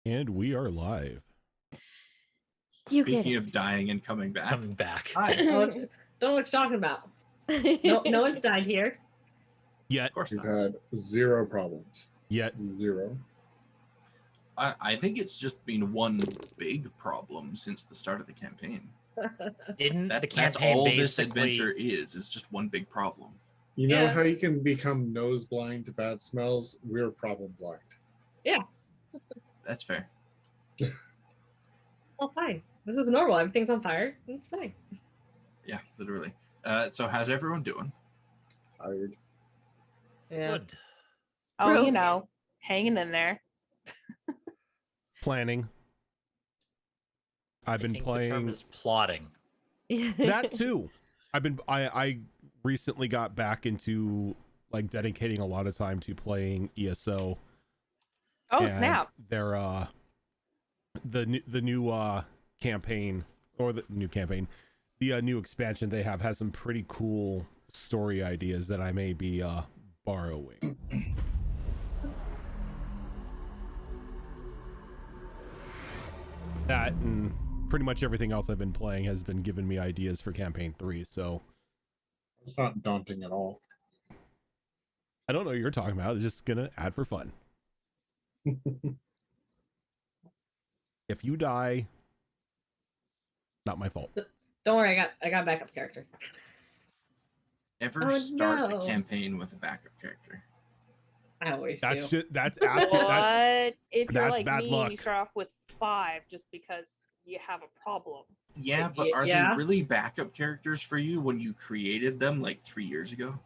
And we are live. Speaking of dying and coming back. Hi. Don't know what you're talking about. No one's died here. Yet. Of course We've not. had 0 problems. Yet. 0. I think it's just been one big problem since the start of the campaign. That's all this adventure is. It's just one big problem. You know how you can become nose blind to bad smells? We're problem blind. Yeah. That's fair. Well, fine. This is normal. Everything's on fire. It's fine. Yeah, literally. So how's everyone doing? Tired. Yeah. Good. Oh, you know, hanging in there. Planning. I've been playing. The term is plotting. That too. I recently got back into like dedicating a lot of time to playing ESO. Oh snap! Their the new campaign, or the new campaign, the new expansion they have has some pretty cool story ideas that I may be borrowing. That and pretty much everything else I've been playing has been giving me ideas for campaign 3, so it's not daunting at all. I don't know what you're talking about. It's just gonna add for fun. If you die, not my fault. Don't worry, I got a backup character. Never start the campaign with a backup character. I always do. do. That's asking. What if you're like bad me? Luck. You start off with 5 just because you have a problem. Yeah, but are they really backup characters for you when you created them like 3 years ago?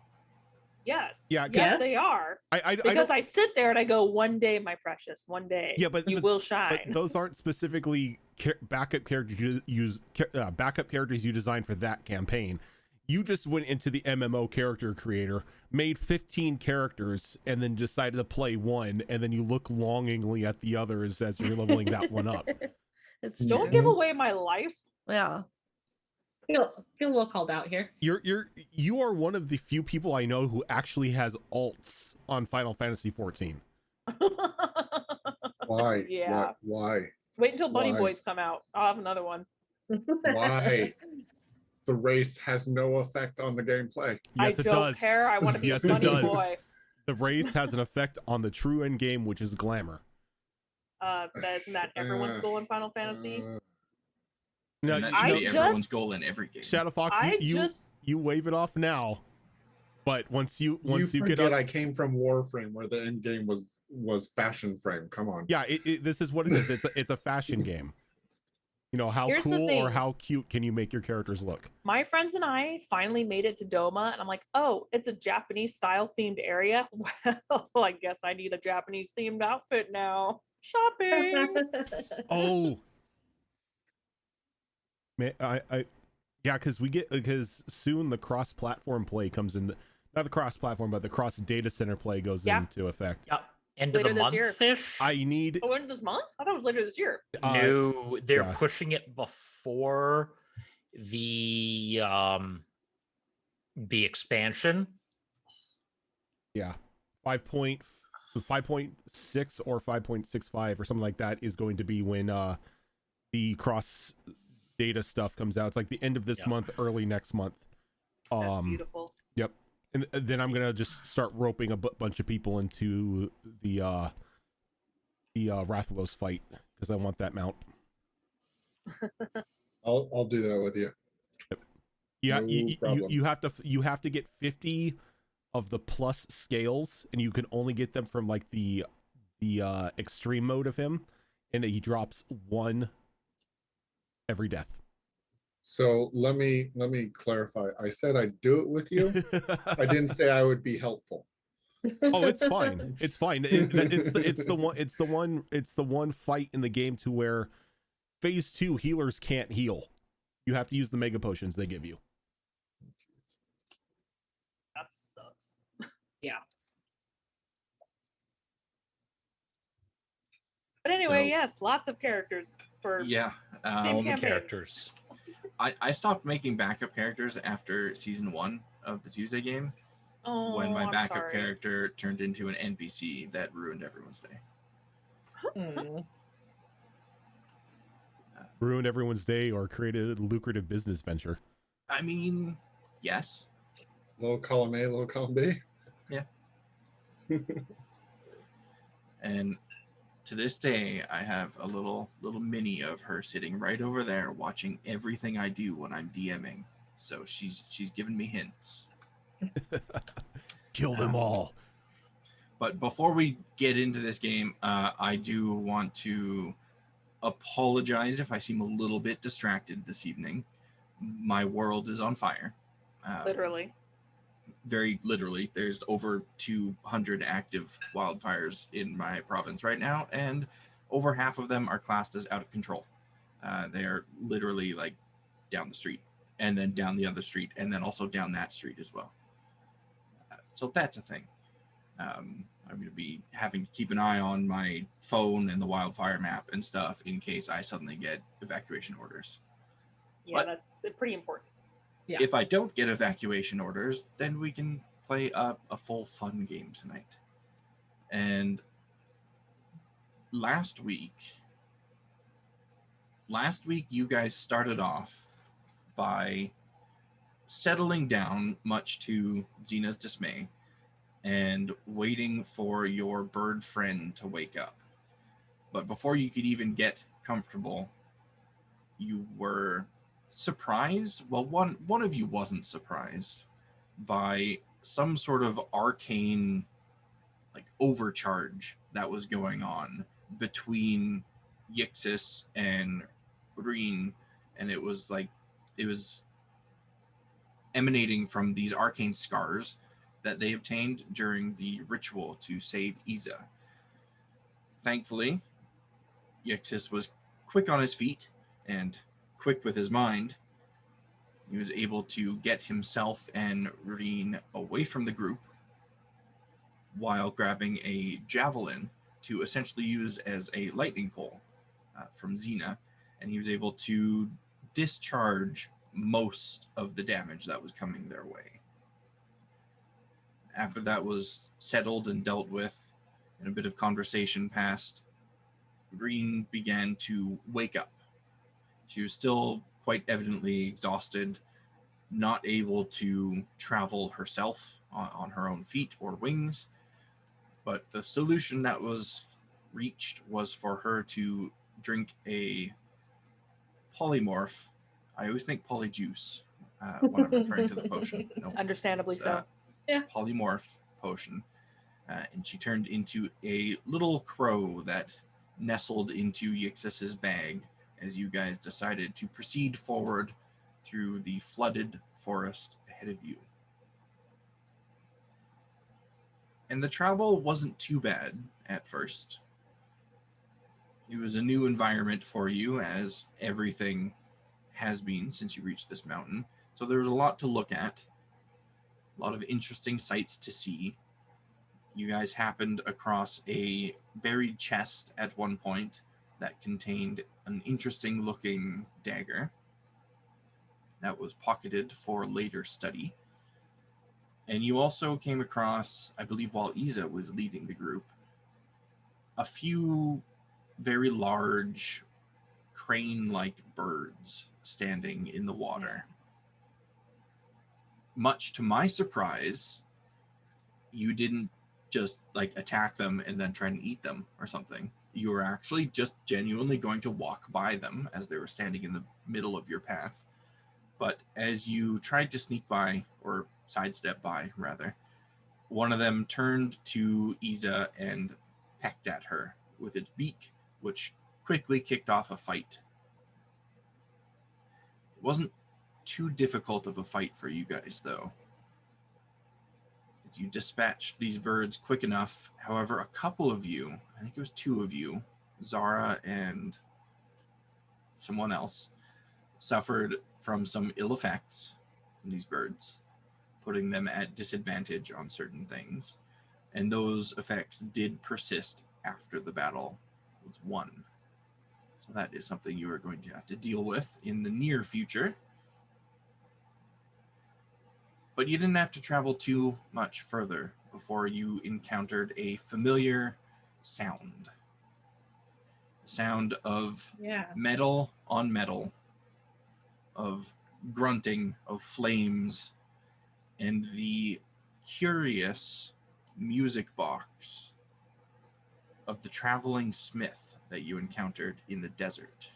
Yes. Yeah. Yes, they are. Because I sit there and I go, one day, my precious, one day. Yeah, but you will shine. But those aren't specifically backup characters backup characters you designed for that campaign. You just went into the MMO character creator, made 15 characters, and then decided to play one, and then you look longingly at the others as you're leveling that one up. Don't give away my life. Yeah. Feel a little called out here. You are one of the few people I know who actually has alts on Final Fantasy 14. Why? Yeah. Why? Wait until Bunny Boys come out. I'll have another one. Why? The race has no effect on the gameplay. Yes, I don't care. I want to be a Bunny Boy. The race has an effect on the true end game, which is glamour. Isn't that everyone's goal in Final Fantasy? No, that should be everyone's goal in every game. Shadow Fox, you wave it off now, but once you get up, I came from Warframe where the end game was fashion frame. Come on. Yeah, this is what it is. It's a fashion game. You know, how cool or how cute can you make your characters look? My friends and I finally made it to Doma, and I'm like, oh, it's a Japanese style themed area. Well, I guess I need a Japanese themed outfit now. Shopping. Oh, man, because soon the cross-platform play comes in. Not the cross-platform, but the cross-data center play goes into effect. Yep. End of the month-ish? I need... Oh, end of this month? I thought it was later this year. No, they're pushing it before the expansion. Yeah. 5.6 or 5.65 or something like that is going to be when the cross-data stuff comes out. It's like the end of this month, early next month. That's beautiful. Yep. And then I'm gonna just start roping a bunch of people into the Rathalos fight because I want that mount. I'll do that with you. Yeah, you have to get 50 of the plus scales, and you can only get them from like the extreme mode of him, and he drops 1 every death. So let me clarify. I said I'd do it with you. I didn't say I would be helpful. Oh, it's fine. It's fine. It's the one fight in the game to where phase 2 healers can't heal. You have to use the mega potions they give you. That sucks. Yeah. But anyway, yes, lots of characters for all the characters. I stopped making backup characters after season 1 of the Tuesday game. Oh, when my backup character turned into an NPC that ruined everyone's day. ruined everyone's day or created a lucrative business venture. I mean, yes. Little column A, little column B. Yeah. And to this day, I have a little mini of her sitting right over there watching everything I do when I'm DMing. So she's giving me hints. Kill them all. But before we get into this game, I do want to apologize if I seem a little bit distracted this evening. My world is on fire. Literally. Very literally. There's over 200 active wildfires in my province right now, and over half of them are classed as out of control. They are literally like down the street, and then down the other street, and then also down that street as well. So that's a thing. I'm going to be having to keep an eye on my phone and the wildfire map and stuff in case I suddenly get evacuation orders. Yeah, that's pretty important. Yeah. If I don't get evacuation orders, then we can play a full fun game tonight. And last week you guys started off by settling down, much to Xena's dismay, and waiting for your bird friend to wake up. But before you could even get comfortable, you were surprised. Well, one of you wasn't surprised by some sort of arcane like overcharge that was going on between Yixis and Reen, and it was emanating from these arcane scars that they obtained during the ritual to save Iza. Thankfully, Yixis was quick on his feet and quick with his mind. He was able to get himself and Reen away from the group while grabbing a javelin to essentially use as a lightning pole from Xena, and he was able to discharge most of the damage that was coming their way. After that was settled and dealt with, and a bit of conversation passed, Reen began to wake up. She was still quite evidently exhausted, not able to travel herself on her own feet or wings, but the solution that was reached was for her to drink a polymorph. I always think polyjuice when I'm referring to the potion. No, Understandably so. Yeah. Polymorph potion. And she turned into a little crow that nestled into Yixis's bag as you guys decided to proceed forward through the flooded forest ahead of you. And the travel wasn't too bad at first. It was a new environment for you, as everything has been since you reached this mountain. So there was a lot to look at, a lot of interesting sights to see. You guys happened across a buried chest at one point that contained an interesting looking dagger that was pocketed for later study. And you also came across, I believe while Iza was leading the group, a few very large crane-like birds standing in the water. Much to my surprise, you didn't just like attack them and then try and eat them or something. You were actually just genuinely going to walk by them as they were standing in the middle of your path. But as you tried to sneak by, or sidestep by rather, one of them turned to Iza and pecked at her with its beak, which quickly kicked off a fight. It wasn't too difficult of a fight for you guys, though, as you dispatched these birds quick enough. However, a couple of you, I think it was two of you, Zara and someone else, suffered from some ill effects from these birds, putting them at disadvantage on certain things. And those effects did persist after the battle was won. So that is something you are going to have to deal with in the near future. But you didn't have to travel too much further before you encountered a familiar sound. sound of Yeah. metal on metal, of grunting, of flames, and the curious music box of the traveling smith that you encountered in the desert.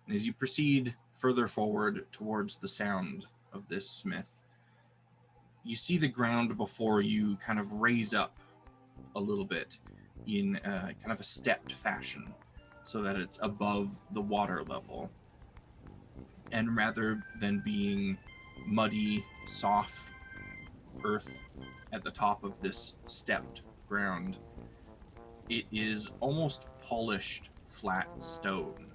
And as you proceed further forward towards the sound of this smith, you see the ground before you kind of raise up a little bit in kind of a stepped fashion so that it's above the water level. And rather than being muddy, soft earth at the top of this stepped ground, it is almost polished, flat stone.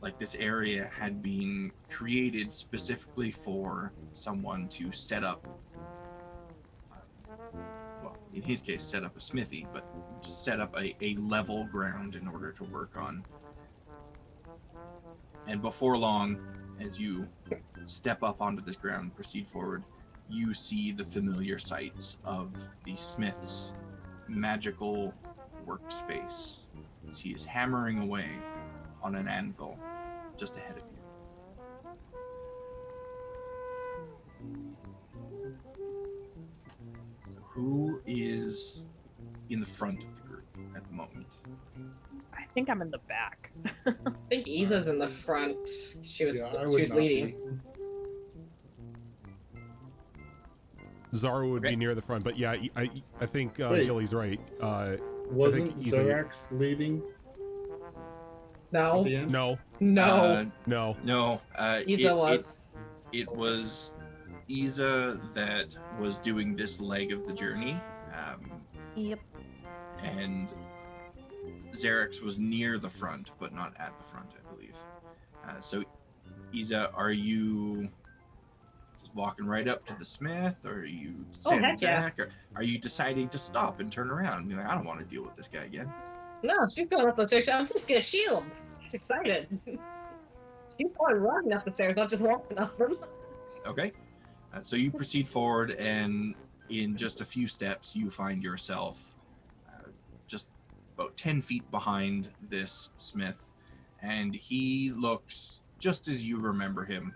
Like this area had been created specifically for someone to set up, well, in his case, set up a smithy, but just set up a level ground in order to work on. And before long, as you step up onto this ground and proceed forward, you see the familiar sights of the smith's magical workspace as he is hammering away on an anvil just ahead of you. So who is in the front of the group at the moment? I think I'm in the back. I think Iza's in the front. She was Yeah, I she would was not leading. be. Zara would Okay. be near the front, but yeah, I think Wait. Gilly's right. Wasn't Isa- Zerax leading at No. the end? No, No. no. No. Isa was. It was Isa that was doing this leg of the journey. Yep. And Xerix was near the front, but not at the front, I believe. So, Isa, are you just walking right up to the smith, or are you standing heck yeah. back, or are you deciding to stop and turn around and be like, I don't want to deal with this guy again? No, she's going up the stairs. I'm just gonna shield. She's excited. She's probably running up the stairs, not just walking up them. Okay. So you proceed forward, and in just a few steps, you find yourself just about 10 feet behind this smith, and he looks just as you remember him.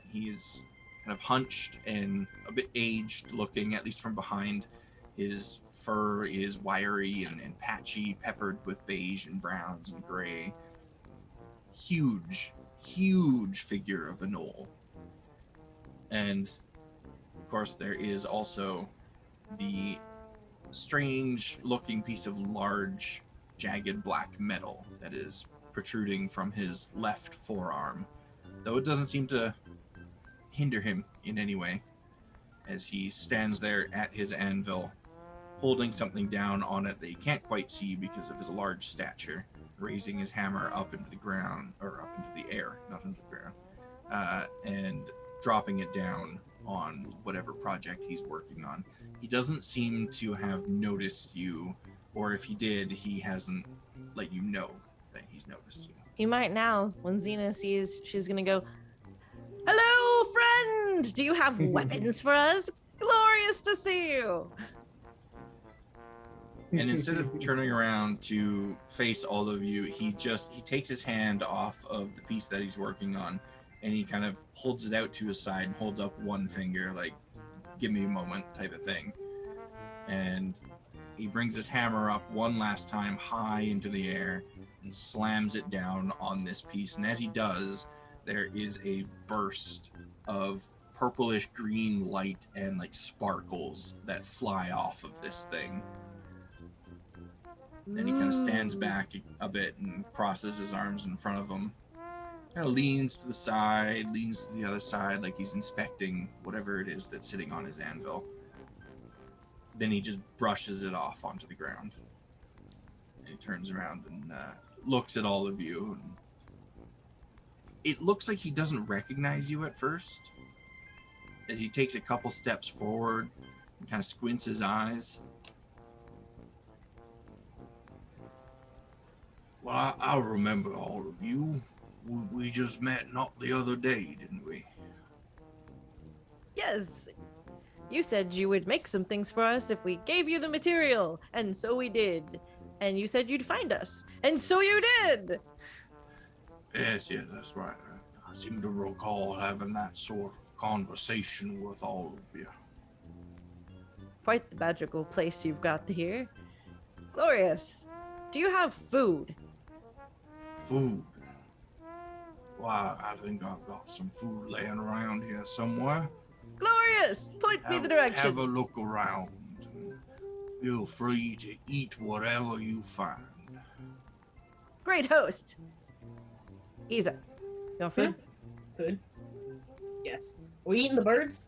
He is kind of hunched and a bit aged looking, at least from behind. His fur is wiry and patchy, peppered with beige and browns and gray. Huge figure of a gnoll. And of course, there is also the strange looking piece of large, jagged black metal that is protruding from his left forearm, though it doesn't seem to hinder him in any way, as he stands there at his anvil, holding something down on it that you can't quite see because of his large stature, raising his hammer up into the ground, or up into the air, not into the ground, and dropping it down on whatever project he's working on. He doesn't seem to have noticed you, or if he did, he hasn't let you know that he's noticed you. He might now. When Xena sees, she's gonna go, "Hello, friend! Do you have weapons for us? Glorious to see you!" And instead of turning around to face all of you, he takes his hand off of the piece that he's working on, and he kind of holds it out to his side and holds up one finger, like, give me a moment type of thing. And he brings his hammer up one last time high into the air and slams it down on this piece. And as he does, there is a burst of purplish green light and like sparkles that fly off of this thing. Then he kind of stands back a bit and crosses his arms in front of him. Kind of leans to the side, leans to the other side, like he's inspecting whatever it is that's sitting on his anvil. Then he just brushes it off onto the ground. And he turns around and looks at all of you. And it looks like he doesn't recognize you at first, as he takes a couple steps forward and kind of squints his eyes. Well, I remember all of you. We just met not the other day, didn't we? Yes. You said you would make some things for us if we gave you the material, and so we did. and you said you'd find us. And so you did! Yes, that's right. I seem to recall having that sort of conversation with all of you. Quite the magical place you've got here. Glorious. Do you have food? Food. Why, I think I've got some food laying around here somewhere. Glorious! Point me the direction. Have a look around. And feel free to eat whatever you find. Great host. Isa, you want food? Food. Yes. Are we eating the birds?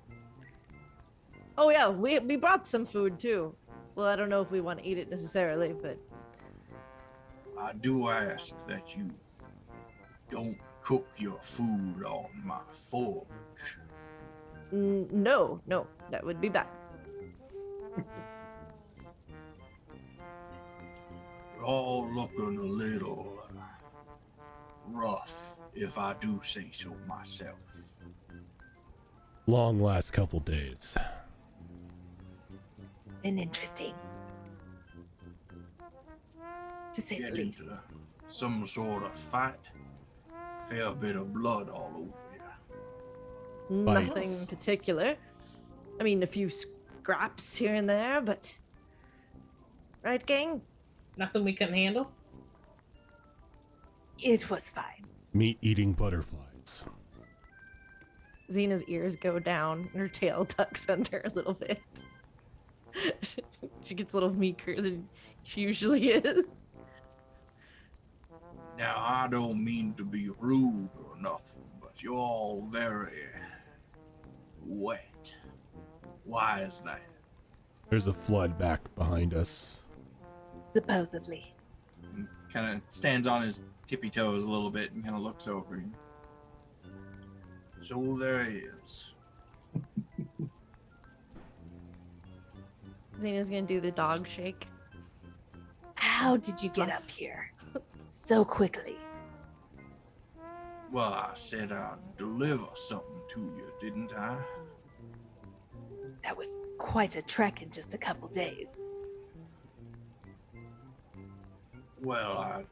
Oh yeah, we brought some food too. Well, I don't know if we want to eat it necessarily, but I do ask that you don't cook your food on my forge. no, that would be bad. You're all looking a little rough, if I do say so myself. Long last couple days. Been interesting, to say the Get least. into some sort of fight. Fair bit of blood all over you. Bites. Nothing particular. I mean, a few scraps here and there, but right, gang? Nothing we couldn't handle? It was fine. Meat eating butterflies. Xena's ears go down and her tail tucks under a little bit. She gets a little meeker than she usually is. Now, I don't mean to be rude or nothing, but you're all very wet. Why is that? There's a flood back behind us. Supposedly. Kind of stands on his tippy toes a little bit and kind of looks over you. So there is. Xena's gonna do the dog shake. How did you get up here so quickly? Well, I said I'd deliver something to you, didn't I? That was quite a trek in just a couple days. Well, I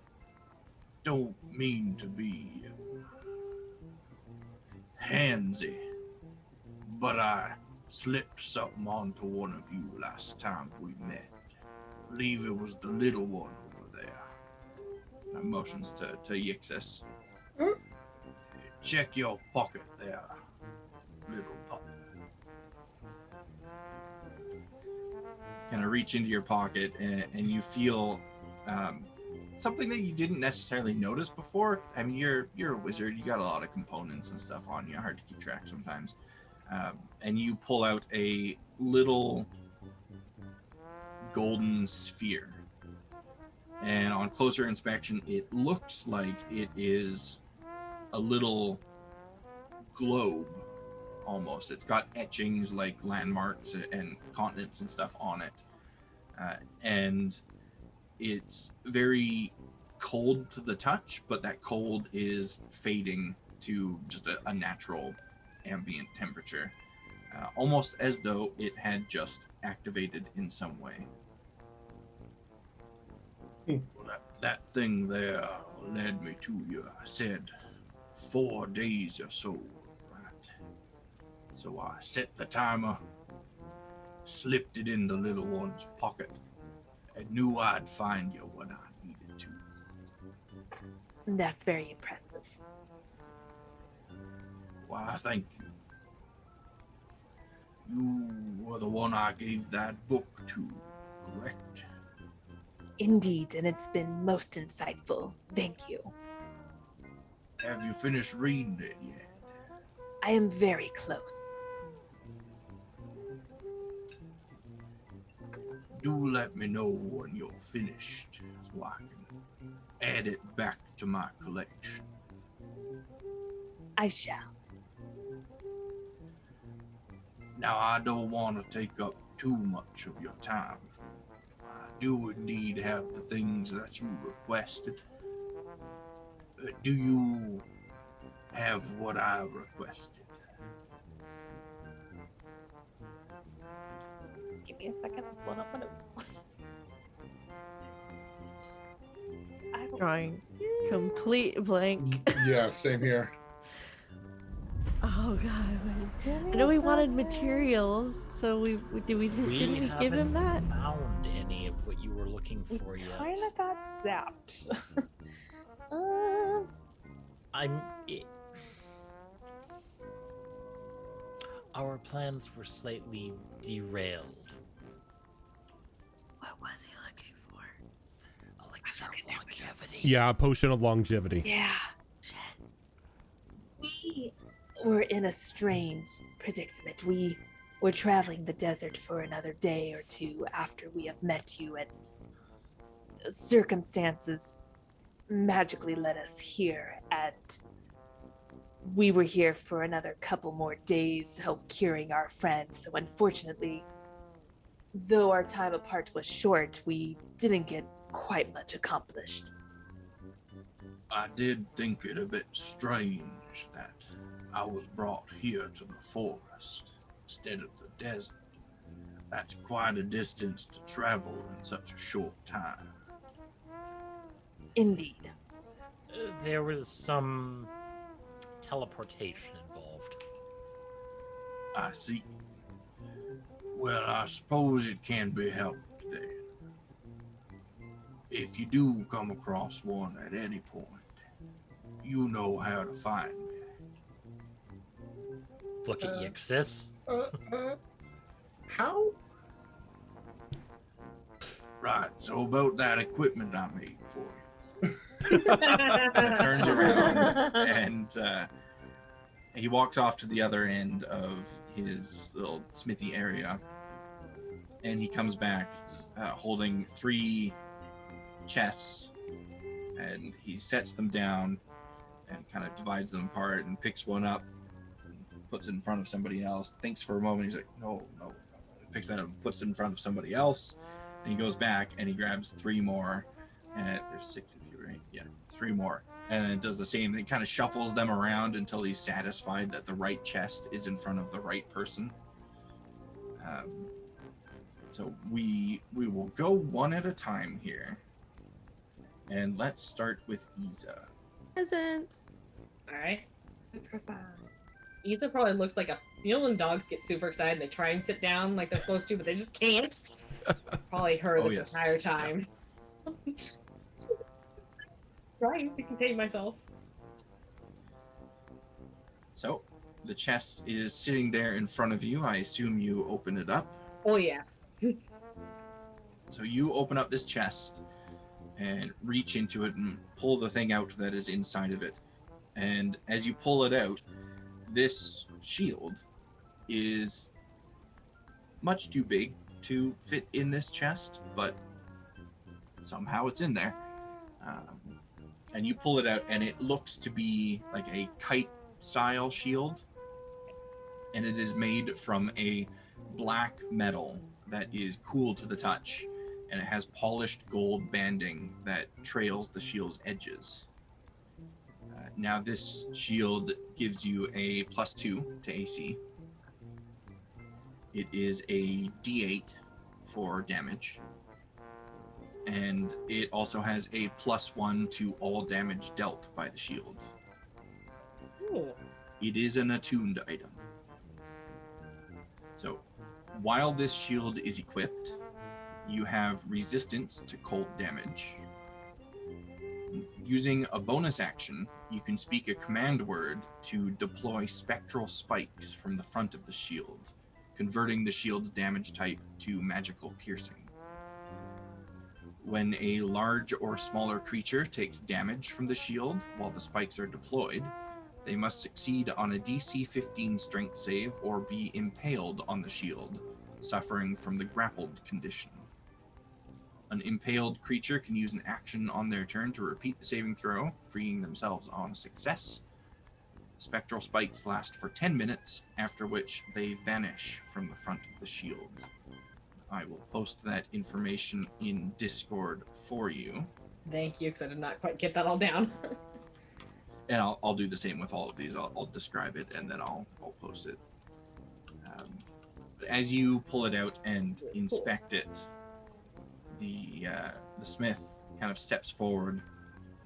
don't mean to be handsy, but I slipped something onto one of you last time we met. I believe it was the little one over there. I motions to Yixis. Check your pocket there, little pup. Kind of reach into your pocket and you feel something that you didn't necessarily notice before. I mean, you're a wizard. You got a lot of components and stuff on you. Hard to keep track sometimes. And you pull out a little golden sphere. And on closer inspection, it looks like it is a little globe, almost. It's got etchings like landmarks and continents and stuff on it. And it's very cold to the touch, but that cold is fading to just a natural ambient temperature, almost as though it had just activated in some way. Well, that thing there led me to you. I said 4 days or so, right? So I set the timer, slipped it in the little one's pocket, and knew I'd find you when I needed to. That's very impressive. Why, thank you. You were the one I gave that book to, correct? Indeed, and it's been most insightful. Thank you. Have you finished reading it yet? I am very close. Do let me know when you're finished so I can add it back to my collection. I shall. Now, I don't want to take up too much of your time. I do indeed have the things that you requested. Do you have what I requested? Give me a second. I'm pulling up my notes. drawing complete blank. Yeah, same here. Oh god. I know we wanted materials, so didn't we give him that? haven't found any of what you were looking We for yet. kind of got zapped. Our plans were slightly derailed. What was he looking for? Elixir of longevity. Yeah, a potion of longevity. Yeah. Shit. We were in a strange predicament. We were traveling the desert for another day or two after we have met you, and circumstances magically led us here, and we were here for another couple more days, help curing our friend. So unfortunately, though our time apart was short, we didn't get quite much accomplished. I did think it a bit strange that I was brought here to the forest instead of the desert. That's quite a distance to travel in such a short time. Indeed. There was some teleportation involved. I see. Well, I suppose it can be helped then. If you do come across one at any point, you know how to find me. Look at Yixis. How? Right, so about that equipment I made for you. It turns around and he walks off to the other end of his little smithy area, and he comes back holding 3 chests, and he sets them down and kind of divides them apart and picks one up and puts it in front of somebody else, thinks for a moment, he's like, no. He picks that up and puts it in front of somebody else, and he goes back and he grabs 3 more, and there's 6 of you, right? Yeah, 3 more, and then does the same thing, kind of shuffles them around until he's satisfied that the right chest is in front of the right person. So we will go one at a time here, and let's start with Isa. Presents. All right. It's Christmas. Ethan probably looks like when dogs get super excited and they try and sit down like they're supposed to, but they just can't. Probably her Oh, this yes. entire time. Trying to contain myself. So the chest is sitting there in front of you. I assume you open it up. Oh yeah. So you open up this chest and reach into it and pull the thing out that is inside of it. And as you pull it out, this shield is much too big to fit in this chest, but somehow it's in there. And you pull it out, and it looks to be like a kite-style shield, and it is made from a black metal that is cool to the touch, and it has polished gold banding that trails the shield's edges. Now this shield gives you a +2 to AC. It is a D8 for damage, and it also has a +1 to all damage dealt by the shield. Ooh. It is an attuned item. So while this shield is equipped, you have resistance to cold damage. Using a bonus action, you can speak a command word to deploy spectral spikes from the front of the shield, converting the shield's damage type to magical piercing. When a large or smaller creature takes damage from the shield while the spikes are deployed, they must succeed on a DC 15 strength save or be impaled on the shield, suffering from the grappled condition. An impaled creature can use an action on their turn to repeat the saving throw, freeing themselves on a success. Spectral spikes last for 10 minutes, after which they vanish from the front of the shield. I will post that information in Discord for you. Thank you, because I did not quite get that all down. And I'll do the same with all of these. I'll describe it, and then I'll post it. But as you pull it out and inspect it, the smith kind of steps forward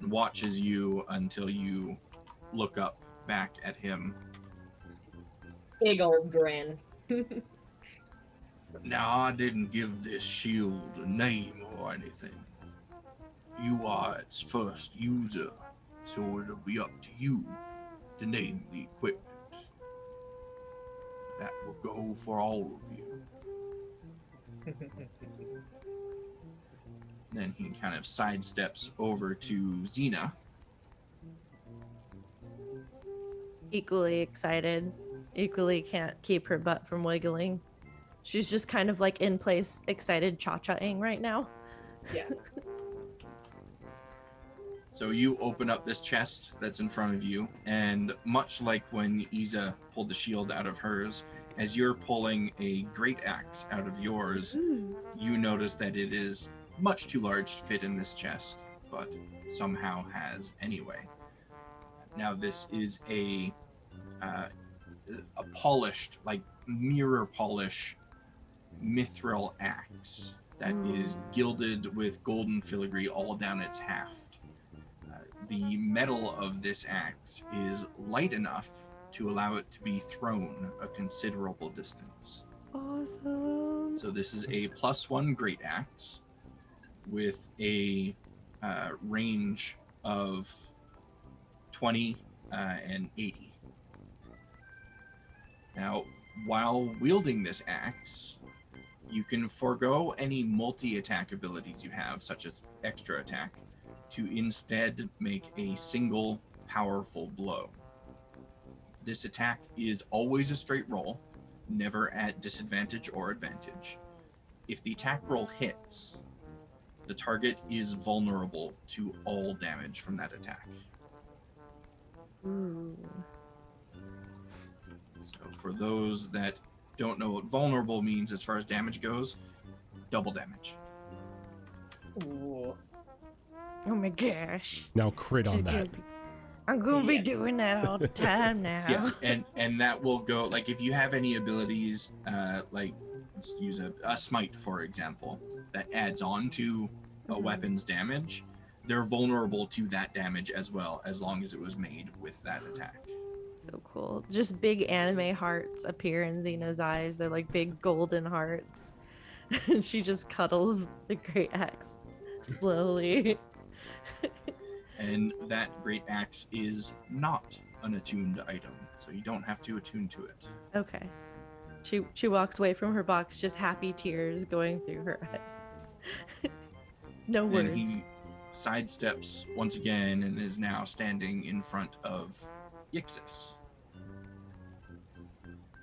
and watches you until you look up back at him. Big old grin. Now, I didn't give this shield a name or anything. You are its first user, so it'll be up to you to name the equipment. That will go for all of you. Then he kind of sidesteps over to Xena. Equally excited. Equally can't keep her butt from wiggling. She's just kind of like in place, excited cha-cha-ing right now. Yeah. So you open up this chest that's in front of you, and much like when Isa pulled the shield out of hers, as you're pulling a great axe out of yours, you notice that it is much too large to fit in this chest, but somehow has anyway. Now this is a polished, like mirror polish mithril axe that is gilded with golden filigree all down its haft. The metal of this axe is light enough to allow it to be thrown a considerable distance. Awesome. So this is a +1 great axe with a range of 20 and 80. Now, while wielding this axe, you can forego any multi-attack abilities you have, such as extra attack, to instead make a single powerful blow. This attack is always a straight roll, never at disadvantage or advantage. If the attack roll hits, the target is vulnerable to all damage from that attack. Ooh. So for those that don't know what vulnerable means as far as damage goes, double damage. Ooh. Oh my gosh. Now crit on that. I'm gonna be Yes. doing that all the time now. Yeah, and that will go, like, if you have any abilities, like, let's use a smite, for example, that adds on to a weapon's damage, they're vulnerable to that damage as well, as long as it was made with that attack. So cool. Just big anime hearts appear in Xena's eyes. They're like big golden hearts. And she just cuddles the great axe slowly. And that great axe is not an attuned item, so you don't have to attune to it. Okay. She walks away from her box, just happy tears going through her eyes. No words. And he sidesteps once again and is now standing in front of Yixis.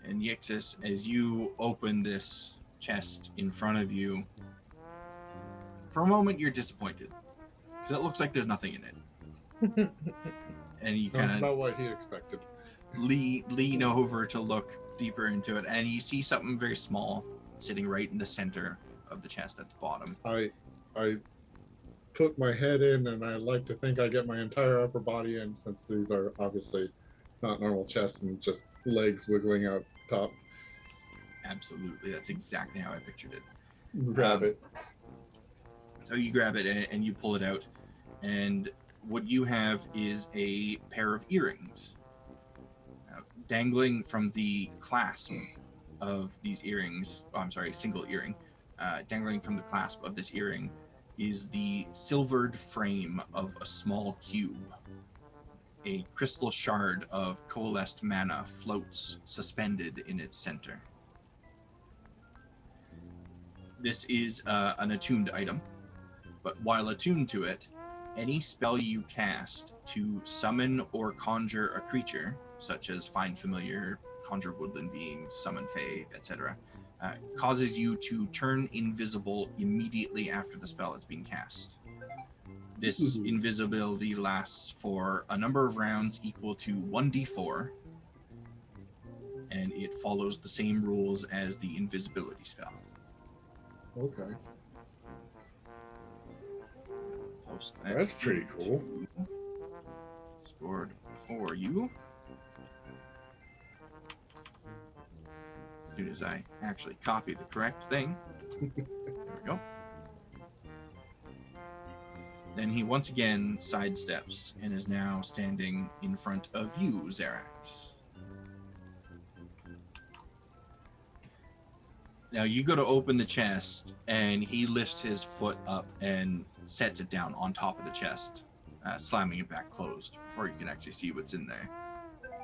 And Yixis, as you open this chest in front of you, for a moment you're disappointed, because it looks like there's nothing in it. And you That's kind about of what he expected. lean over to look deeper into it, and you see something very small sitting right in the center of the chest at the bottom. I put my head in, and I like to think I get my entire upper body in, since these are obviously not normal chests and just legs wiggling out top. Absolutely, that's exactly how I pictured it. Grab it. So you grab it and you pull it out, and what you have is a pair of earrings. Dangling from the clasp of these earrings, single earring, dangling from the clasp of this earring is the silvered frame of a small cube. A crystal shard of coalesced mana floats suspended in its center. This is an attuned item, but while attuned to it, any spell you cast to summon or conjure a creature, such as Find Familiar, Conjure Woodland Beings, Summon Fae, etc., causes you to turn invisible immediately after the spell has been cast. This invisibility lasts for a number of rounds equal to 1d4, and it follows the same rules as the invisibility spell. Okay. Post that That's pretty cool. to Scored for you. As soon as I actually copy the correct thing. There we go. Then he once again sidesteps and is now standing in front of you, Xerax. Now you go to open the chest, and he lifts his foot up and sets it down on top of the chest, slamming it back closed before you can actually see what's in there.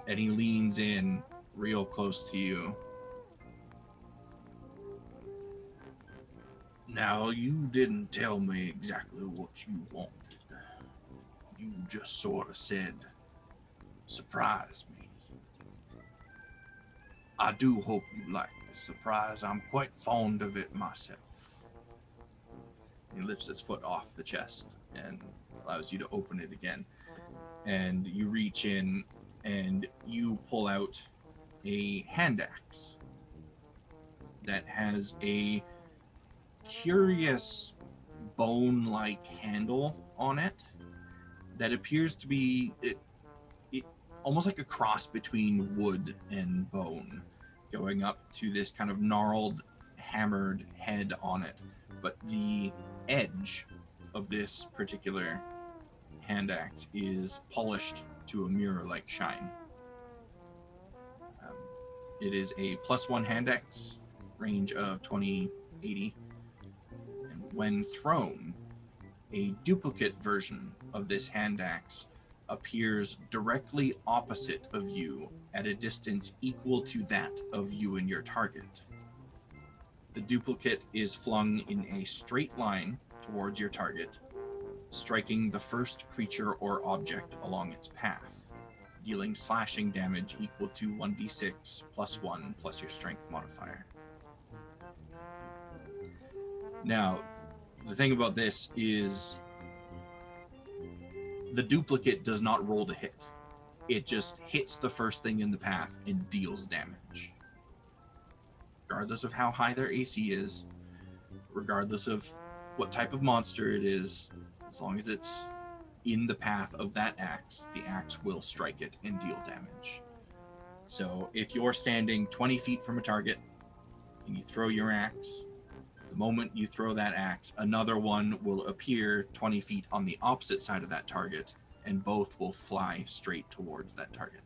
And he leans in real close to you. Now, you didn't tell me exactly what you wanted. You just sort of said, surprise me. I do hope you like this surprise. I'm quite fond of it myself. He lifts his foot off the chest and allows you to open it again. And you reach in and you pull out a hand axe that has a curious bone-like handle on it that appears to be it almost like a cross between wood and bone, going up to this kind of gnarled, hammered head on it. But the edge of this particular hand axe is polished to a mirror-like shine. It is a +1 hand axe, range of 20-80. And when thrown, a duplicate version of this hand axe appears directly opposite of you at a distance equal to that of you and your target. The duplicate is flung in a straight line towards your target, striking the first creature or object along its path, dealing slashing damage equal to 1d6 +1 plus your strength modifier. Now, the thing about this is the duplicate does not roll to hit. It just hits the first thing in the path and deals damage. Regardless of how high their AC is, regardless of what type of monster it is, as long as it's in the path of that axe, the axe will strike it and deal damage. So if you're standing 20 feet from a target and you throw your axe, the moment you throw that axe, another one will appear 20 feet on the opposite side of that target, and both will fly straight towards that target.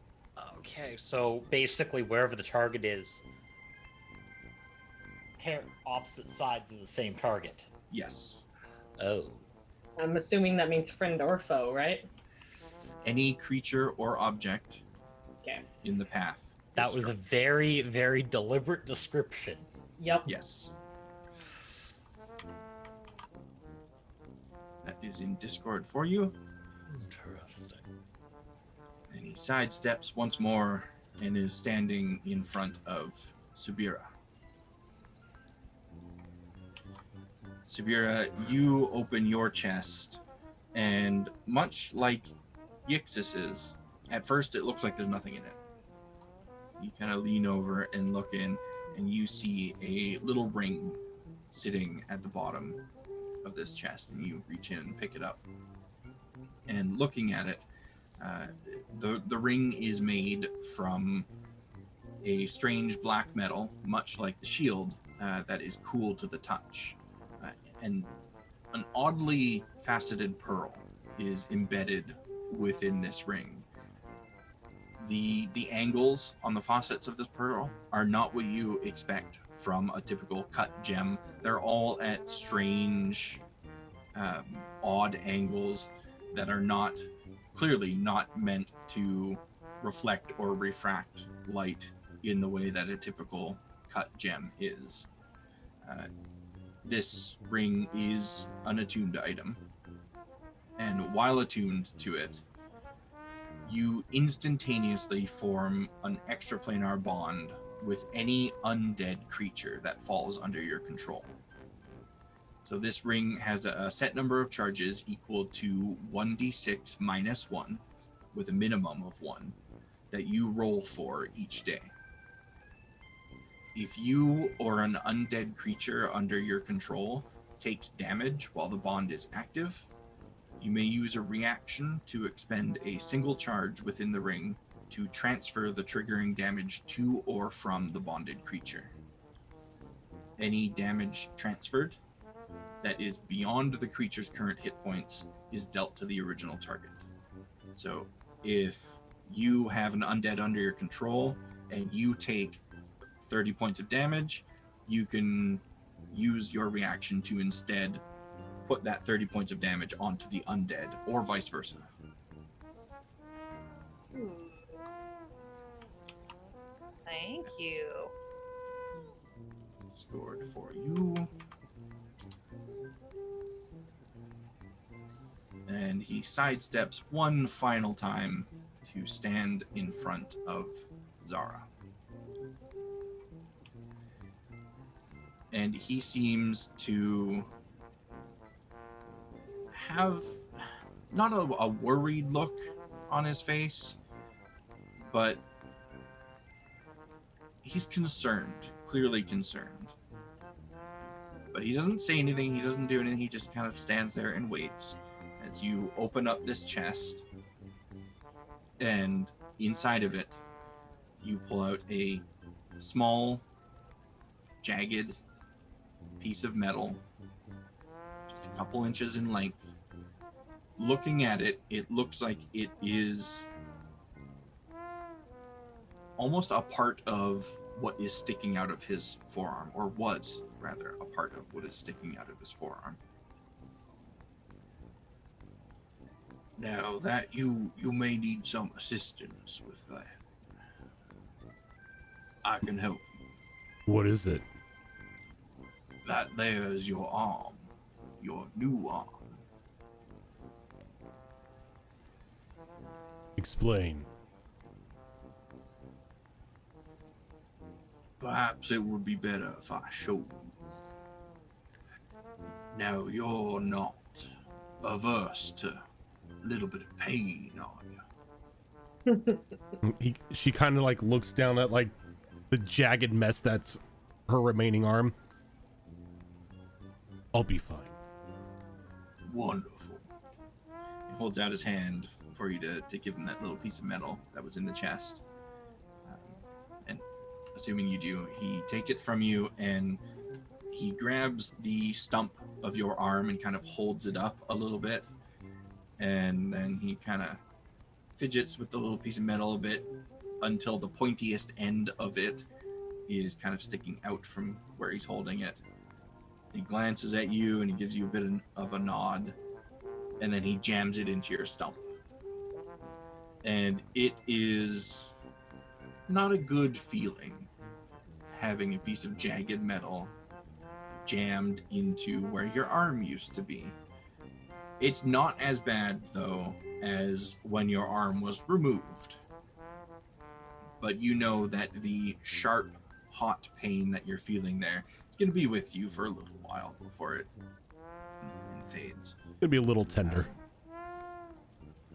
Okay, so basically wherever the target is, pair opposite sides of the same target. Yes. Oh. I'm assuming that means friend or foe, right? Any creature or object Okay. in the path. That was a very, very deliberate description. Yep. Yes. That is in Discord for you. Interesting. And he sidesteps once more and is standing in front of Subira. Subira, you open your chest, and much like Yixis's, at first it looks like there's nothing in it. You kind of lean over and look in, and you see a little ring sitting at the bottom of this chest, and you reach in and pick it up. And looking at it, the ring is made from a strange black metal, much like the shield, that is cool to the touch. And an oddly faceted pearl is embedded within this ring. The angles on the facets of this pearl are not what you expect from a typical cut gem. They're all at strange, odd angles that are not, clearly not meant to reflect or refract light in the way that a typical cut gem is. This ring is an attuned item, and while attuned to it, you instantaneously form an extraplanar bond with any undead creature that falls under your control. So this ring has a set number of charges equal to 1d6 minus 1, with a minimum of 1, that you roll for each day. If you or an undead creature under your control takes damage while the bond is active, you may use a reaction to expend a single charge within the ring to transfer the triggering damage to or from the bonded creature. Any damage transferred that is beyond the creature's current hit points is dealt to the original target. So if you have an undead under your control and you take 30 points of damage, you can use your reaction to instead put that 30 points of damage onto the undead, or vice versa. Ooh. Thank you. Scored for you. And he sidesteps one final time to stand in front of Zara. And he seems to have not a worried look on his face, but he's concerned, clearly concerned. But he doesn't say anything, he doesn't do anything, he just kind of stands there and waits as you open up this chest, and inside of it, you pull out a small, jagged piece of metal, just a couple inches in length. Looking at it, it looks like it is almost a part of what is sticking out of his forearm, or was, rather, a part of what is sticking out of his forearm. Now that you may need some assistance with that, I can help. What is it? That there's your arm, your new arm. Explain. Perhaps it would be better if I showed you. Now you're not averse to a little bit of pain, are you? She kind of like looks down at like the jagged mess that's her remaining arm. I'll be fine. Wonderful. He holds out his hand for you to give him that little piece of metal that was in the chest. And assuming you do, he takes it from you and he grabs the stump of your arm and kind of holds it up a little bit. And then he kind of fidgets with the little piece of metal a bit until the pointiest end of it is kind of sticking out from where he's holding it. He glances at you and he gives you a bit of a nod, and then he jams it into your stump. And it is not a good feeling having a piece of jagged metal jammed into where your arm used to be. It's not as bad, though, as when your arm was removed. But you know that the sharp, hot pain that you're feeling there is going to be with you for a little while before it fades. It's gonna be a little tender.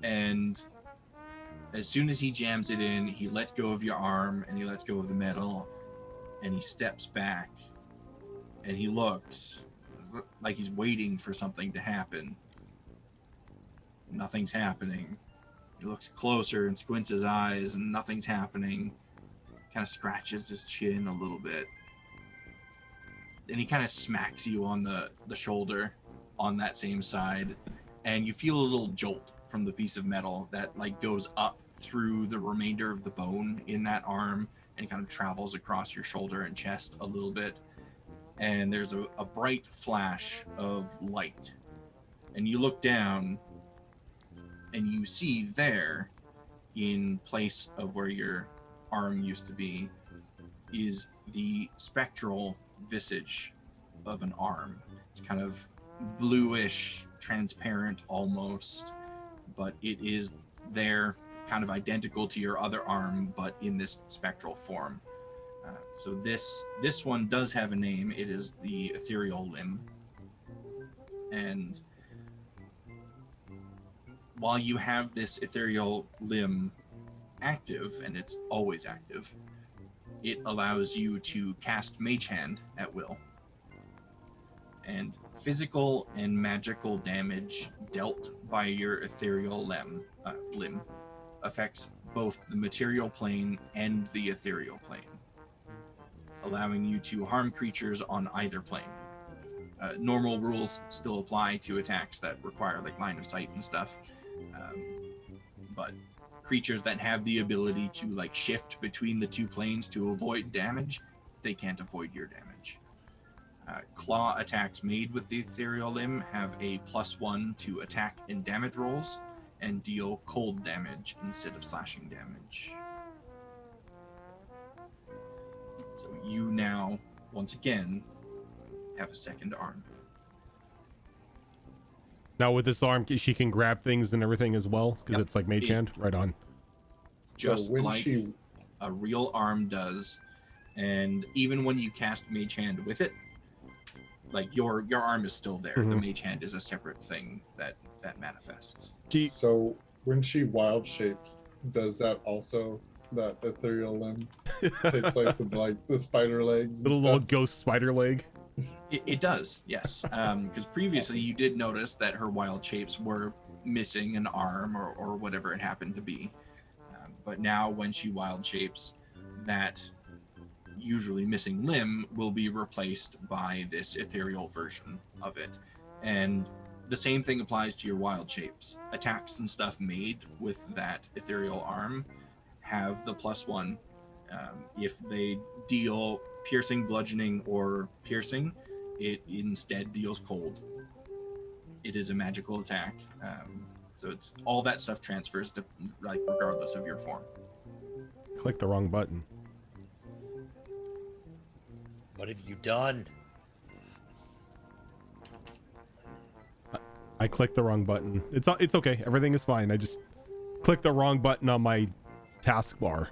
And as soon as he jams it in, he lets go of your arm and he lets go of the metal and he steps back and he looks like he's waiting for something to happen. Nothing's happening. He looks closer and squints his eyes and nothing's happening. Kind of scratches his chin a little bit. And he kind of smacks you on the shoulder on that same side. And you feel a little jolt from the piece of metal that like goes up through the remainder of the bone in that arm and kind of travels across your shoulder and chest a little bit. And there's a bright flash of light. And you look down and you see there, in place of where your arm used to be, is the spectral visage of an arm. It's kind of bluish, transparent almost, but it is there, kind of identical to your other arm, but in this spectral form. So this one does have a name. It is the ethereal limb. And while you have this ethereal limb active, and it's always active, it allows you to cast Mage Hand at will. And physical and magical damage dealt by your ethereal limb affects both the material plane and the ethereal plane, allowing you to harm creatures on either plane. Normal rules still apply to attacks that require like line of sight and stuff, but creatures that have the ability to like shift between the two planes to avoid damage, they can't avoid your damage. Claw attacks made with the ethereal limb have a +1 to attack and damage rolls, and deal cold damage instead of slashing damage. So you now, once again, have a second arm. Now with this arm, she can grab things and everything as well, because Yep. it's like mage hand. Right on. Just So when like she a real arm does. And even when you cast Mage Hand with it, like your arm is still there. The Mhm. Mage Hand is a separate thing that manifests. So when she wild shapes, does that also, that ethereal limb, take place of like the spider legs and Little stuff? ghost spider leg. It does, yes. Because previously you did notice that her wild shapes were missing an arm or whatever it happened to be. But now when she wild shapes, that usually missing limb will be replaced by this ethereal version of it. And the same thing applies to your wild shapes. Attacks and stuff made with that ethereal arm have the +1. If they deal piercing, bludgeoning, or piercing, it instead deals cold. It is a magical attack. So it's all that stuff transfers to like regardless of your form. Click the wrong button. What have you done? I clicked the wrong button. It's okay. Everything is fine. I just clicked the wrong button on my taskbar.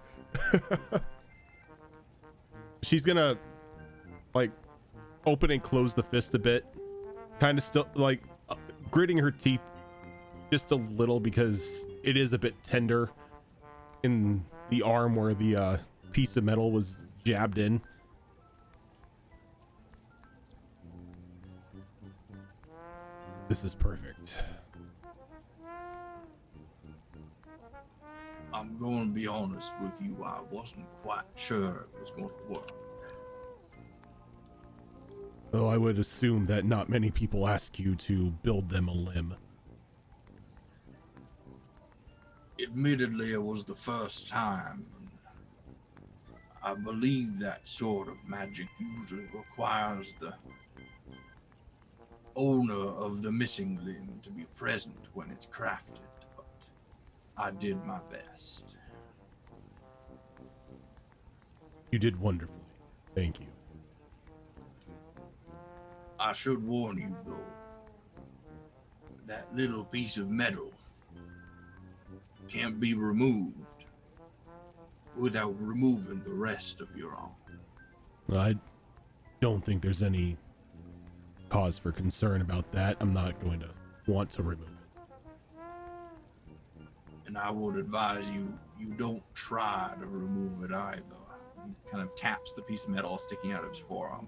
She's gonna like open and close the fist a bit, kind of still like gritting her teeth just a little because it is a bit tender in the arm where the piece of metal was jabbed in. This is perfect. I'm going to be honest with you, I wasn't quite sure it was going to work. Though I would assume that not many people ask you to build them a limb. Admittedly, it was the first time. I believe that sort of magic usually requires the owner of the missing limb to be present when it's crafted, but I did my best. You did wonderfully. Thank you. I should warn you, though, that little piece of metal can't be removed without removing the rest of your arm. I don't think there's any cause for concern about that. I'm not going to want to remove it. And I would advise you don't try to remove it either. He kind of taps the piece of metal sticking out of his forearm.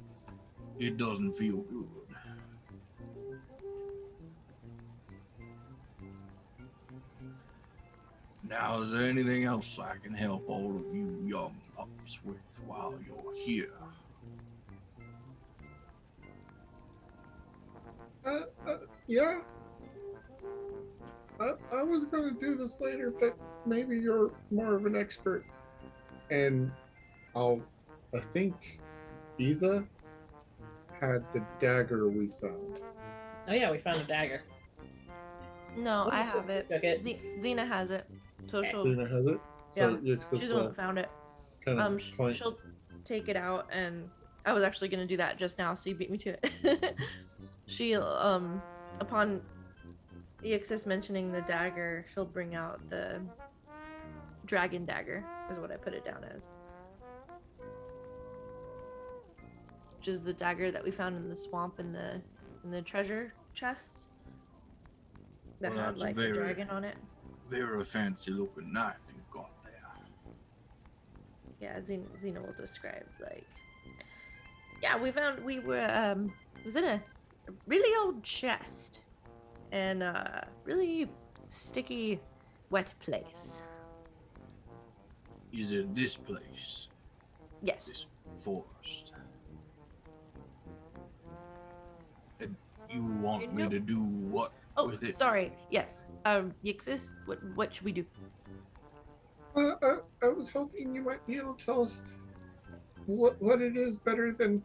It doesn't feel good. Now, is there anything else I can help all of you young pups with while you're here? Yeah. I was going to do this later, but maybe you're more of an expert. And I think Isa had the dagger we found. Oh yeah, we found a dagger. No, What I is it? have it. Okay. Xena has it. So she'll, Zena has it? So Yeah, Yix she's is the one that found it. kind of point. She'll take it out, and I was actually gonna do that just now, so you beat me to it. She upon Ixis mentioning the dagger, she'll bring out the dragon dagger, is what I put it down as. Which is the dagger that we found in the swamp in the treasure chest. That Well, had that's like very- a dragon on it. Very fancy looking knife you've got there. Yeah, Xena will describe like. Yeah, we were it was in a really old chest, and really sticky, wet place. Is it this place? Yes. This forest? You want me Nope. to do what Oh, with it? sorry. Yes. Yixis, what should we do? I was hoping you might be able to tell us what it is better than,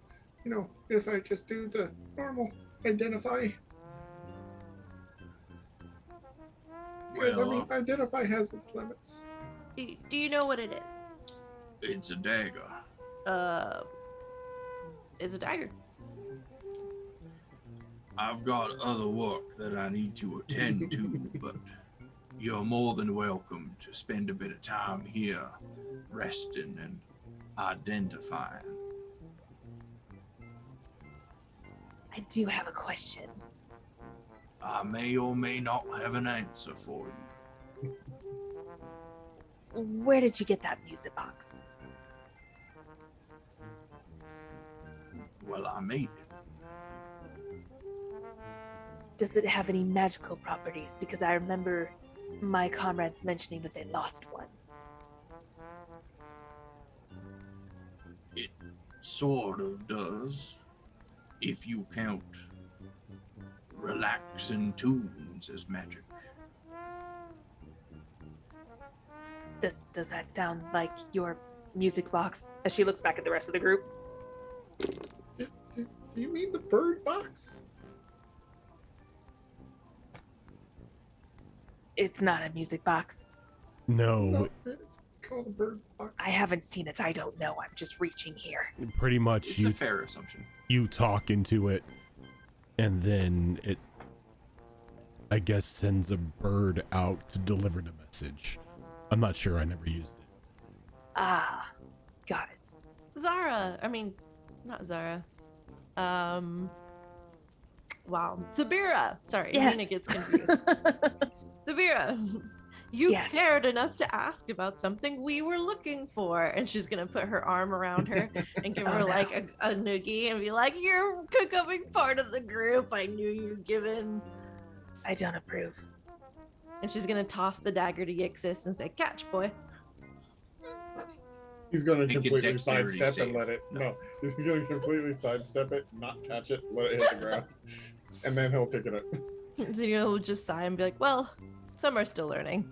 if I just do the normal identify. Because, Well, identify has its limits. Do you know what it is? it's a dagger. It's a dagger. I've got other work that I need to attend to, but you're more than welcome to spend a bit of time here resting and identifying. I do have a question. I may or may not have an answer for you. Where did you get that music box? Well, I made it. Does it have any magical properties? Because I remember my comrades mentioning that they lost one. It sort of does, if you count relaxing tunes as magic. Does that sound like your music box? As she looks back at the rest of the group. Do you mean the bird box? It's not a music box. No, It's called a bird box. I haven't seen it. I don't know. I'm just reaching here. pretty much It's a fair assumption. you talk into it, and then it, I guess, sends a bird out to deliver the message. I'm not sure. I never used it. Ah, got it. Zara. I mean, not Zara. Wow. Zabira. Sorry, Yes. Nina gets confused. Zabira, you Yes. cared enough to ask about something we were looking for. And she's going to put her arm around her and give Oh, her no. like a noogie and be like, you're becoming part of the group I knew you'd given. I don't approve. And she's going to toss the dagger to Yixis and say, catch, boy. He's going to Make a completely dexterity sidestep save. and let it. No. No, he's going to completely sidestep it, not catch it, let it hit the ground, and then he'll pick it up. Xenia will just sigh and be like, well, some are still learning.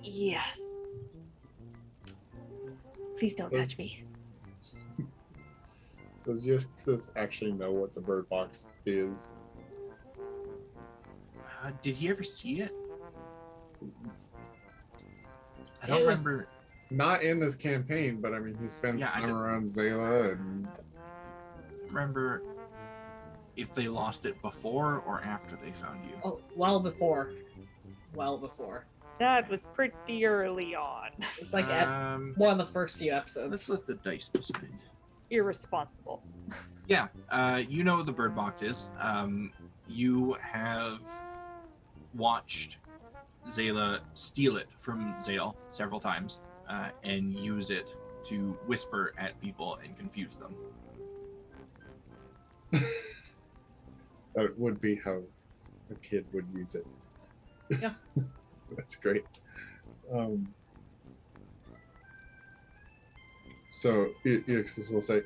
Yes. Please don't touch me. Does Yixis actually know what the bird box is? Did he ever see it? I It don't was- remember. Not in this campaign, but he spends Yeah, I time do. around Zael and Remember if they lost it before or after they found you. Oh, well before. Well before. That was pretty early on. It's like one of the first few Let's episodes. let the dice decide. Irresponsible. Yeah, you know what the bird box is. You have watched Zayla steal it from Zael several times and use it to whisper at people and confuse them. that would be how a kid would use it. Yeah. That's great. So Yixis will say,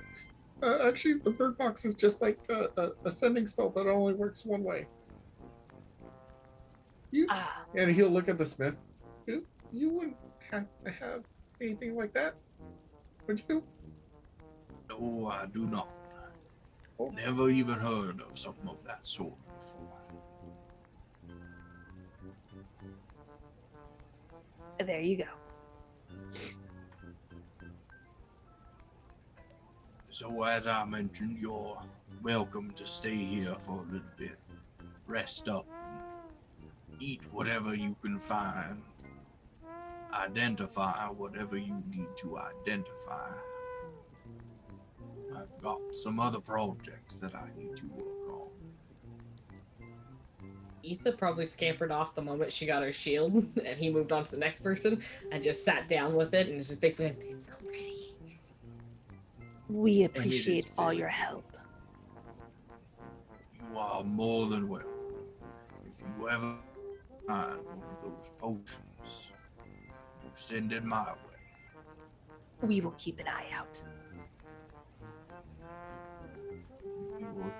actually, the bird box is just like a sending spell, but it only works one way. Ah, And he'll look at the smith. You wouldn't have anything like that, would you? No, I do not. Oh. Never even heard of something of that sort before. there you go. So as I mentioned, you're welcome to stay here for a little bit. Rest up. Eat whatever you can find. Identify whatever you need to identify. I've got some other projects that I need to work on. Etha probably scampered off the moment she got her shield, and he moved on to the next person and just sat down with it and was just basically like, it's so pretty. We it is appreciate all very your pretty. help. You are more than welcome. If you ever find one of those potions, you send it my way. We will keep an eye out.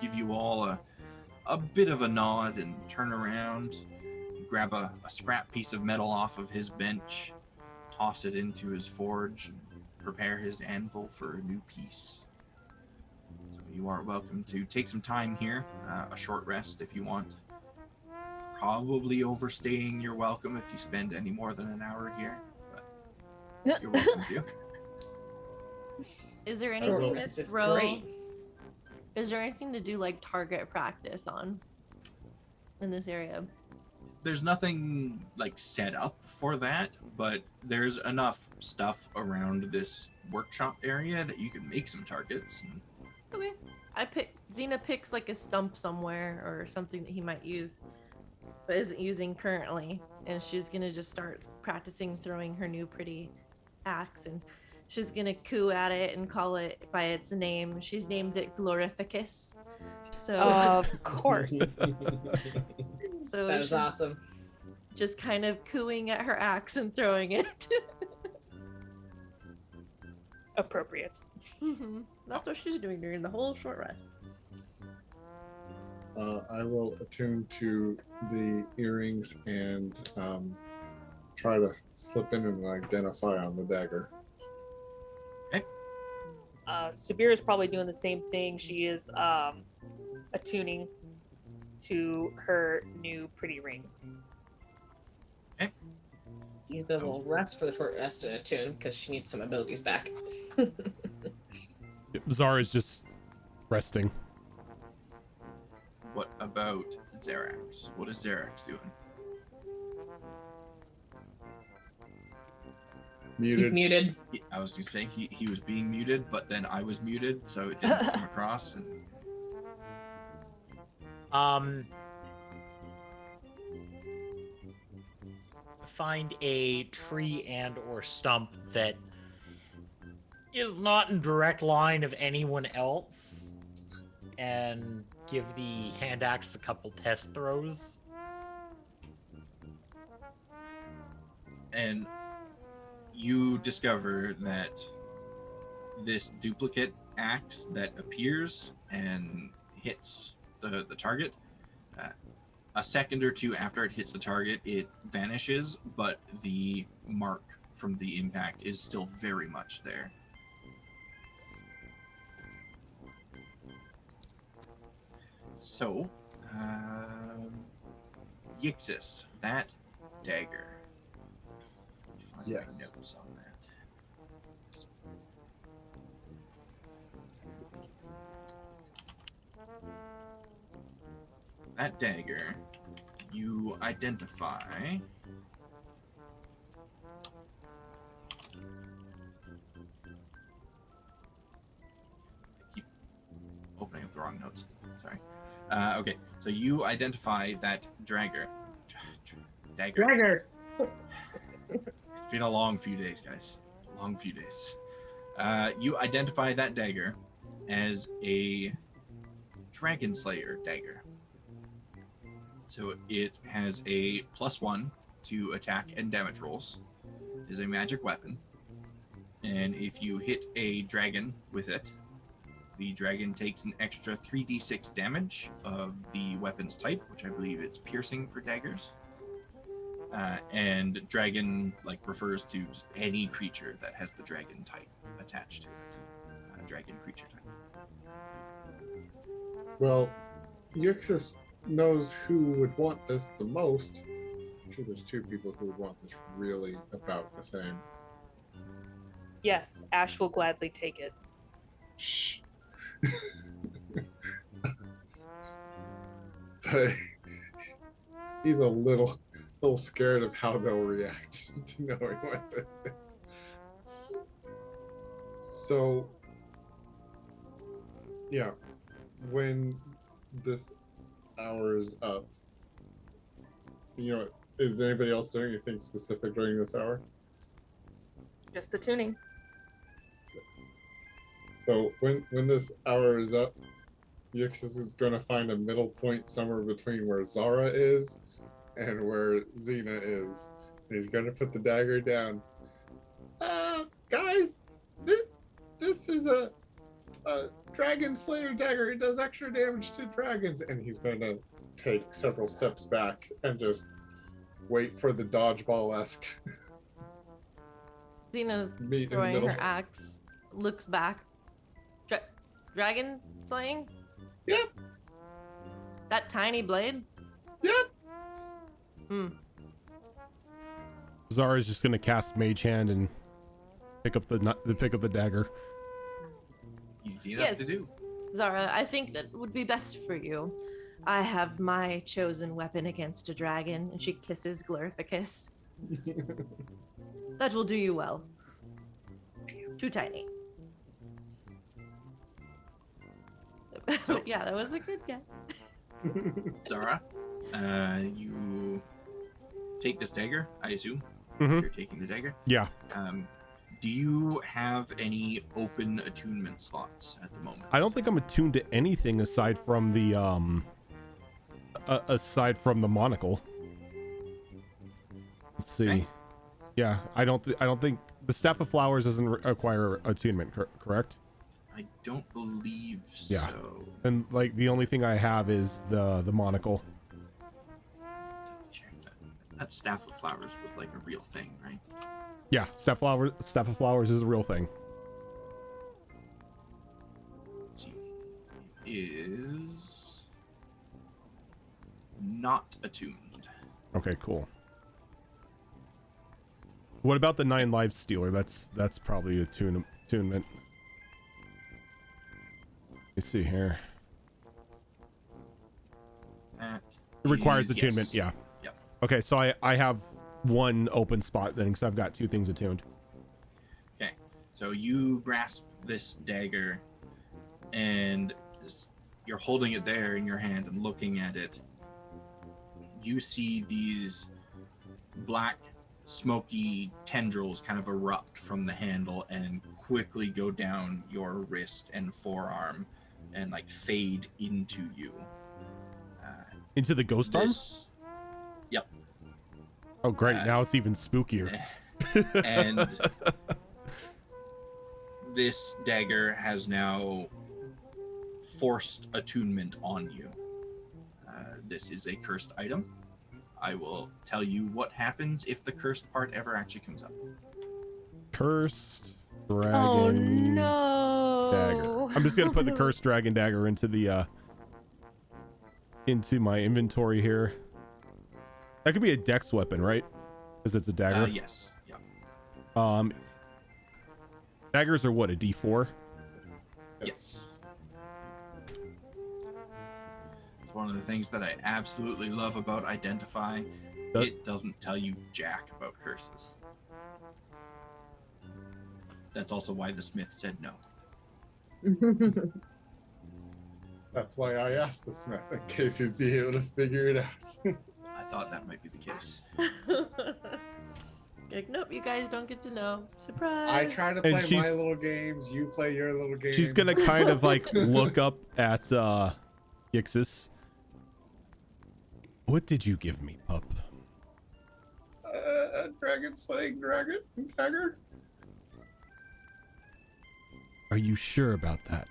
give you all a bit of a nod and turn around, grab a scrap piece of metal off of his bench, toss it into his forge, and prepare his anvil for a new piece. So you are welcome to take some time here, a short rest if you want. Probably overstaying your welcome if you spend any more than an hour here, but you're welcome to. Is there Oh, anything that's to just throw? great. Is there anything to do like target practice on in this area? There's nothing like set up for that, but there's enough stuff around this workshop area that you can make some targets. And Okay. Xena picks like a stump somewhere or something that he might use but isn't using currently, and she's gonna just start practicing throwing her new pretty axe, and she's gonna coo at it and call it by its name. She's named it Glorificus. So Of course. so That is she's awesome. just kind of cooing at her axe and throwing it. Appropriate. That's what she's doing during the whole short rest. I will attune to the earrings and try to slip in and identify on the dagger. Sabir is probably doing the same thing. She is attuning to her new pretty ring. Needs a little rest for the short rest to attune because she needs some abilities back. Zara's just resting. what about Xerax? What is Xerax doing? Muted. He's muted. I was just saying he was being muted, but then I was muted, so it didn't come across. And Find a tree and or stump that is not in direct line of anyone else, and give the hand axe a couple test throws. And you discover that this duplicate axe that appears and hits the target, a second or two after it hits the target, it vanishes, but the mark from the impact is still very much there. So, Yixis, that dagger. Find my Yes. notes on that. That dagger, you identify. I keep opening up the wrong notes. Sorry. Okay, so you identify that dagger. Dragger. It's been a long few days, guys. Long few days. You identify that dagger as a Dragon Slayer dagger. So it has a +1 to attack and damage rolls. It is a magic weapon. And if you hit a dragon with it, the dragon takes an extra 3d6 damage of the weapon's type, which I believe it's piercing for daggers. And dragon refers to any creature that has the dragon type attached to it. Dragon creature type. Well, Yixis knows who would want this the most. I'm sure there's two people who would want this really about the same. Yes, Ash will gladly take it. Shh. But he's a little scared of how they'll react to knowing what this is. So, yeah, when this hour is up, is anybody else doing anything specific during this hour? Just attuning. So when this hour is up, Yixis is going to find a middle point somewhere between where Zara is and where Xena is. And he's going to put the dagger down. Guys, this is Dragon Slayer dagger. It does extra damage to dragons. And he's going to take several steps back and just wait for the dodgeball-esque Xena's meet in the throwing middle. her axe, looks back. Dragon slaying? Yep. That tiny blade? Yep. Hmm. Zara's just gonna cast Mage Hand and pick up the dagger. Easy enough to Yes. do. Zara, I think that would be best for you. I have my chosen weapon against a dragon, and she kisses Glorificus. That will do you well. Too tiny. So- Yeah, that was a good guess. Zara, you take this dagger, I assume. Mhm. You're taking the dagger. Yeah. Do you have any open attunement slots at the moment? I don't think I'm attuned to anything aside from the monocle. Let's see. Okay. Yeah, I don't think the Staff of Flowers doesn't require attunement, correct? I don't believe Yeah. so. And like the only thing I have is the monocle. Check that. That staff of flowers was like a real thing, right? Yeah, Staff of Flowers is a real thing. Let's see. It is not attuned. Okay, cool. What about the 9 Lives Stealer? That's probably attunement. Let me see here. That It requires is- attunement, yes. yeah. Yep. Okay, so I have one open spot then because I've got 2 things attuned. Okay. So you grasp this dagger and you're holding it there in your hand and looking at it. You see these black, smoky tendrils kind of erupt from the handle and quickly go down your wrist and forearm and like fade into you. Into the ghost arm? This, yep. Oh, great. uh, Now it's even spookier. And this dagger has now forced attunement on you. This is a cursed item. I will tell you what happens if the cursed part ever actually comes up. Cursed dragon Oh no! dagger. I'm just gonna put the cursed dragon dagger into the into my inventory here. That could be a dex weapon, right? Because it's a dagger. Yes. Yep. Daggers are what, a D4? Yes. It's one of the things that I absolutely love about Identify. It doesn't tell you jack about curses. That's also why the smith said no. That's why I asked the smith in case he'd be able to figure it out. I thought that might be the case. Like, nope, you guys don't get to know. Surprise. I try to And play she's- my little games. You play your little games. She's gonna kind of like look up at Ixis. What did you give me, pup? A dragon slaying dragon dagger. Are you sure about that?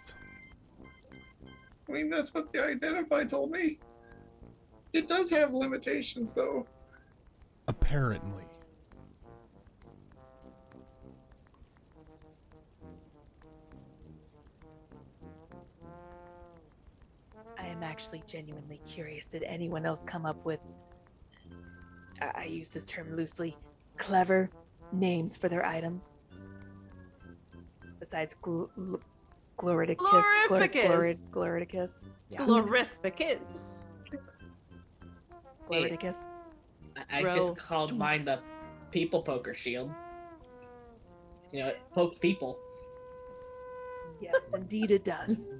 I mean, that's what the Identify told me. It does have limitations, though. Apparently. I am actually genuinely curious. Did anyone else come up with, I use this term loosely, clever names for their items? Besides Gloriticus? Glorificus. Gloriticus? Yeah. Glorificus. Gloriticus? I Bro. just called mine the people poker shield. You know, it pokes people. Yes, indeed it does.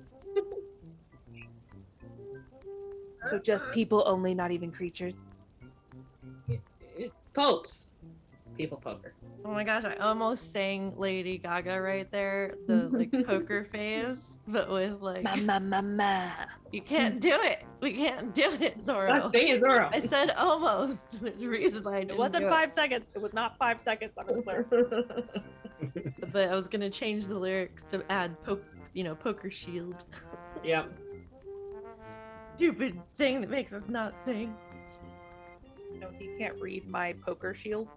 So just people only, not even creatures? It pokes. People poker. Oh my gosh, I almost sang Lady Gaga right there. The like poker phase, but with like, Ma. you can't do it. We can't do it, Zoro. That's Zoro. I said almost. There's a reason I didn't It wasn't do 5 seconds. It was not 5 seconds. I'm clear. But I was gonna change the lyrics to add poker shield. Yep. Stupid thing that makes us not sing. No, he can't read my poker shield.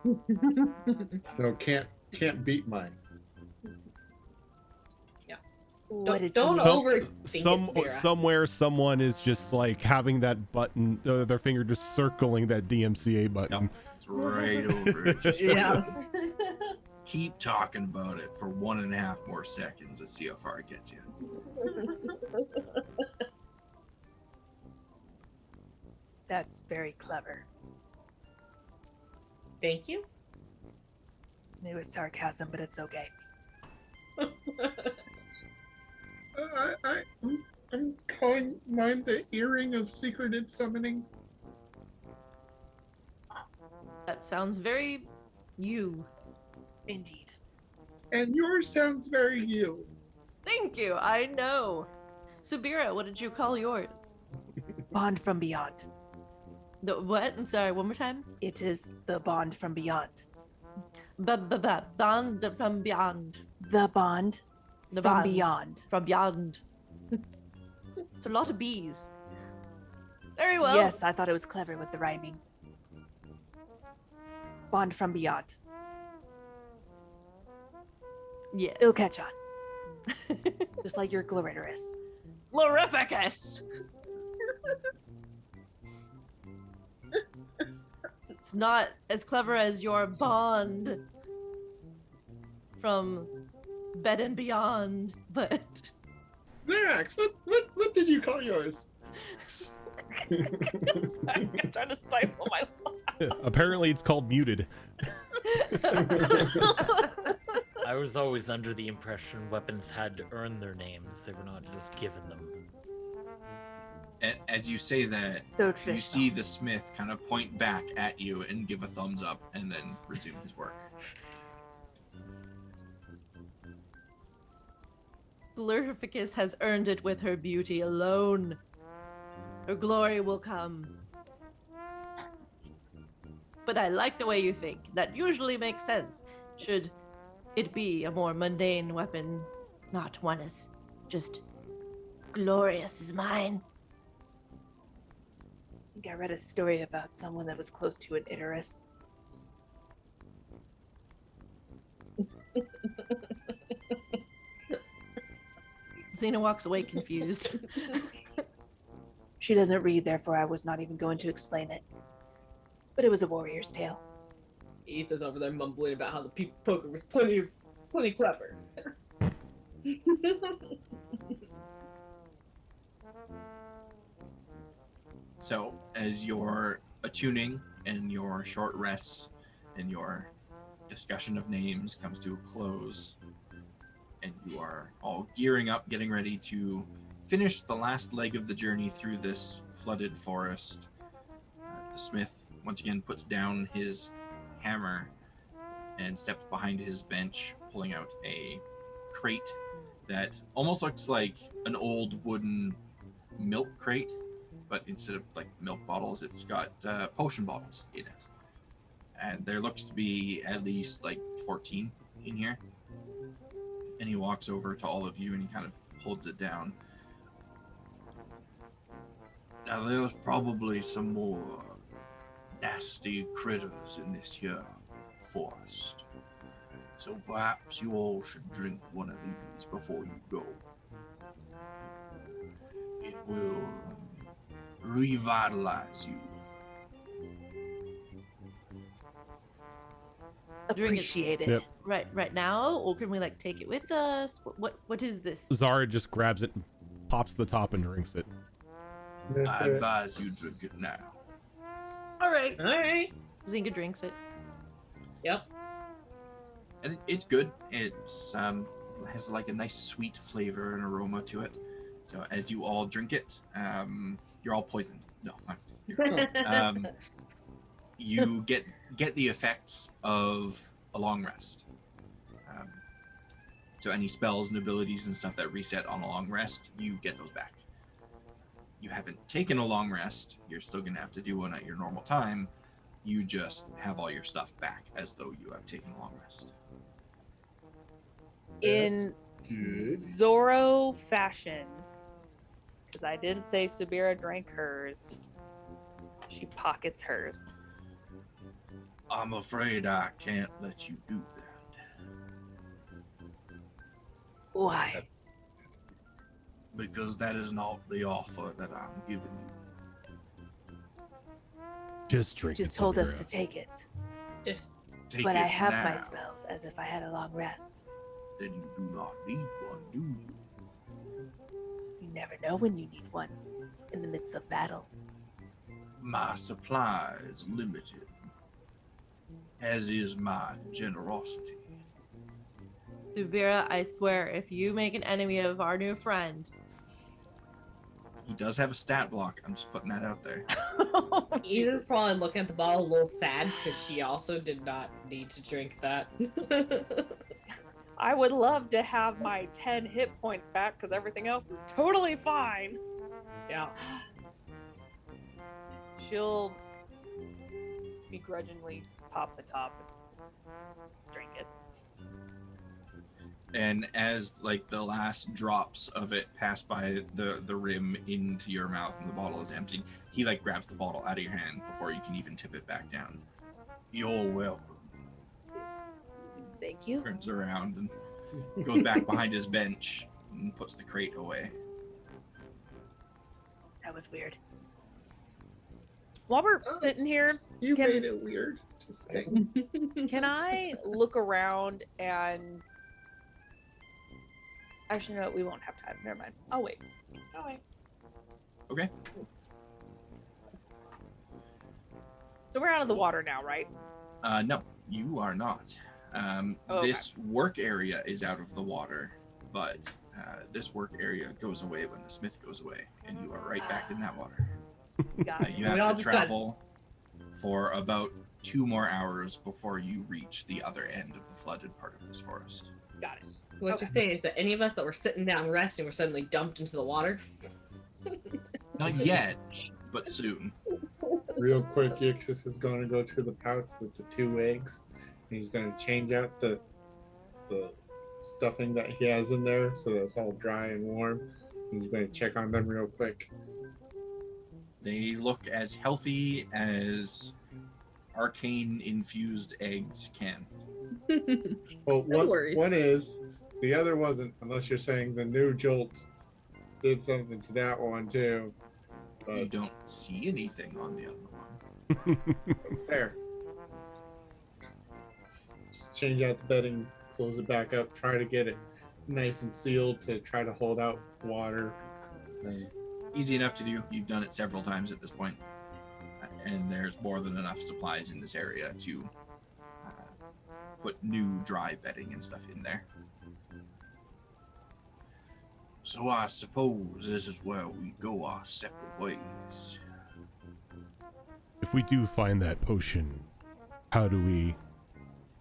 No, can't beat mine. What did Don't you Some- overthink it, Spira. somewhere someone is just like having that button, their finger just circling that DMCA button. It's right over it. Just Yeah. keep talking about it for 1.5 more seconds and see how far it gets you. That's very clever. Thank you. It was sarcasm, but it's okay. I'm calling mine the earring of secreted summoning. That sounds very you. Indeed. And yours sounds very you. Thank you. I know. Subira, what did you call yours? Bond from beyond. The what? I'm sorry. One more time. It is the bond from beyond. Bond from beyond. The bond The from bond beyond. From beyond. It's a lot of bees. Very well. Yes, I thought it was clever with the rhyming. Bond from beyond. Yes. It'll catch on. Just like your gloritorous. Glorificus. It's not as clever as your bond from Bed and Beyond, but Xerax, what did you call yours? I'm trying to stifle my Apparently it's called muted. I was always under the impression weapons had to earn their names. They were not just given them. And as you say that, So you traditional. see the smith kind of point back at you and give a thumbs up and then resume his work. Glorificus has earned it with her beauty alone. Her glory will come. But I like the way you think. That usually makes sense. Should it be a more mundane weapon, not one as just glorious as mine. I think I read a story about someone that was close to an Icarus. Xena walks away confused. She doesn't read, therefore I was not even going to explain it. But it was a warrior's tale. Issa's over there mumbling about how the poker was plenty clever. So, as your attuning and your short rests and your discussion of names comes to a close, and you are all gearing up, getting ready to finish the last leg of the journey through this flooded forest, the smith once again puts down his hammer and steps behind his bench, pulling out a crate that almost looks like an old wooden milk crate, but instead of like milk bottles, it's got potion bottles in it. And there looks to be at least like 14 in here. And he walks over to all of you and he kind of holds it down. Now there's probably some more nasty critters in this here forest. So perhaps you all should drink one of these before you go. It will revitalize you. Drink it. Appreciate it. Yep. Right now, or can we like take it with us? What is this? Zara just grabs it and pops the top and drinks it. I advise you drink it now. All right. Alright. Zinga drinks it. Yep. And it's good. It's has like a nice sweet flavor and aroma to it. So as you all drink it, you're all poisoned. No, you get the effects of a long rest. So any spells and abilities and stuff that reset on a long rest, you get those back. You haven't taken a long rest. You're still gonna have to do one at your normal time. You just have all your stuff back as though you have taken a long rest. In Good. Zorro fashion. Because I didn't say Subira drank hers. She pockets hers. I'm afraid I can't let you do that. Why? Because that is not the offer that I'm giving you. Just drink Just it, told us Sabira. to take it. Just Take But it I have now. my spells as if I had a long rest. Then you do not need one, do you? You never know when you need one in the midst of battle. My supply is limited, as is my generosity. Subira, I swear, if you make an enemy of our new friend, He does have a stat block. I'm just putting that out there. Edith's probably looking at the bottle a little sad because she also did not need to drink that. I would love to have my 10 hit points back because everything else is totally fine. Yeah. She'll begrudgingly pop the top and drink it. And as like the last drops of it pass by the rim into your mouth and the bottle is empty, he like grabs the bottle out of your hand before you can even tip it back down. You're welcome. Thank you. Turns around and goes back behind his bench and puts the crate away. That was weird. While we're sitting here, You Can- made it weird. Just saying. can I look around and... Actually, no, we won't have time. Never mind. I'll wait. I'll wait. Okay. So we're out of the water now, right? No, you are not. Okay. This work area is out of the water, but this work area goes away when the smith goes away, and you are right back in that water. Got it. You We all have to just got- travel for about 2 more hours before you reach the other end of the flooded part of this forest. Got it. What Okay. you're saying is that any of us that were sitting down resting were suddenly dumped into the water? Not yet, but soon. Real quick, Yixis is going to go to the pouch with the 2 eggs. And he's going to change out the stuffing that he has in there so that it's all dry and warm. And he's going to check on them real quick. They look as healthy as arcane infused eggs can. Well, No worries. one is, the other wasn't, unless you're saying the new Jolt did something to that one too. You But don't see anything on the other one. it's fair. Just change out the bedding, close it back up, try to get it nice and sealed to try to hold out water. And Easy enough to do. You've done it several times at this point. And there's more than enough supplies in this area to put new dry bedding and stuff in there. So I suppose this is where we go our separate ways. If we do find that potion, how do we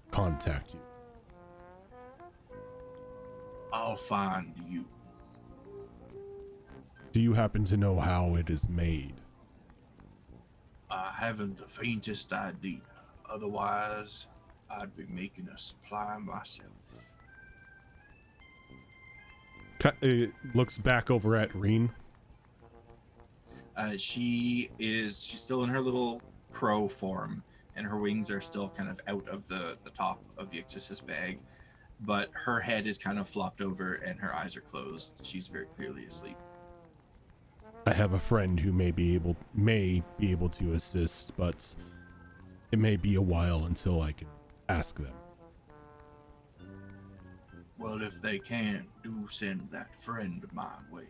contact you? I'll find you. Do you happen to know how it is made? I haven't the faintest idea. Otherwise, I'd be making a supply myself. Looks back over at Reen. She's still in her little crow form, and her wings are still kind of out of the top of Yixis's bag, but her head is kind of flopped over and her eyes are closed. She's very clearly asleep. I have a friend who may be able to assist, but it may be a while until I can ask them. Well, if they can't, do send that friend my way.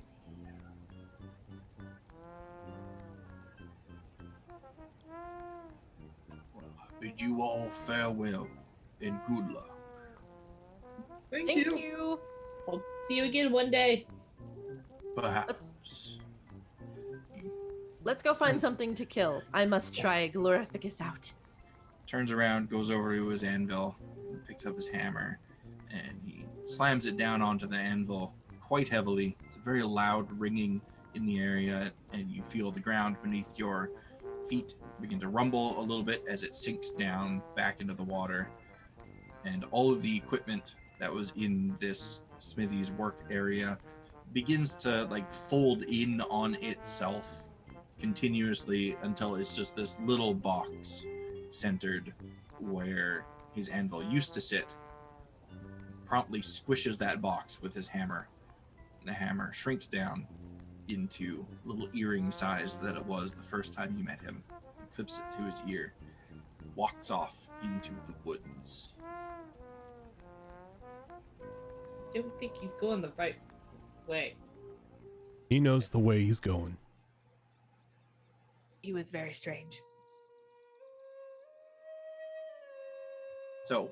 Well, I bid you all farewell and good luck. thank Thank you. you. I'll see you again one day. Perhaps. let's go find something to kill. I must try Glorithicus out. Turns around, goes over to his anvil, picks up his hammer, and he slams it down onto the anvil quite heavily. It's a very loud ringing in the area, and you feel the ground beneath your feet begin to rumble a little bit as it sinks down back into the water. And all of the equipment that was in this smithy's work area begins to like fold in on itself continuously until it's just this little box centered where his anvil used to sit. Promptly squishes that box with his hammer. The hammer shrinks down into little earring size that it was the first time you met him. He clips it to his ear, walks off into the woods. I don't think he's going the right way. He knows the way he's going. He was very strange. So,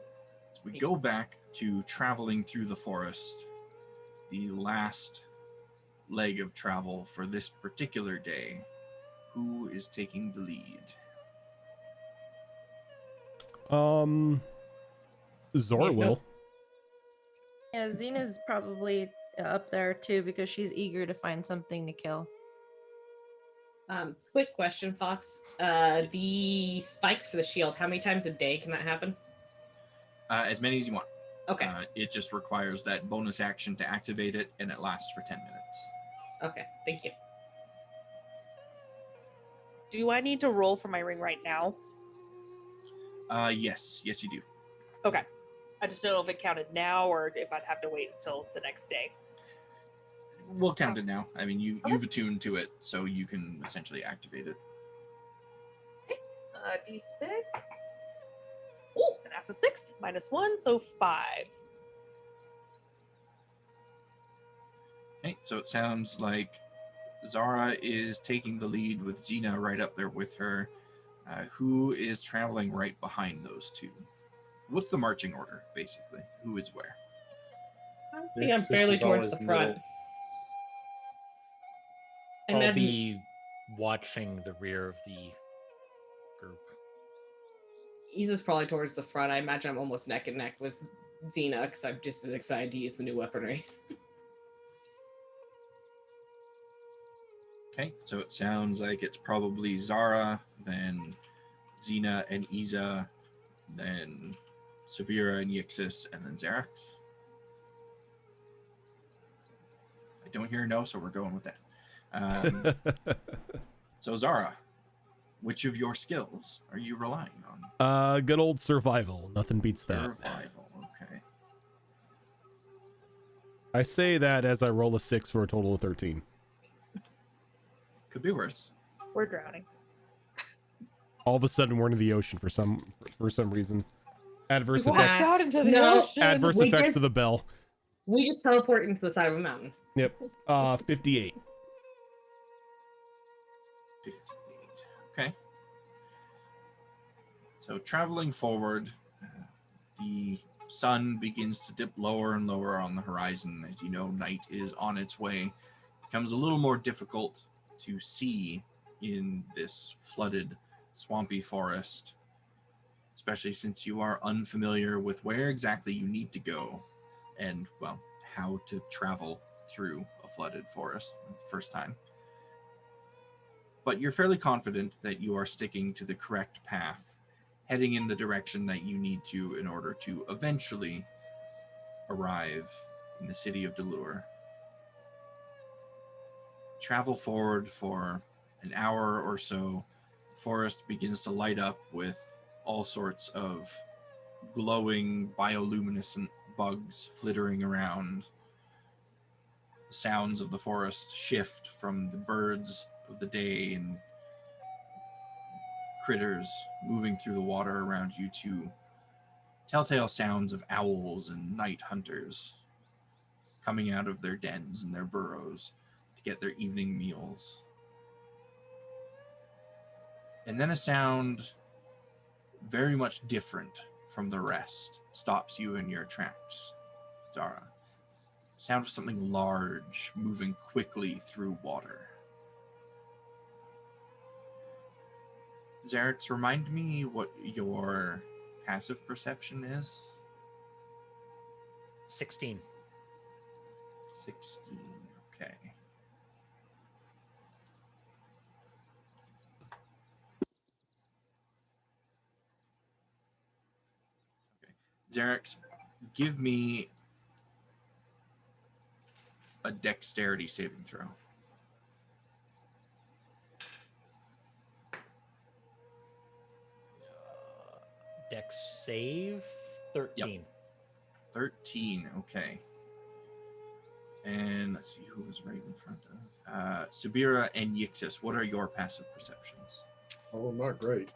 as we go back to traveling through the forest, the last leg of travel for this particular day, who is taking the lead? Zora will. Yeah, Xena's probably up there too because she's eager to find something to kill. Quick question, Fox. The spikes for the shield, how many times a day can that happen? As many as you want. Okay. It just requires that bonus action to activate it, and it lasts for 10 minutes. Okay, thank you. Do I need to roll for my ring right now? Yes, you do. Okay. I just don't know if it counted now or if I'd have to wait until the next day. We'll count it now. I mean, you've attuned to it, so you can essentially activate it. D6. Oh, and that's a 6 minus 1, so 5. Okay, so it sounds like Zara is taking the lead with Xena right up there with her. Who is traveling right behind those two? What's the marching order, basically? Who is where? I think I'm fairly towards the front. middle. I I'll imagine be watching the rear of the group. Isa's probably towards the front. I imagine I'm almost neck and neck with Xena because I'm just as excited to use the new weaponry. Okay, so it sounds like it's probably Zara, then Xena and Isa, then Sabira and Yixis, and then Xerax. I don't hear no, so we're going with that. So Zara, which of your skills are you relying on? Good old survival. Nothing beats that. Survival, okay. I say that as I roll a 6 for a total of 13. Could be worse. We're drowning. All of a sudden, we're in the ocean for some reason. Adverse Wow. effects. Out into the No. ocean. Adverse We effects just- of the bell. We just teleport into the side of a mountain. Yep. 58. 58. Okay. So traveling forward, the sun begins to dip lower and lower on the horizon. As you know, night is on its way. It becomes a little more difficult to see in this flooded, swampy forest, especially since you are unfamiliar with where exactly you need to go and, well, how to travel through a flooded forest the first time. But you're fairly confident that you are sticking to the correct path, heading in the direction that you need to in order to eventually arrive in the city of Delure. Travel forward for an hour or so. The forest begins to light up with all sorts of glowing bioluminescent bugs flittering around. The sounds of the forest shift from the birds of the day and critters moving through the water around you to telltale sounds of owls and night hunters coming out of their dens and their burrows to get their evening meals. And then a sound very much different from the rest stops you in your tracks, Zara. Sound of something large moving quickly through water. Xerax, remind me what your passive perception is. 16. 16. Okay. Xerax, give me a dexterity saving throw. Dex save 13. 13, okay. And let's see who was right in front of. Subira and Yixis, what are your passive perceptions? Oh, not great.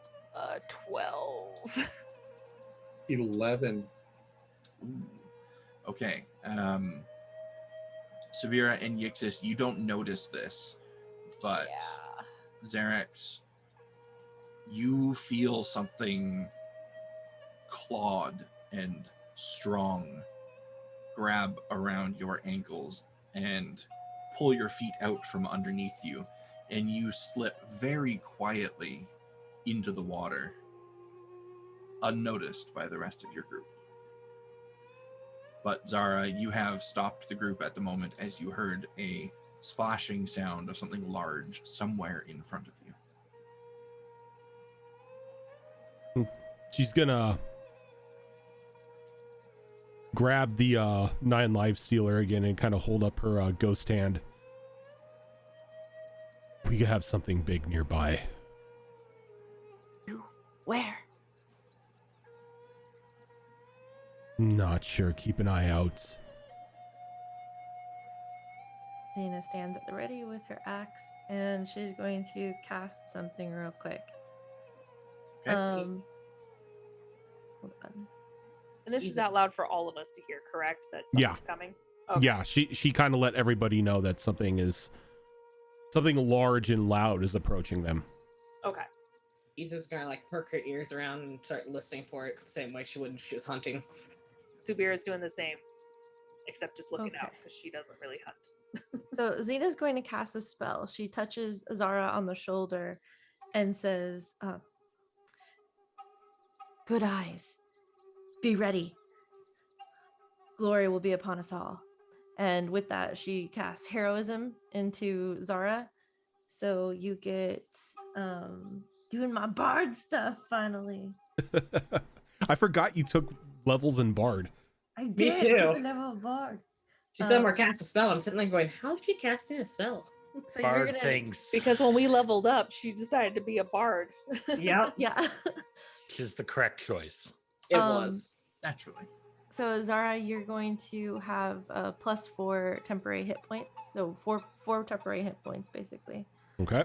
12. 11. Ooh. Okay. Subira and Yixis, you don't notice this, but Yeah. Xerax, you feel something clawed and strong grab around your ankles and pull your feet out from underneath you, and you slip very quietly into the water, unnoticed by the rest of your group. But Zara, you have stopped the group at the moment as you heard a splashing sound of something large somewhere in front of you. She's gonna grab the 9 life sealer again and kind of hold up her ghost hand. We could have something big nearby. Where? Not sure. Keep an eye out. Zena stands at the ready with her axe, and she's going to cast something real quick. Okay. Hold on. And this is Easy. out loud for all of us to hear, correct? That Yeah. something's coming? Okay. Yeah, she kind of let everybody know that something large and loud is approaching them. Okay. Iza's gonna like perk her ears around and start listening for it the same way she would if she was hunting. Subira's doing the same, except just looking out Okay. because she doesn't really hunt. So Zena's going to cast a spell. She touches Zara on the shoulder and says, "Good eyes. Be ready. Glory will be upon us all." And with that, she casts heroism into Zara. So you get doing my bard stuff finally. I forgot you took levels in Bard. I Me did too. get a level of bard. She said more cast a spell. I'm sitting there going, how did she cast in a spell? So Bard you're gonna things. Because when we leveled up, she decided to be a bard. Yep, yeah. Is the correct choice. it Um, was. Naturally. So Zara, you're going to have +4 temporary hit points. So four temporary hit points basically. Okay.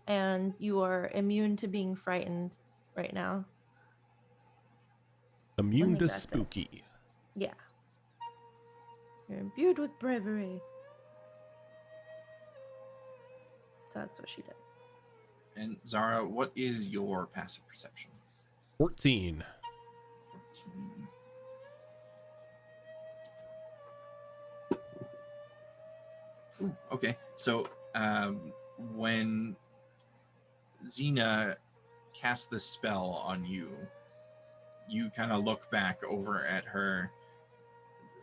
And you are immune to being frightened right now. Immune think to that's it. spooky. Yeah. You're imbued with bravery. So that's what she does. And Zara, what is your passive perception? 14. 14. Ooh, okay, so when Xena casts this spell on you, you kind of look back over at her.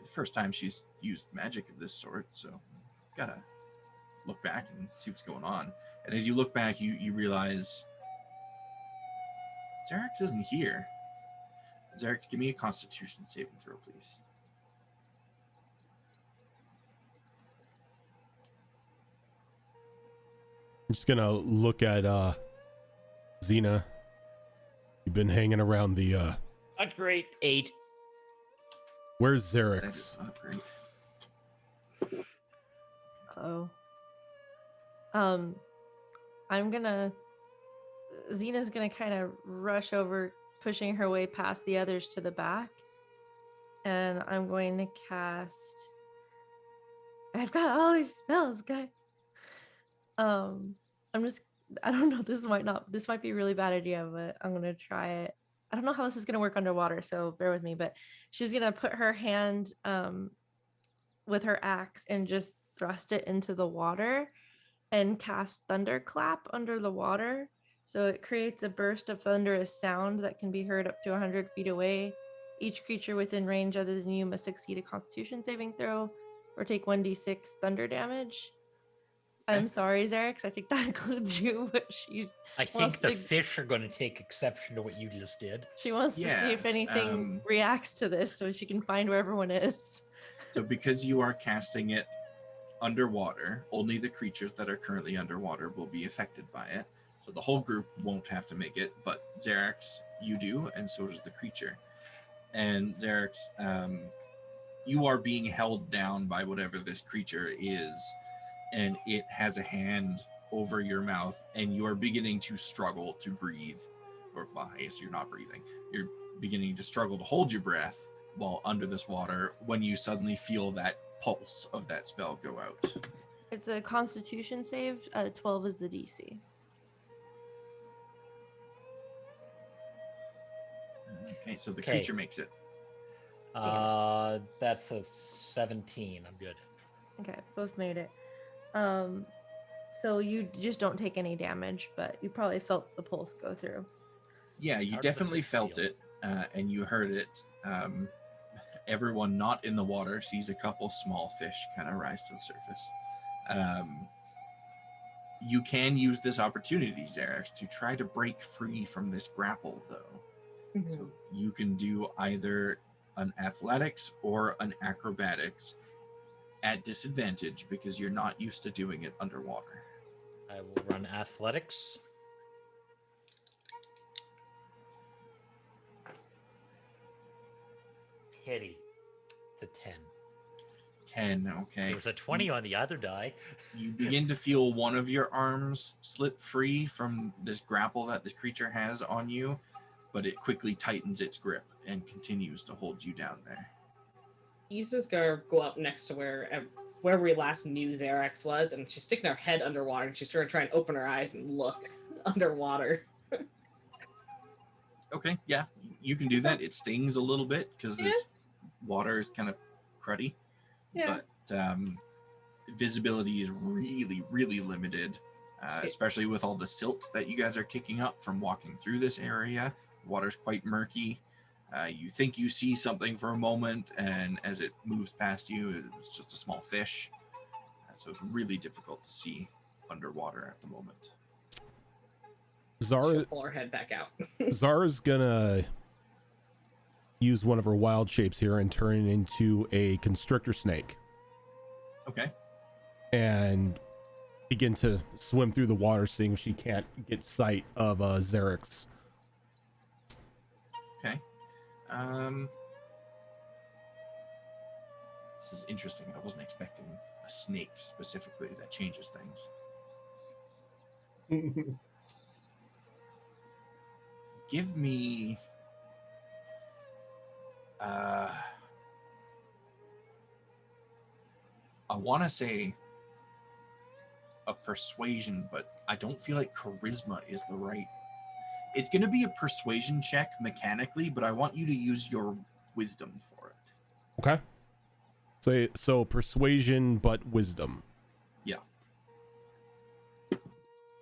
First time she's used magic of this sort, so gotta look back and see what's going on. And as you look back, you realize Xerax isn't here. Xerax, give me a Constitution saving throw, please. I'm just gonna look at Xena. You've been hanging around the A great 8. where's That Xerax? is not great. Oh. Xena's gonna kind of rush over, pushing her way past the others to the back. And I'm going to cast. I've got all these spells, guys. I don't know, this might be a really bad idea, but I'm gonna try it. I don't know how this is gonna work underwater, so bear with me, but she's gonna put her hand with her axe and just thrust it into the water and cast thunderclap under the water. So it creates a burst of thunderous sound that can be heard up to 100 feet away. Each creature within range other than you must succeed a Constitution saving throw or take 1d6 thunder damage. I'm sorry, Xerax. I think that includes you, but I think wants the to- fish are going to take exception to what you just did. she wants to see Yeah, if anything reacts to this so she can find where everyone is. So because you are casting it underwater, only the creatures that are currently underwater will be affected by it. So the whole group won't have to make it, but Xerax, you do, and so does the creature. And Xerax, you are being held down by whatever this creature is, and it has a hand over your mouth, and you are beginning to struggle to breathe. Or, well, I guess you're not breathing. You're beginning to struggle to hold your breath while under this water when you suddenly feel that pulse of that spell go out. It's a Constitution save. 12 is the DC. Okay, so the creature makes it. That's a 17. I'm good. Okay, both made it. So you just don't take any damage, but you probably felt the pulse go through. Yeah, you definitely felt it, and you heard it. Everyone not in the water sees a couple small fish kind of rise to the surface. You can use this opportunity, Xerax, to try to break free from this grapple, though. Mhm. So you can do either an athletics or an acrobatics at disadvantage because you're not used to doing it underwater. I will run athletics. Pity. It's a 10. 10, okay. There was a 20 on the other die. You begin to feel one of your arms slip free from this grapple that this creature has on you, but it quickly tightens its grip and continues to hold you down there. Isa's gonna go up next to where we last knew Xerax was, and she's sticking her head underwater, and she's gonna try and open her eyes and look underwater. Okay, yeah, you can do that. It stings a little bit because this water is kind of cruddy, but visibility is really, really limited, especially with all the silt that you guys are kicking up from walking through this area. The water's quite murky. You think you see something for a moment, and as it moves past you, it's just a small fish. So it's really difficult to see underwater at the moment. She'll pull her head back out. Zara's gonna use one of her wild shapes here and turn it into a constrictor snake. Okay. And begin to swim through the water, seeing if she can't get sight of Xerax. Okay. This is interesting. I wasn't expecting a snake specifically that changes things. Give me I want to say a persuasion, but I don't feel like charisma is the right. It's going to be a persuasion check mechanically, but I want you to use your wisdom for it. Okay. So persuasion, but wisdom. Yeah.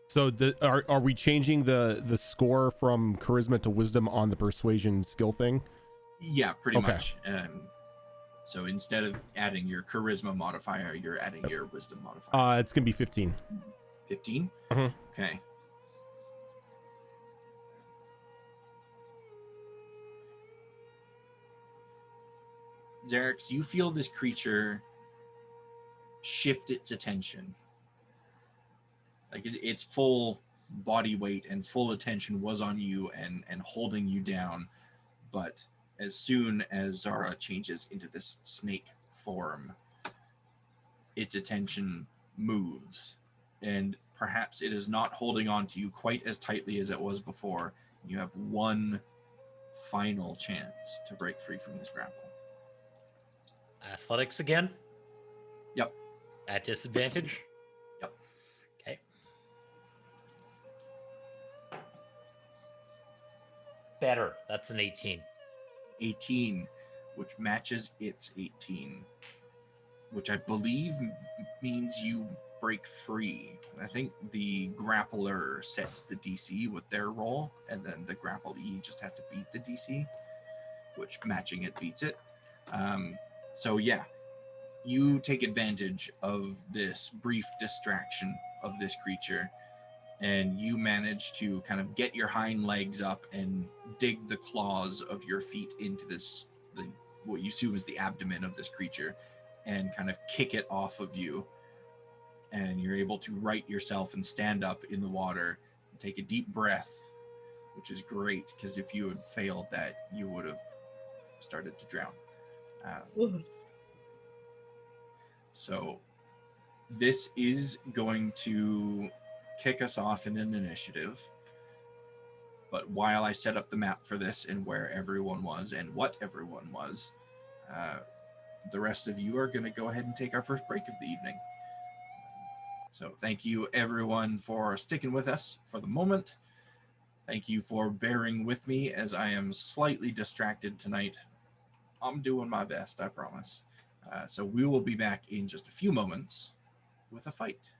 So are we changing the score from charisma to wisdom on the persuasion skill thing? Yeah, pretty much. So instead of adding your charisma modifier, you're adding your wisdom modifier. It's gonna be 15. 15? Mhm. Okay. Xerax, you feel this creature shift its attention. Like its full body weight and full attention was on you and holding you down. But as soon as Zara changes into this snake form, its attention moves. And perhaps it is not holding on to you quite as tightly as it was before. You have one final chance to break free from this grapple. Athletics again? Yep. At disadvantage? Yep. Okay. Better. That's an 18. 18, which matches its 18, which I believe means you break free. I think the grappler sets the DC with their roll, and then the grapplee just has to beat the DC, which matching it beats it. So yeah, you take advantage of this brief distraction of this creature, and you manage to kind of get your hind legs up and dig the claws of your feet into what you assume is the abdomen of this creature, and kind of kick it off of you, and you're able to right yourself and stand up in the water and take a deep breath, which is great because if you had failed that, you would have started to drown. So this is going to kick us off in an initiative. But while I set up the map for this and where everyone was and what everyone was, the rest of you are going to go ahead and take our first break of the evening. So thank you, everyone, for sticking with us for the moment. Thank you for bearing with me as I am slightly distracted tonight. I'm doing my best, I promise. So we will be back in just a few moments with a fight.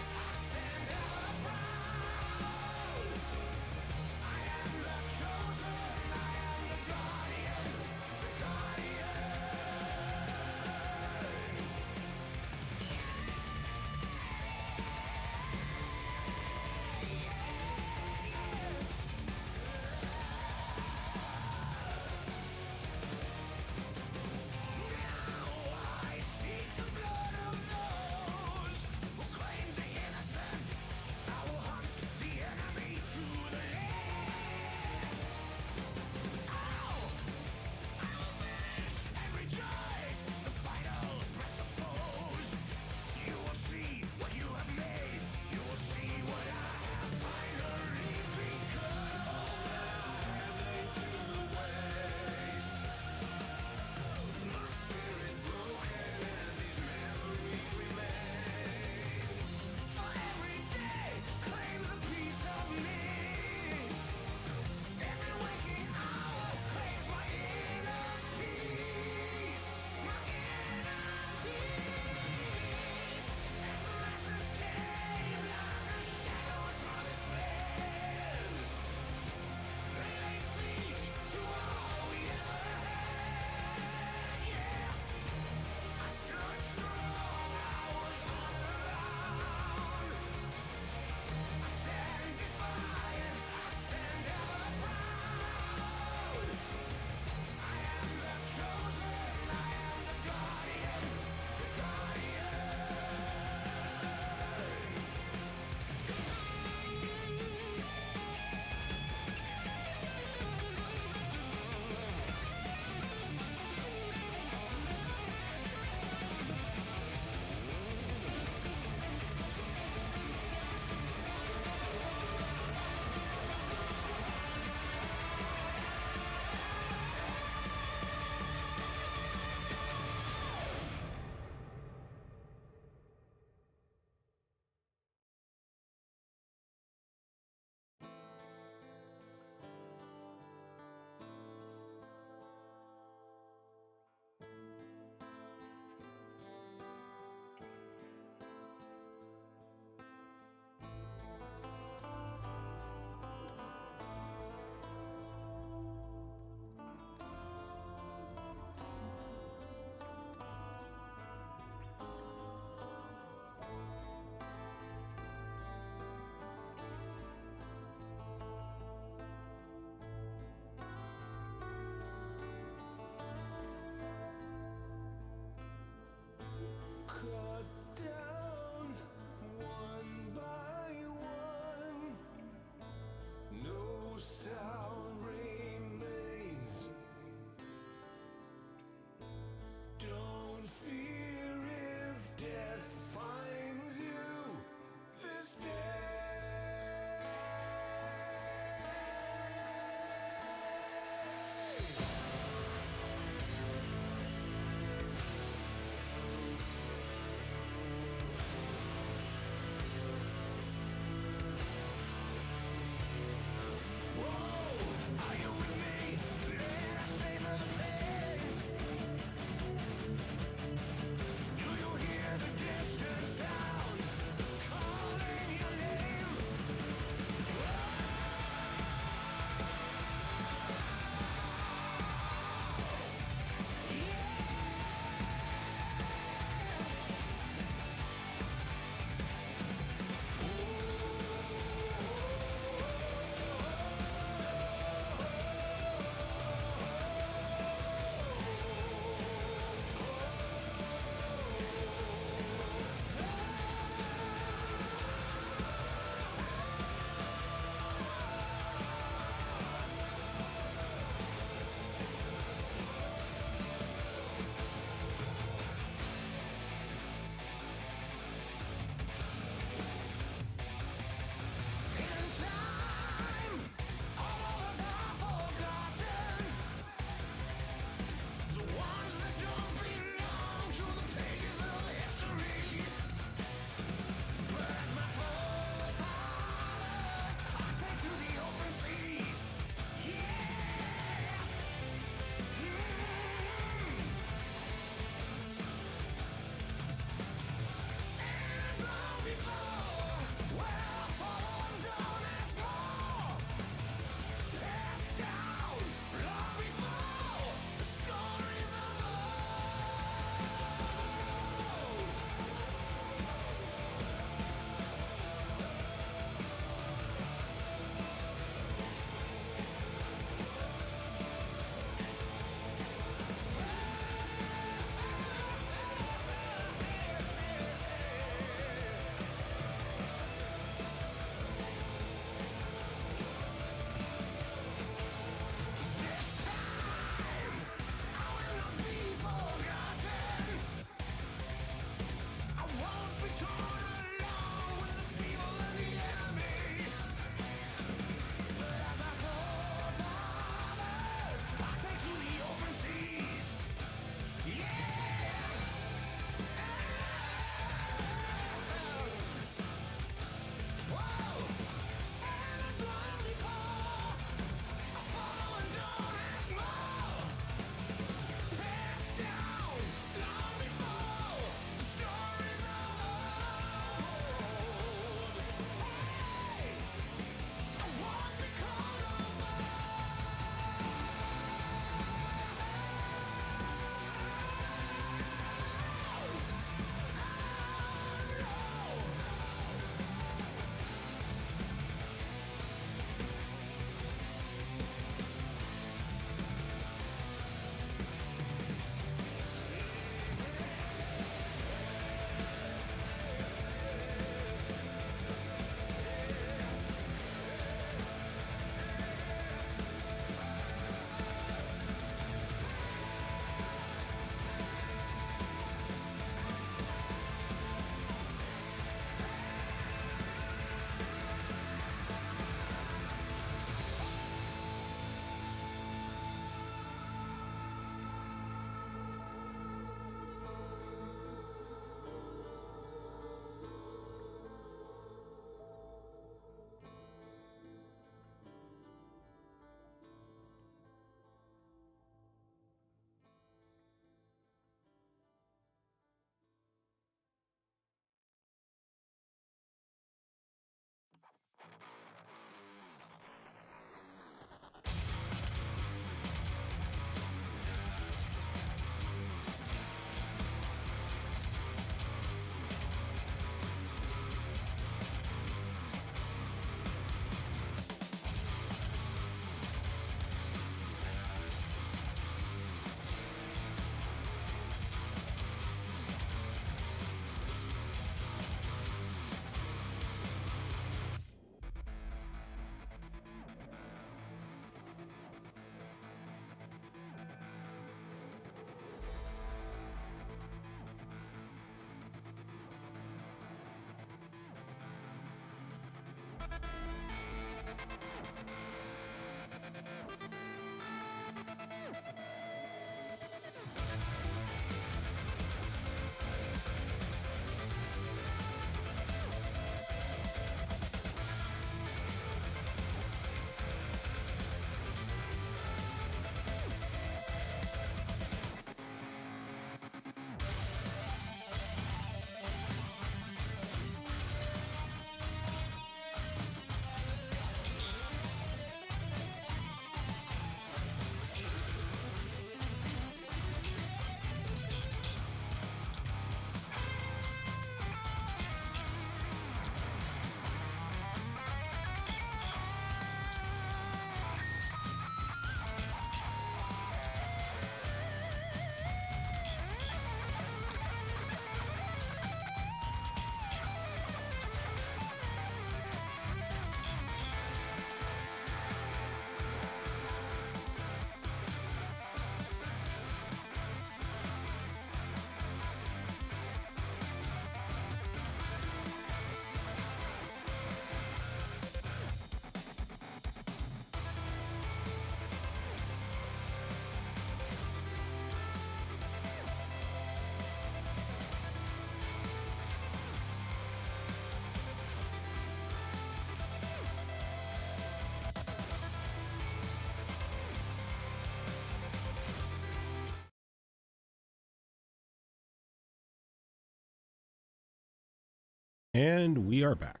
And we are back.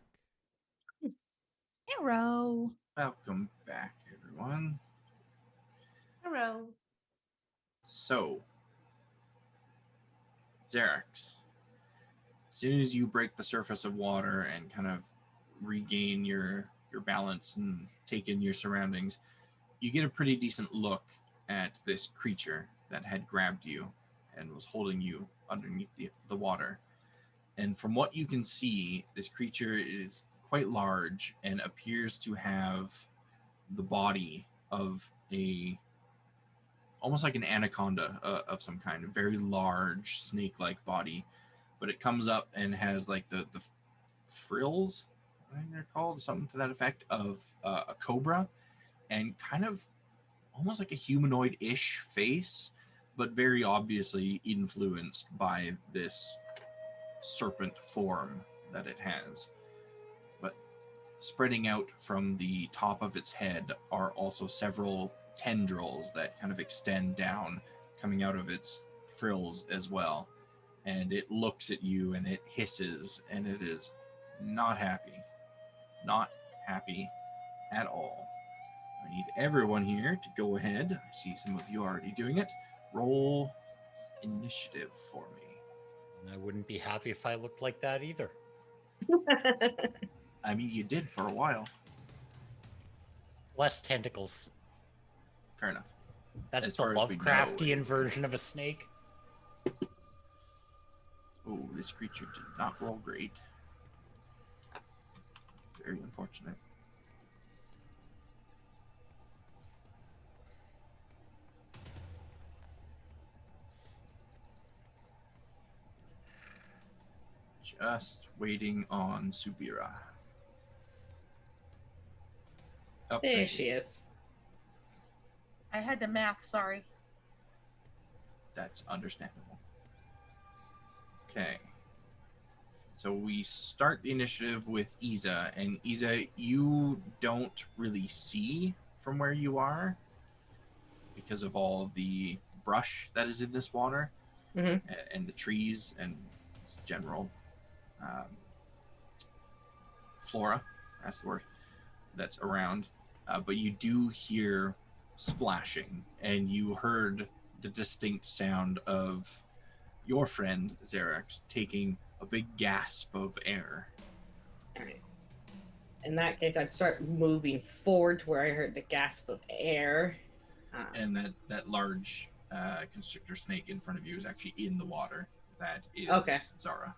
Hello. Welcome back, everyone. Hello. So, Xerax, as soon as you break the surface of water and kind of regain your balance and take in your surroundings, you get a pretty decent look at this creature that had grabbed you and was holding you underneath the water. And from what you can see, this creature is quite large and appears to have the body of almost like an anaconda of some kind, a very large snake-like body. But it comes up and has like the frills, I think they're called, something to that effect, of a cobra, and kind of almost like a humanoid-ish face, but very obviously influenced by this serpent form that it has. But spreading out from the top of its head are also several tendrils that kind of extend down, coming out of its frills as well. And it looks at you and it hisses, and it is not happy. Not happy at all. I need everyone here to go ahead. I see some of you already doing it. Roll initiative for me. And I wouldn't be happy if I looked like that either. I mean, you did for a while. Less tentacles. Fair enough. That's As the far as we know, Lovecraftian version of a snake. Oh, this creature did not roll great. Very unfortunate. Just waiting on Subira. Oh, There she is. I had the math, sorry. That's understandable. Okay. So we start the initiative with Iza, and Iza, you don't really see from where you are because of all the brush that is in this water, Mhm. and the trees and general flora, that's the word, that's around. But you do hear splashing, and you heard the distinct sound of your friend Xerax taking a big gasp of air. All right. In that case, I'd start moving forward to where I heard the gasp of air. And that large constrictor snake in front of you is actually in the water. That is Okay. Zara.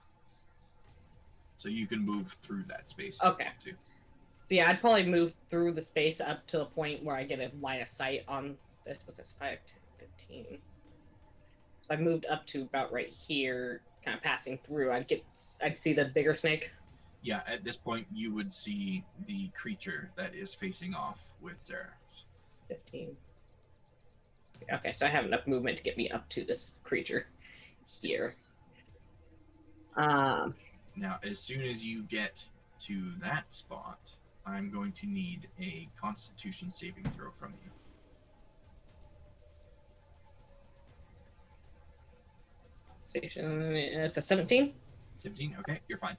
So you can move through that space. Okay. If you want So yeah, I'd probably move through the space up to the point where I get a line of sight on this. What's this? 5, 10, 15. So I moved up to about right here, kind of passing through. I'd see the bigger snake. Yeah, at this point, you would see the creature that is facing off with Xerax. 15. Okay, so I have enough movement to get me up to this creature here. Now, as soon as you get to that spot, I'm going to need a Constitution saving throw from you. Station. It's a 17. 17? Okay, you're fine.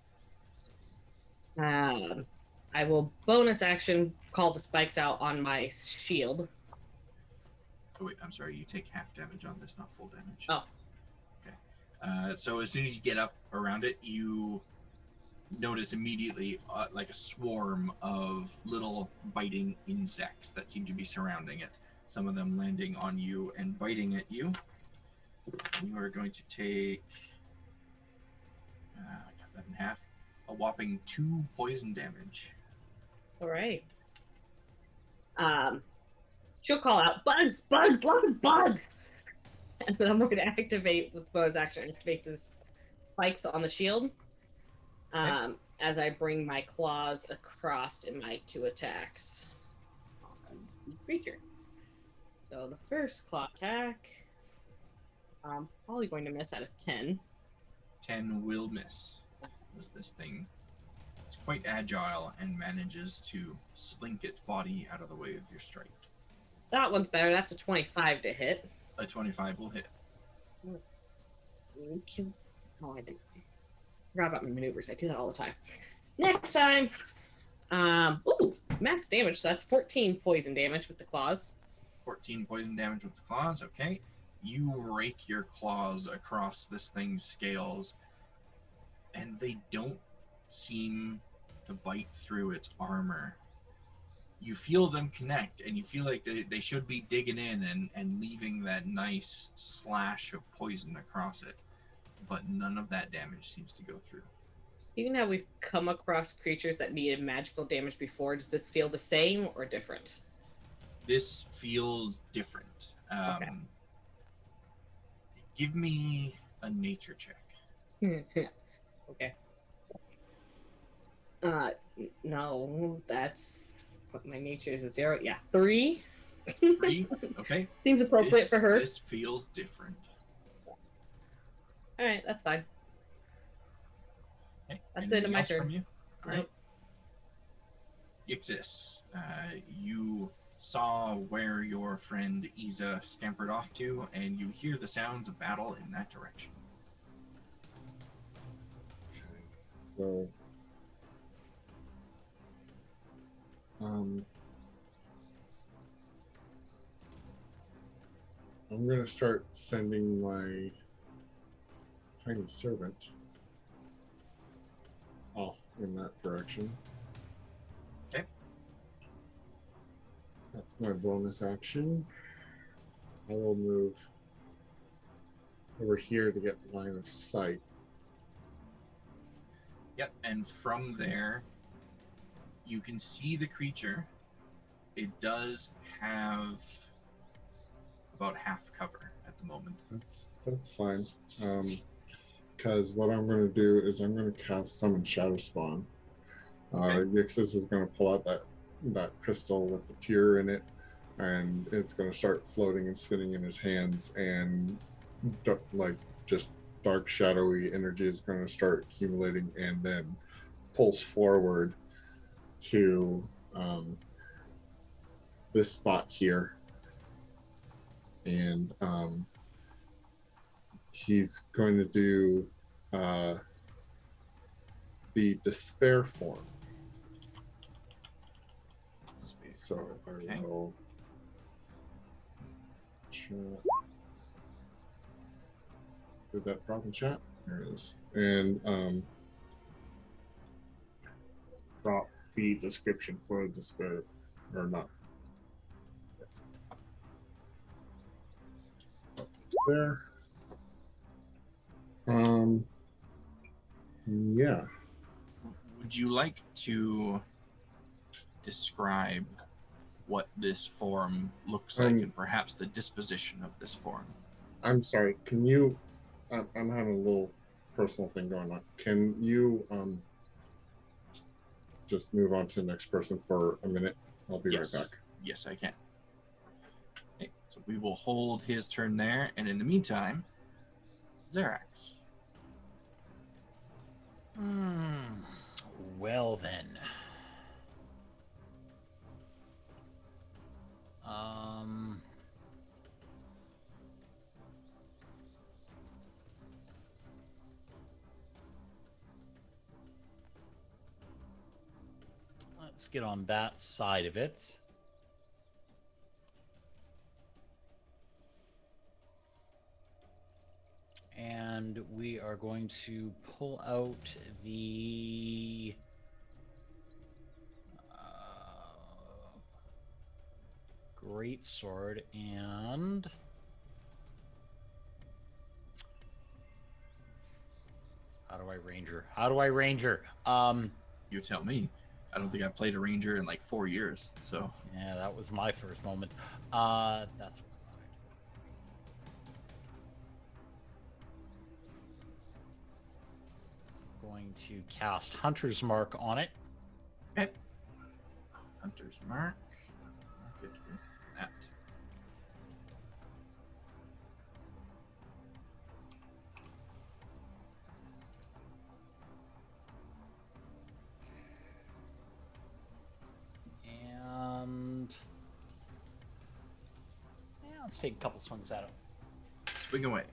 I will bonus action call the spikes out on my shield. Oh, wait, I'm sorry. You take half damage on this, not full damage. Oh. Okay. So as soon as you get up around it, you notice immediately like a swarm of little biting insects that seem to be surrounding it. Some of them landing on you and biting at you. You are going to take, I got that in half, a whopping 2 poison damage. All right. She'll call out, bugs, lots of bugs! And then I'm going to activate with bonus action, activate this spikes on the shield. As I bring my claws across in my 2 attacks on the creature. So the first claw attack, probably going to miss out of 10. 10 will miss. As this thing is quite agile and manages to slink its body out of the way of your strike. That one's better. That's a 25 to hit. A 25 will hit. Oh, I didn't. Forgot about my maneuvers. I do that all the time. Next time. Ooh, max damage. So that's 14 poison damage with the claws. 14 poison damage with the claws. Okay. You rake your claws across this thing's scales, and they don't seem to bite through its armor. You feel them connect, and you feel like they should be digging in and leaving that nice slash of poison across it. But none of that damage seems to go through. Even how we've come across creatures that needed magical damage before, does this feel the same or different? This feels different. Okay. Give me a nature check. Okay. No, that's what my nature is a 0. Yeah, 3. 3? Okay. Seems appropriate for her. This feels different. All right, that's fine. Okay. That's the end of my Anything else turn. from you? All right. Nope. Ixis, you saw where your friend Isa scampered off to, and you hear the sounds of battle in that direction. So, I'm gonna start sending my tiny servant off in that direction. Okay. That's my bonus action. I will move over here to get line of sight. Yep, and from there, you can see the creature. It does have about half cover at the moment. That's fine. Because what I'm going to do is I'm going to cast Summon Shadow Spawn. Yixis is going to pull out that crystal with the tear in it, and it's going to start floating and spinning in his hands, and just dark shadowy energy is going to start accumulating, and then pulse forward to this spot here, and he's going to do the despair form. So I will chat. Did that drop in chat? There it is. And drop the description for despair, or not. Despair. Yeah. Would you like to describe what this form looks like and perhaps the disposition of this form? I'm sorry, can you, I'm having a little personal thing going on. Can you just move on to the next person for a minute? I'll be Yes. right back. Yes, I can. Okay, so we will hold his turn there, and in the meantime, Xerax. Well then. Let's get on that side of it. And we are going to pull out the great sword and how do I ranger? You tell me. I don't think I've played a ranger in like 4 years, so. Yeah, that was my first moment. That's going to cast Hunter's Mark on it. Okay. Hunter's Mark. Good with that. And yeah, let's take a couple swings at it. Swing away.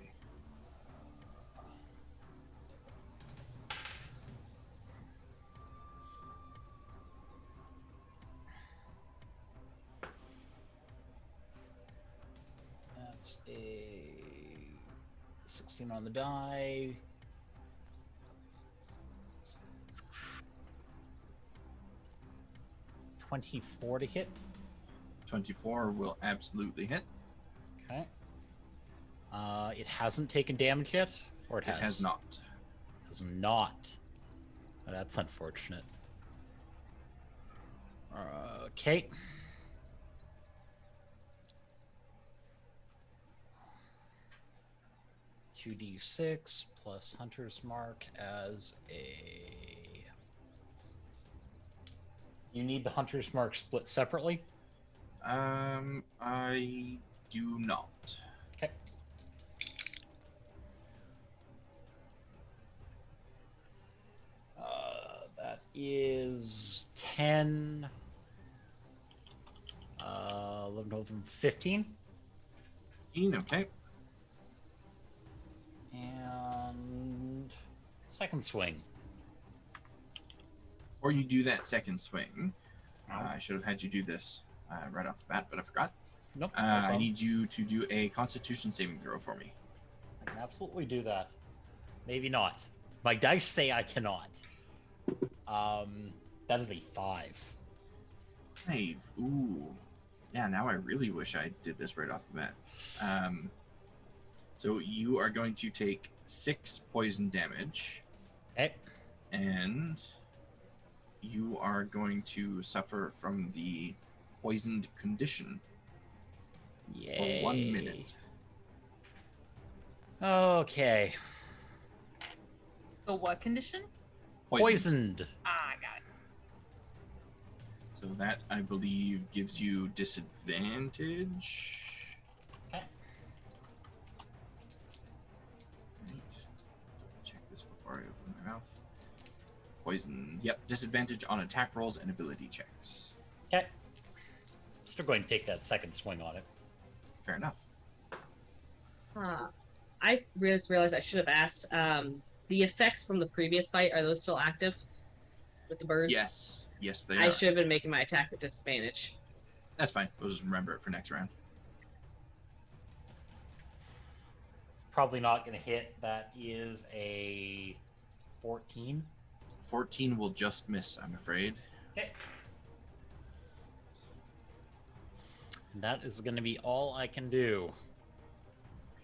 That's a 16 on the die. $24 to hit. 24 will absolutely hit. Okay. It hasn't taken damage yet, or it has? It has not. Has not. That's unfortunate. Okay. $2d6 plus Hunter's Mark as a. You need the Hunter's Mark split separately? I do not. Okay. That is 10. 11, 12, 15. Okay. And second swing. Or you do that second swing. I should have had you do this right off the bat, but I forgot. Nope. no I problem. need you to do a Constitution saving throw for me. I can absolutely do that. Maybe not. My dice say I cannot. That is a 5. 5. Ooh. Yeah, now I really wish I did this right off the bat. So you are going to take 6 poison damage. Okay. And you are going to suffer from the poisoned condition Yay. for 1 minute. Okay. The what condition? Poisoned. Ah, I got it. So that, I believe, gives you disadvantage. Okay. Right. Check this before I open my mouth. Poison. Yep, disadvantage on attack rolls and ability checks. Okay. Still going to take that second swing on it. Fair enough. I just realized I should have asked. The effects from the previous fight, are those still active with the birds? Yes. Yes, they I are. should have been making my attacks at disadvantage. That's fine. We'll just remember it for next round. It's probably not going to hit. That is a 14. 14 will just miss, I'm afraid. Okay. And that is going to be all I can do.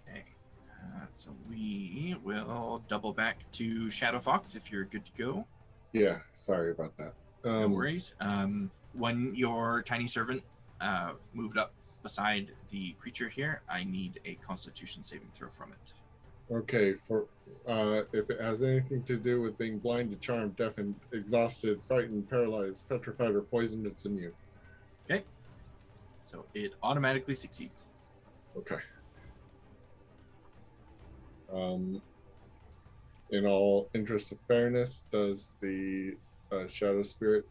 Okay. So we will double back to Shadow Fox if you're good to go. Yeah, sorry about that. No worries. When your tiny servant moved up beside the creature here, I need a Constitution saving throw from it. Okay, for if it has anything to do with being blinded, charmed, deafened, exhausted, frightened, paralyzed, petrified, or poisoned, it's immune. Okay. So it automatically succeeds. Okay. In all interest of fairness, does the shadow spirit?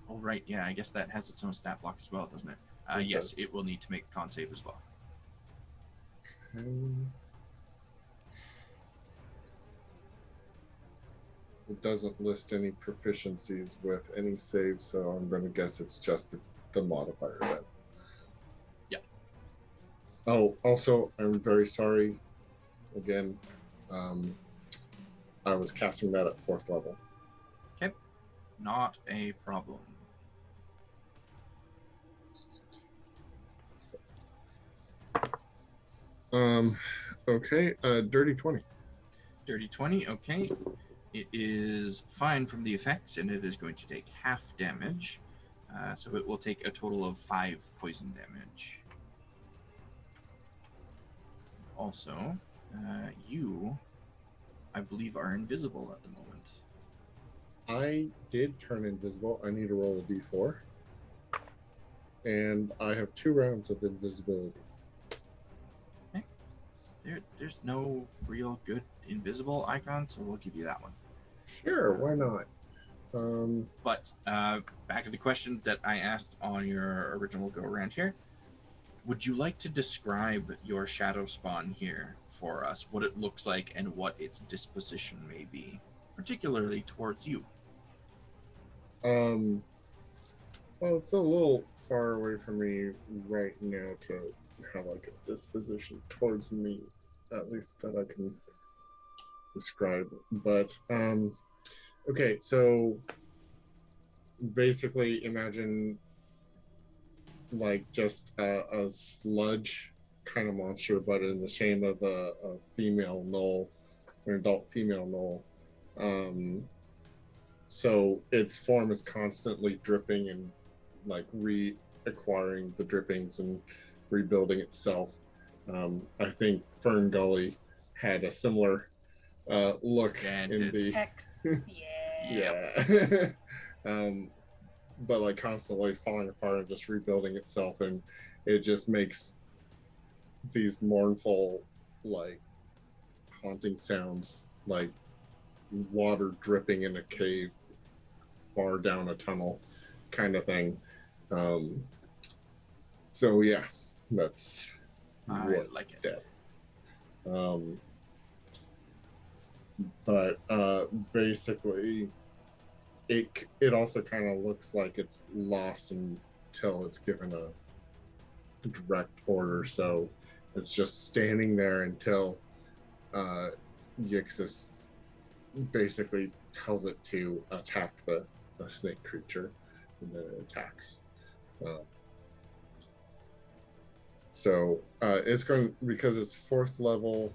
Oh, right. Yeah, I guess that has its own stat block as well, doesn't it? It Yes, does. it will need to make a con save as well. It doesn't list any proficiencies with any saves, so I'm going to guess it's just the modifier then. Yeah. Oh, also, I'm very sorry. Again, I was casting that at 4th level. Okay. Not a problem. Okay, dirty 20. Dirty 20, okay. It is fine from the effects, and it is going to take half damage. So it will take a total of 5 poison damage. Also, you, I believe, are invisible at the moment. I did turn invisible. I need to roll a d4. And I have 2 rounds of invisibility. There's no real good invisible icon, so we'll give you that one. Sure, why not? But back to the question that I asked on your original go around here. Would you like to describe your shadow spawn here for us, what it looks like and what its disposition may be, particularly towards you? Well, it's a little far away from me right now to have like a disposition towards me, at least that I can describe. But okay, so basically imagine like just a sludge kind of monster, but in the shape of a female gnoll, an adult female gnoll. So its form is constantly dripping and like reacquiring the drippings and rebuilding itself. I think Fern Gully had a similar look in the Hex, yeah. But like constantly falling apart and just rebuilding itself, and it just makes these mournful, like haunting sounds, like water dripping in a cave far down a tunnel kind of thing. So yeah, that's I like it. that. But basically it also kind of looks like it's lost until it's given a direct order, so it's just standing there until Yixis basically tells it to attack the snake creature, and then it attacks. So it's going, because it's 4th level,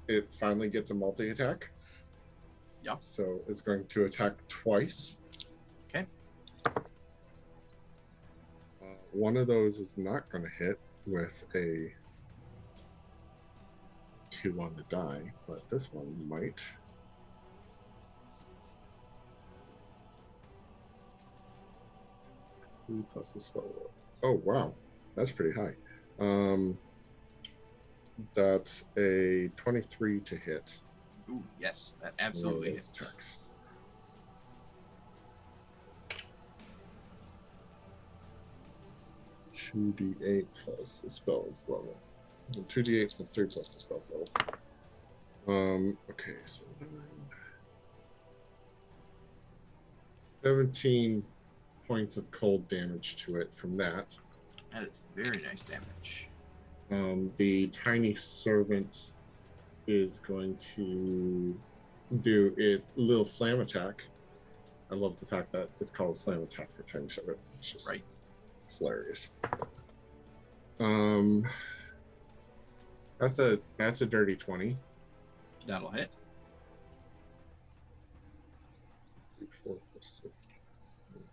it finally gets a multi-attack. Yeah. So it's going to attack twice. Okay. One of those is not going to hit with a 2 on the die, but this one might. Plus the spell roll. Oh wow, that's pretty high. That's a 23 to hit. Ooh, yes, that absolutely hits. Attacks. Two d8 plus the spell's level. 2d8 plus 3 plus the spell's level. Okay, so 17 points of cold damage to it from that. That is very nice damage. The tiny servant is going to do its little slam attack. I love the fact that it's called a slam attack for tiny servant. It's just right. Hilarious. That's a dirty 20. That'll hit. D4 plus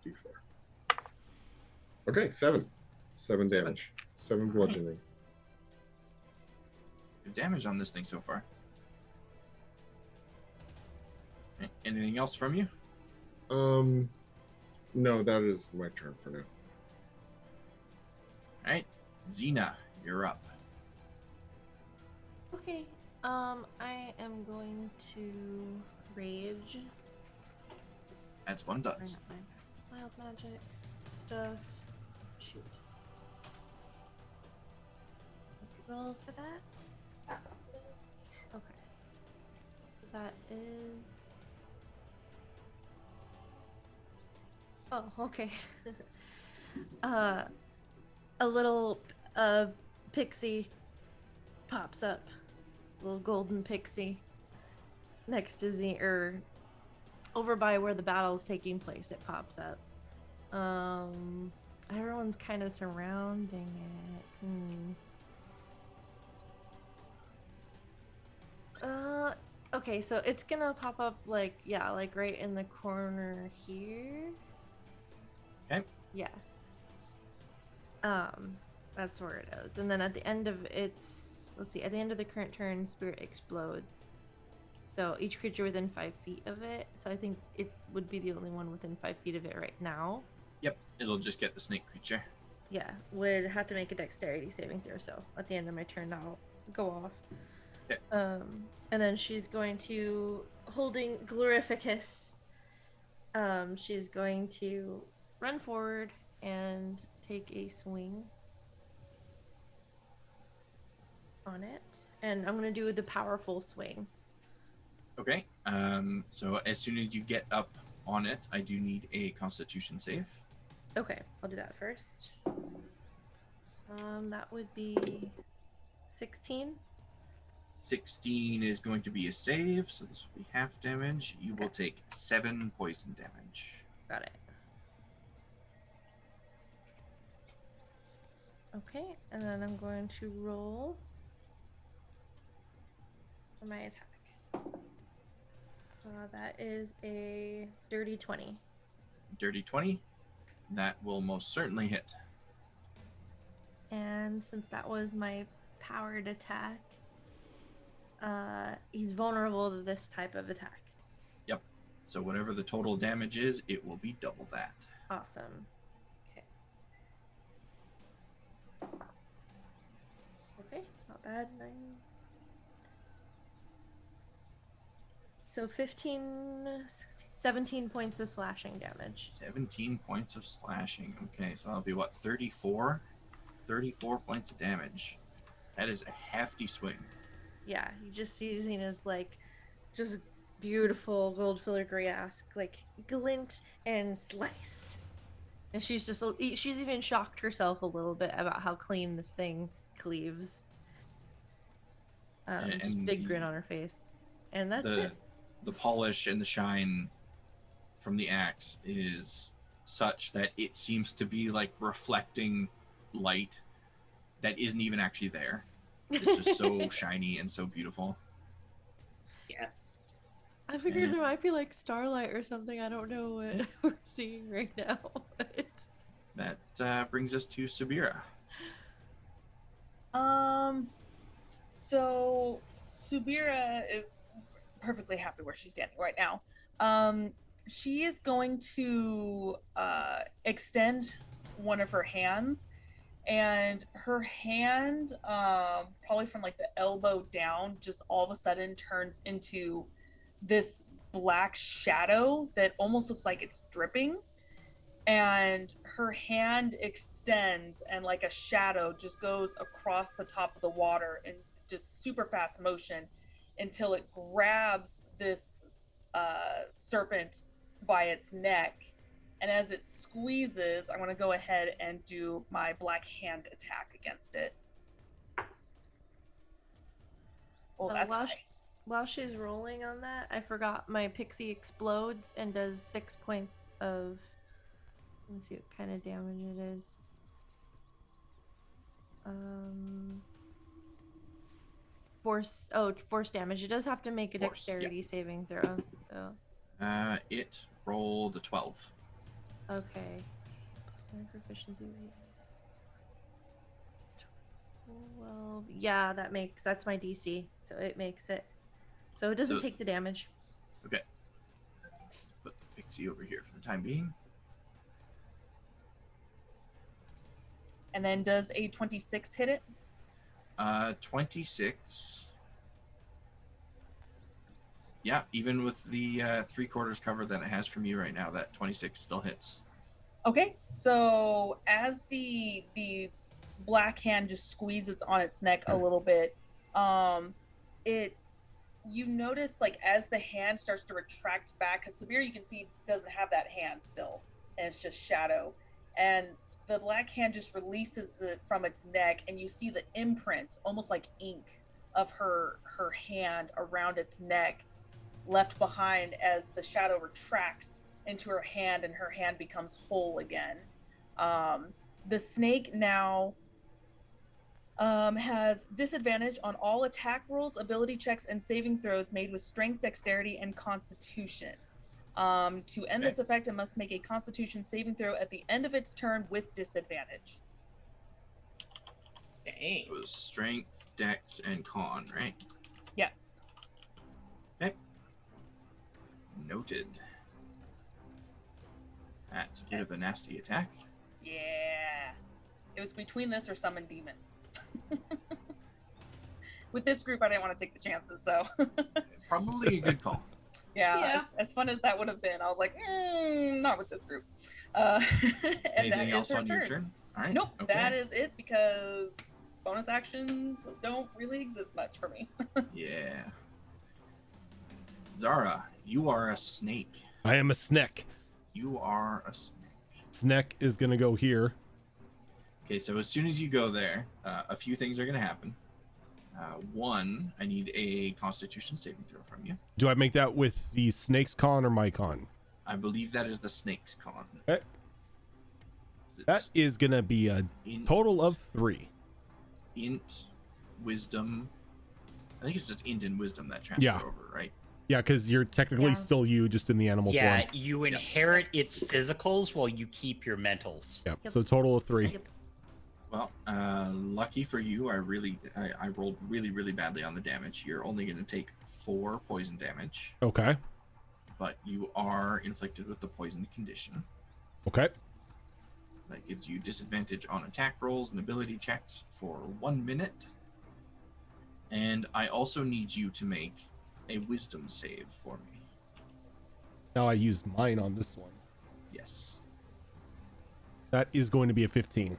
D4. Okay, 7 damage. 7 bludgeoning. Good damage on this thing so far. Anything else from you? No, that is my turn for now. All right, Xena, you're up. Okay. I am going to rage. That's one Bring does. up my wild magic stuff. Shoot. Roll for that. Okay. That is. Oh, okay. A little pixie pops up. A little golden pixie next to Z, or over by where the battle is taking place. It pops up. Everyone's kind of surrounding it. Okay, so it's gonna pop up like right in the corner here. Okay. Yeah. That's where it is. And then at the end of its, let's see, at the end of the current turn, spirit explodes. So each creature within 5 feet of it. So I think it would be the only one within 5 feet of it right now. Yep, it'll just get the snake creature. Yeah, would have to make a dexterity saving throw. So at the end of my turn, I'll go off. Okay. And then she's going to, holding Glorificus, she's going to run forward and take a swing on it. And I'm going to do the powerful swing. Okay, so as soon as you get up on it, I do need a Constitution save. Okay, I'll do that first. That would be 16. 16 is going to be a save, so this will be half damage. You will take 7 poison damage. Got it. Okay, and then I'm going to roll for my attack. That is a dirty 20. Dirty 20. That will most certainly hit. And since that was my powered attack, he's vulnerable to this type of attack. Yep. So whatever the total damage is, it will be double that. Awesome. Okay. Okay, not bad. 9. So 15, 16, 17 points of slashing damage. 17 points of slashing. Okay, so that'll be what, 34? 34 points of damage. That is a hefty swing. Yeah, you just see Xena's like just beautiful gold filigree ask like glint and slice. And she's even shocked herself a little bit about how clean this thing cleaves. Just big grin on her face. And that's it. The polish and the shine from the axe is such that it seems to be like reflecting light that isn't even actually there. It's just so shiny and so beautiful. Yes. I figured there might be like starlight or something. I don't know what we're seeing right now. But... That brings us to Subira. So Subira is perfectly happy where she's standing right now. She is going to extend one of her hands, and her hand, probably from like the elbow down, just all of a sudden turns into this black shadow that almost looks like it's dripping. And her hand extends, and like a shadow just goes across the top of the water in just super fast motion until it grabs this serpent by its neck. And as it squeezes, I'm going to go ahead and do my black hand attack against it. Oh, that's while she's rolling on that, I forgot my pixie explodes and does 6 points of... Let me see what kind of damage it is. Force damage. It does have to make a dexterity saving throw. So. It rolled a 12. Okay. Plus my proficiency. 12. Yeah, that's my DC. So it makes it. So it doesn't take the damage. Okay. Put the pixie over here for the time being. And then does a 26 hit it? 26. Yeah, even with the 3/4 cover that it has from you right now, that 26 still hits. Okay, so as the black hand just squeezes on its neck a little bit, you notice like as the hand starts to retract back, because Severe you can see it doesn't have that hand still, and it's just shadow, and the black hand just releases it from its neck, and you see the imprint, almost like ink, of her hand around its neck left behind as the shadow retracts into her hand and her hand becomes whole again. The snake now has disadvantage on all attack rolls, ability checks, and saving throws made with strength, dexterity, and constitution. To end this effect, it must make a constitution saving throw at the end of its turn with disadvantage. Dang. It was strength, dex, and con, right? Yes. Okay. Noted. That's a bit of a nasty attack. Yeah. It was between this or Summon Demon. With this group, I didn't want to take the chances, so. Probably a good call. Yeah. As fun as that would have been, I was like, not with this group. Anything else on your turn? All right. Nope, Okay. that is it because bonus actions don't really exist much for me. Yeah. Zara, you are a snake. I am a snack. You are a snake. Snack is gonna go here. Okay, so as soon as you go there, a few things are going to happen. One, I need a Constitution saving throw from you. Do I make that with the snake's con or my con? I believe that is the snake's con. Okay. That is gonna be a total of 3. Int, wisdom. I think it's just int and wisdom that transfer over, right? Yeah, because you're technically still you, just in the animal Yeah, form. you inherit its physicals while you keep your mentals. Yep. So total of 3. Yep. Well, lucky for you, I rolled really badly on the damage. You're only going to take 4 poison damage, Okay. but you are inflicted with the poison condition. Okay. That gives you disadvantage on attack rolls and ability checks for 1 minute. And I also need you to make a wisdom save for me. Now I used mine on this one. Yes. That is going to be a 15.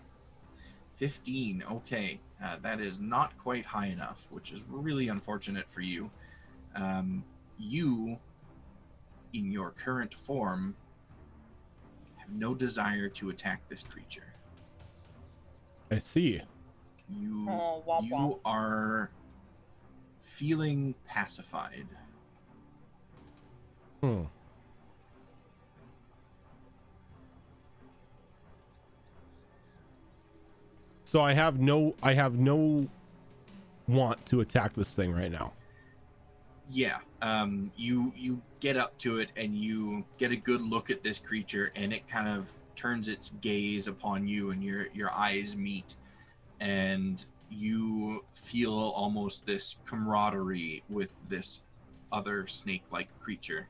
15. Okay. That is not quite high enough, which is really unfortunate for you. You, in your current form, have no desire to attack this creature. I see. You, Womp you womp. are feeling pacified. So I have no want to attack this thing right now. Yeah. You get up to it and you get a good look at this creature, and it kind of turns its gaze upon you, and your eyes meet, and you feel almost this camaraderie with this other snake-like creature.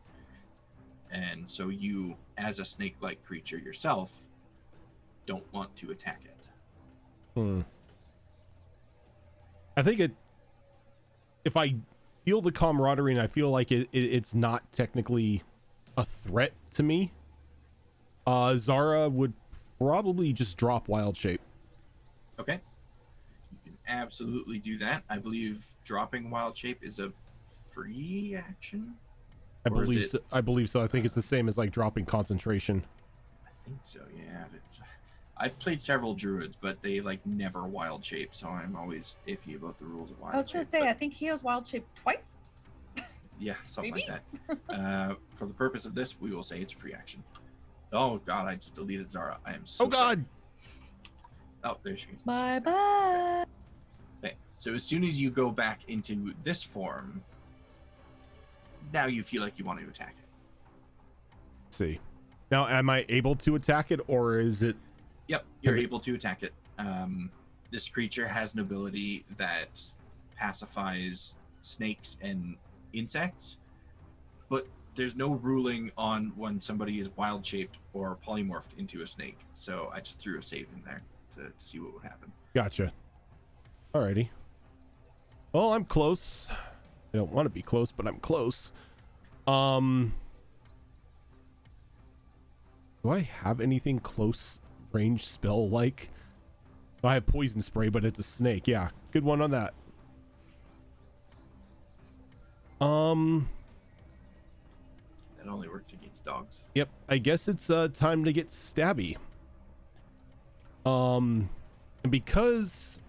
And so you, as a snake-like creature yourself, don't want to attack it. I think if I feel the camaraderie and I feel like it's not technically a threat to me, Zara would probably just drop Wild Shape. Okay. You can absolutely do that. I believe dropping Wild Shape is a free action. I Or is believe it- so. I believe so. I think it's the same as like dropping concentration. I think so, yeah. I've played several druids, but they like never wild shape, so I'm always iffy about the rules of wild shape. I was going to say, but I think he has wild shape twice. yeah, something Maybe? like that. For the purpose of this, we will say it's a free action. Oh god, I just deleted Zara. I am so Oh god. sorry. Oh, there she is. Bye. Okay, so as soon as you go back into this form, now you feel like you want to attack it. Let's see. Now, am I able to attack it, or is it? Yep, you're Okay. able to attack it. this creature has an ability that pacifies snakes and insects, but there's no ruling on when somebody is wild shaped or polymorphed into a snake. So I just threw a save in there to see what would happen. Gotcha. Alrighty. Well, I'm close. I don't want to be close, but I'm close. Do I have anything close range spell like? I have poison spray, but it's a snake. Yeah, good one on that. That only works against dogs. Yep, I guess it's time to get stabby. And because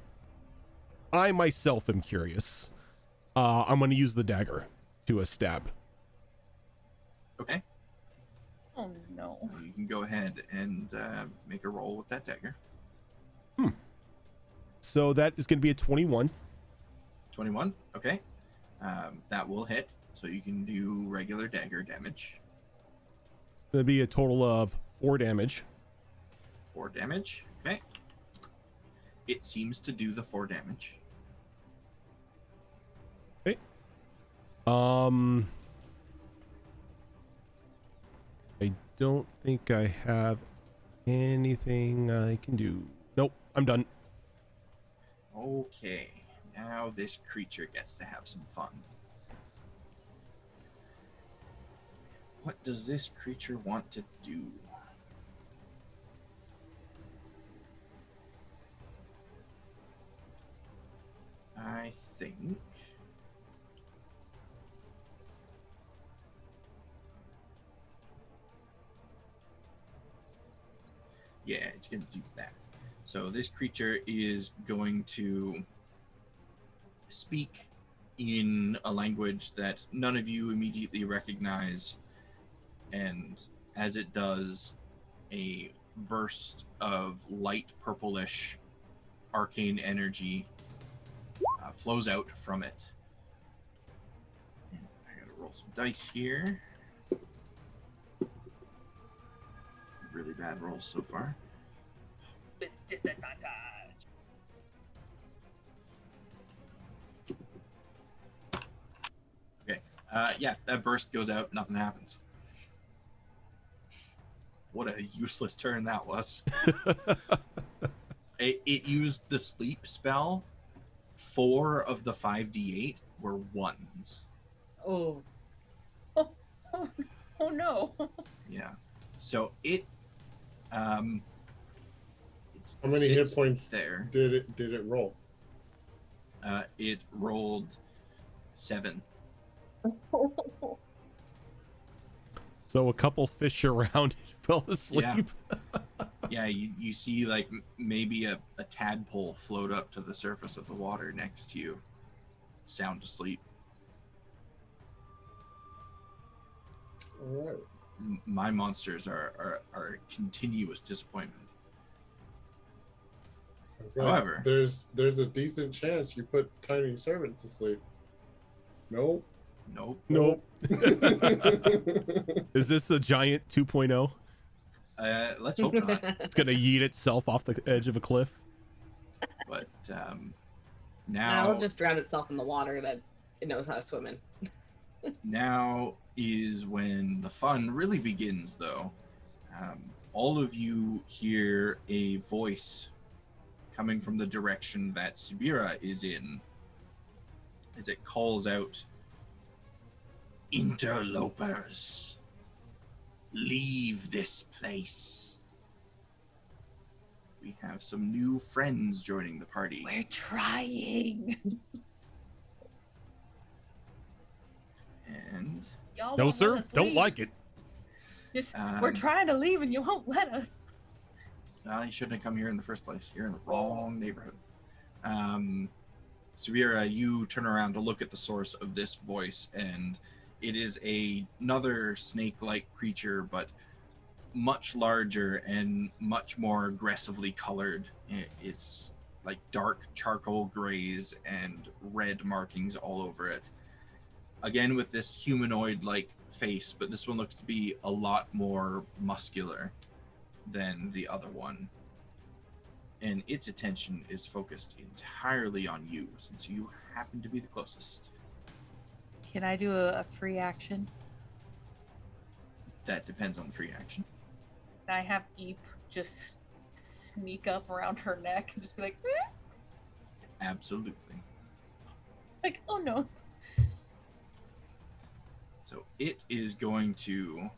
I myself am curious, I'm going to use the dagger to a stab. Okay. Oh no. You can go ahead and make a roll with that dagger. So that is going to be a 21. 21. Okay. That will hit. So you can do regular dagger damage. Going to be a total of 4 damage. 4 damage. Okay. It seems to do the 4 damage. Okay. I don't think I have anything I can do. Nope, I'm done. Okay. Now this creature gets to have some fun. What does this creature want to do? I think yeah, it's going to do that. So this creature is going to speak in a language that none of you immediately recognize, and as it does, a burst of light purplish arcane energy flows out from it. I gotta roll some dice here. Really bad rolls so far. With disadvantage. Okay. Yeah, that burst goes out, nothing happens. What a useless turn that was. It used the sleep spell. 4 of the 5d8 were 1s. Oh, Oh no. Yeah. So it it's How many hit sits points there? did it roll? It rolled 7. So a couple fish around it fell asleep. Yeah, you see like maybe a tadpole float up to the surface of the water next to you, sound asleep. All right. My monsters are a continuous disappointment. It's like, However- there's a decent chance you put Tiny Servant to sleep. Nope. Nope. Is this a giant 2.0? Let's hope not. It's going to yeet itself off the edge of a cliff. But now it'll just drown itself in the water that it knows how to swim in. now is when the fun really begins, though. All of you hear a voice coming from the direction that Subira is in, as it calls out, "Interlopers, leave this place." We have some new friends joining the party. We're trying. And Y'all No, won't sir, let us don't leave. like it. We're trying to leave and you won't let us. you shouldn't have come here in the first place. You're in the wrong neighborhood. Subira, you turn around to look at the source of this voice, and it is another snake-like creature, but much larger and much more aggressively colored. It's like dark charcoal grays and red markings all over it. Again, with this humanoid-like face, but this one looks to be a lot more muscular than the other one. and its attention is focused entirely on you, since you happen to be the closest. Can I do a free action? That depends on the free action. Can I have Eep just sneak up around her neck and just be like, "Eh?" Absolutely. Like, oh no. So it is going to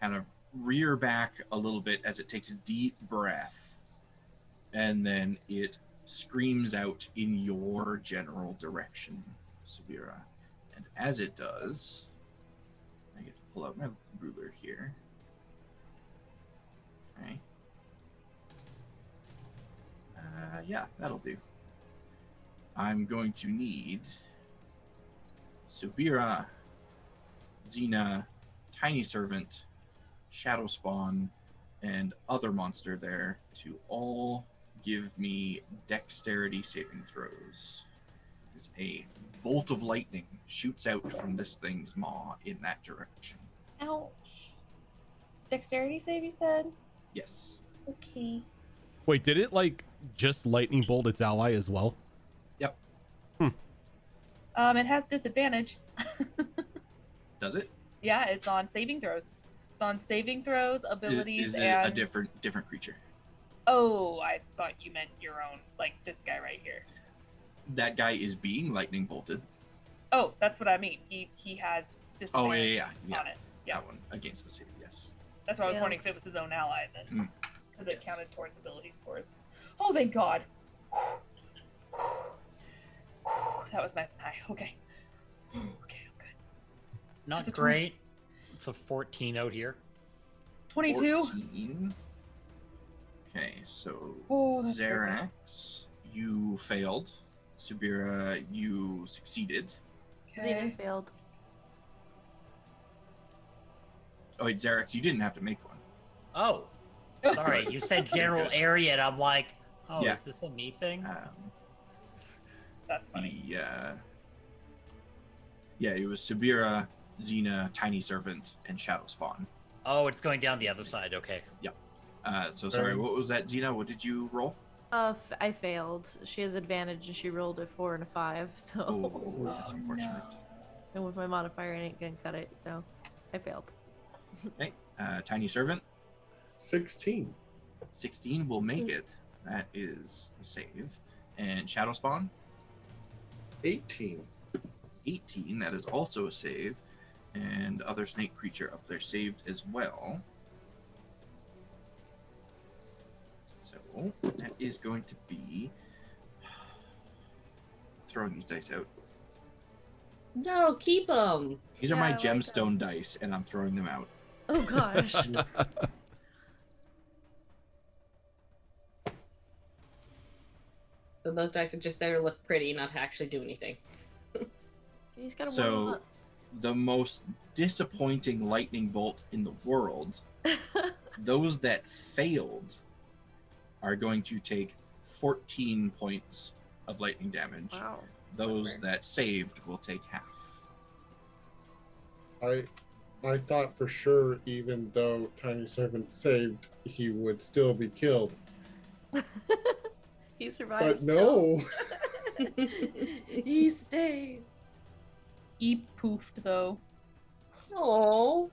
kind of rear back a little bit as it takes a deep breath, and then it screams out in your general direction, Sabira. And as it does, I get to pull out my ruler here. Okay. Yeah, that'll do. I'm going to need Subira, Xena, Tiny Servant, Shadow Spawn, and other monster there to all give me dexterity saving throws. As a bolt of lightning shoots out from this thing's maw in that direction. Ouch. Dexterity save, you said? Yes. Okay. Wait, did it like just lightning bolt its ally as well? Yep. It has disadvantage. Does it? Yeah, it's on saving throws. It's on saving throws, abilities, Is it and a different creature? Oh, I thought you meant your own, like this guy right here. That guy is being lightning bolted. Oh, that's what I mean. He has Oh, disadvantage yeah. on it. Yeah, That one against the save, yes. that's why I was Yeah. wondering if it was his own ally then, because it Yes. counted towards ability scores. Oh, thank God. That was nice and high. Okay. Okay, good. Not It's a great. It's a 14 out here. 22. 14. Okay, so Oh, that's very bad. Xerax, you failed. Subira, you succeeded. Xena failed. Oh, wait, Xerax, you didn't have to make one. Oh, sorry. You said general area, and I'm like, oh, Yeah. is this a me thing? That's funny. Yeah, it was Subira, Xena, Tiny Servant, and Shadow Spawn. Oh, it's going down the other side. Okay. So sorry, what was that, Xena? What did you roll? I failed. She has advantage and she rolled a 4 and a 5, so Oh, that's unfortunate. and with my modifier I ain't gonna cut it, so I failed. Okay, Tiny Servant, 16. 16 will make it. That is a save. And Shadow Spawn, 18. 18, that is also a save. And other snake creature up there saved as well. So that is going to be throwing these dice out. No, keep them. These are Yeah, my I like gemstone dice, and I'm throwing them out. Oh gosh. So those dice are just there to look pretty, not to actually do anything. You just gotta warm So them the most disappointing lightning bolt in the world, those that failed are going to take 14 points of lightning damage. Wow. Those that saved will take half. I thought for sure, even though Tiny Servant saved, he would still be killed. He survives. But no. He stays. Eep poofed though. Oh.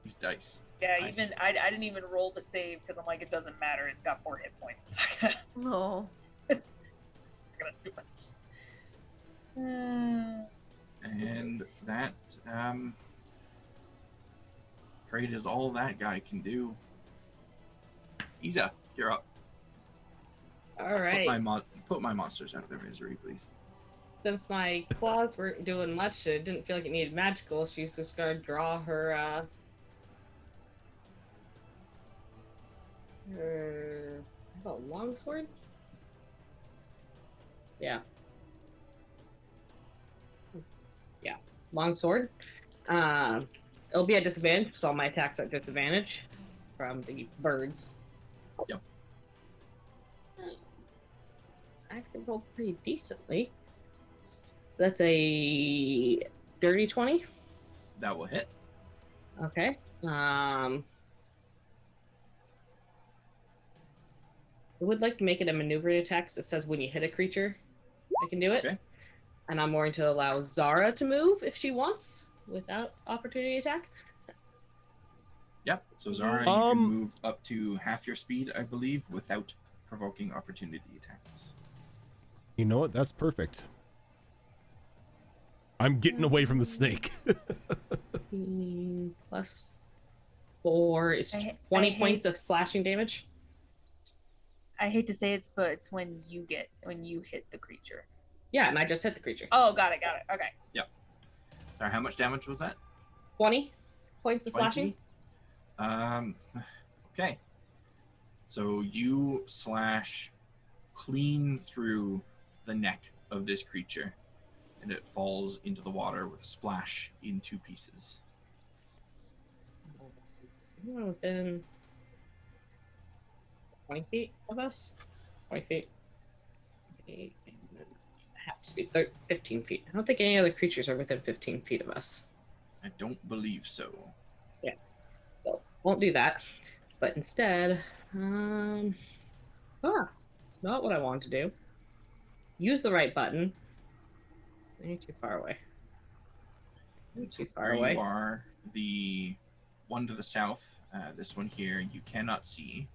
These dice. Yeah, Nice. even I didn't even roll the save because I'm like, it doesn't matter. It's got 4 hit points. It's not gonna. No. It's not gonna do much. And that, afraid is all that guy can do. Isa, you're up. All right. Put my monsters out of their misery, please. Since my claws weren't doing much, it didn't feel like it needed magical. She's just gonna draw her longsword? Yeah. Yeah. Longsword. It'll be at disadvantage, so all my attacks are at disadvantage from the birds. Yep. I actually rolled pretty decently. That's a dirty 20. That will hit. Okay. would like to make it a maneuvering attack. So it says when you hit a creature, I can do it. Okay. And I'm going to allow Zara to move if she wants without opportunity attack. Yep. So Zara, you can move up to half your speed, I believe, without provoking opportunity attacks. You know what? That's perfect. I'm getting away from the snake. Plus 4 is 20 points of slashing damage. I hate to say it, but it's when you hit the creature. Yeah, and I just hit the creature. Oh, got it. Okay. Yep. Sorry, how much damage was that? 20 points of 20? slashing. Okay. So you slash clean through the neck of this creature, and it falls into the water with a splash in 2 pieces. Within 20 feet of us? 20 feet. 8, and then half speed, 15 feet. I don't think any other creatures are within 15 feet of us. I don't believe so. Yeah. So, won't do that. But instead, not what I want to do. Use the right button. You're too far away. You're too far Where away. you are, the one to the south, this one here, you cannot see.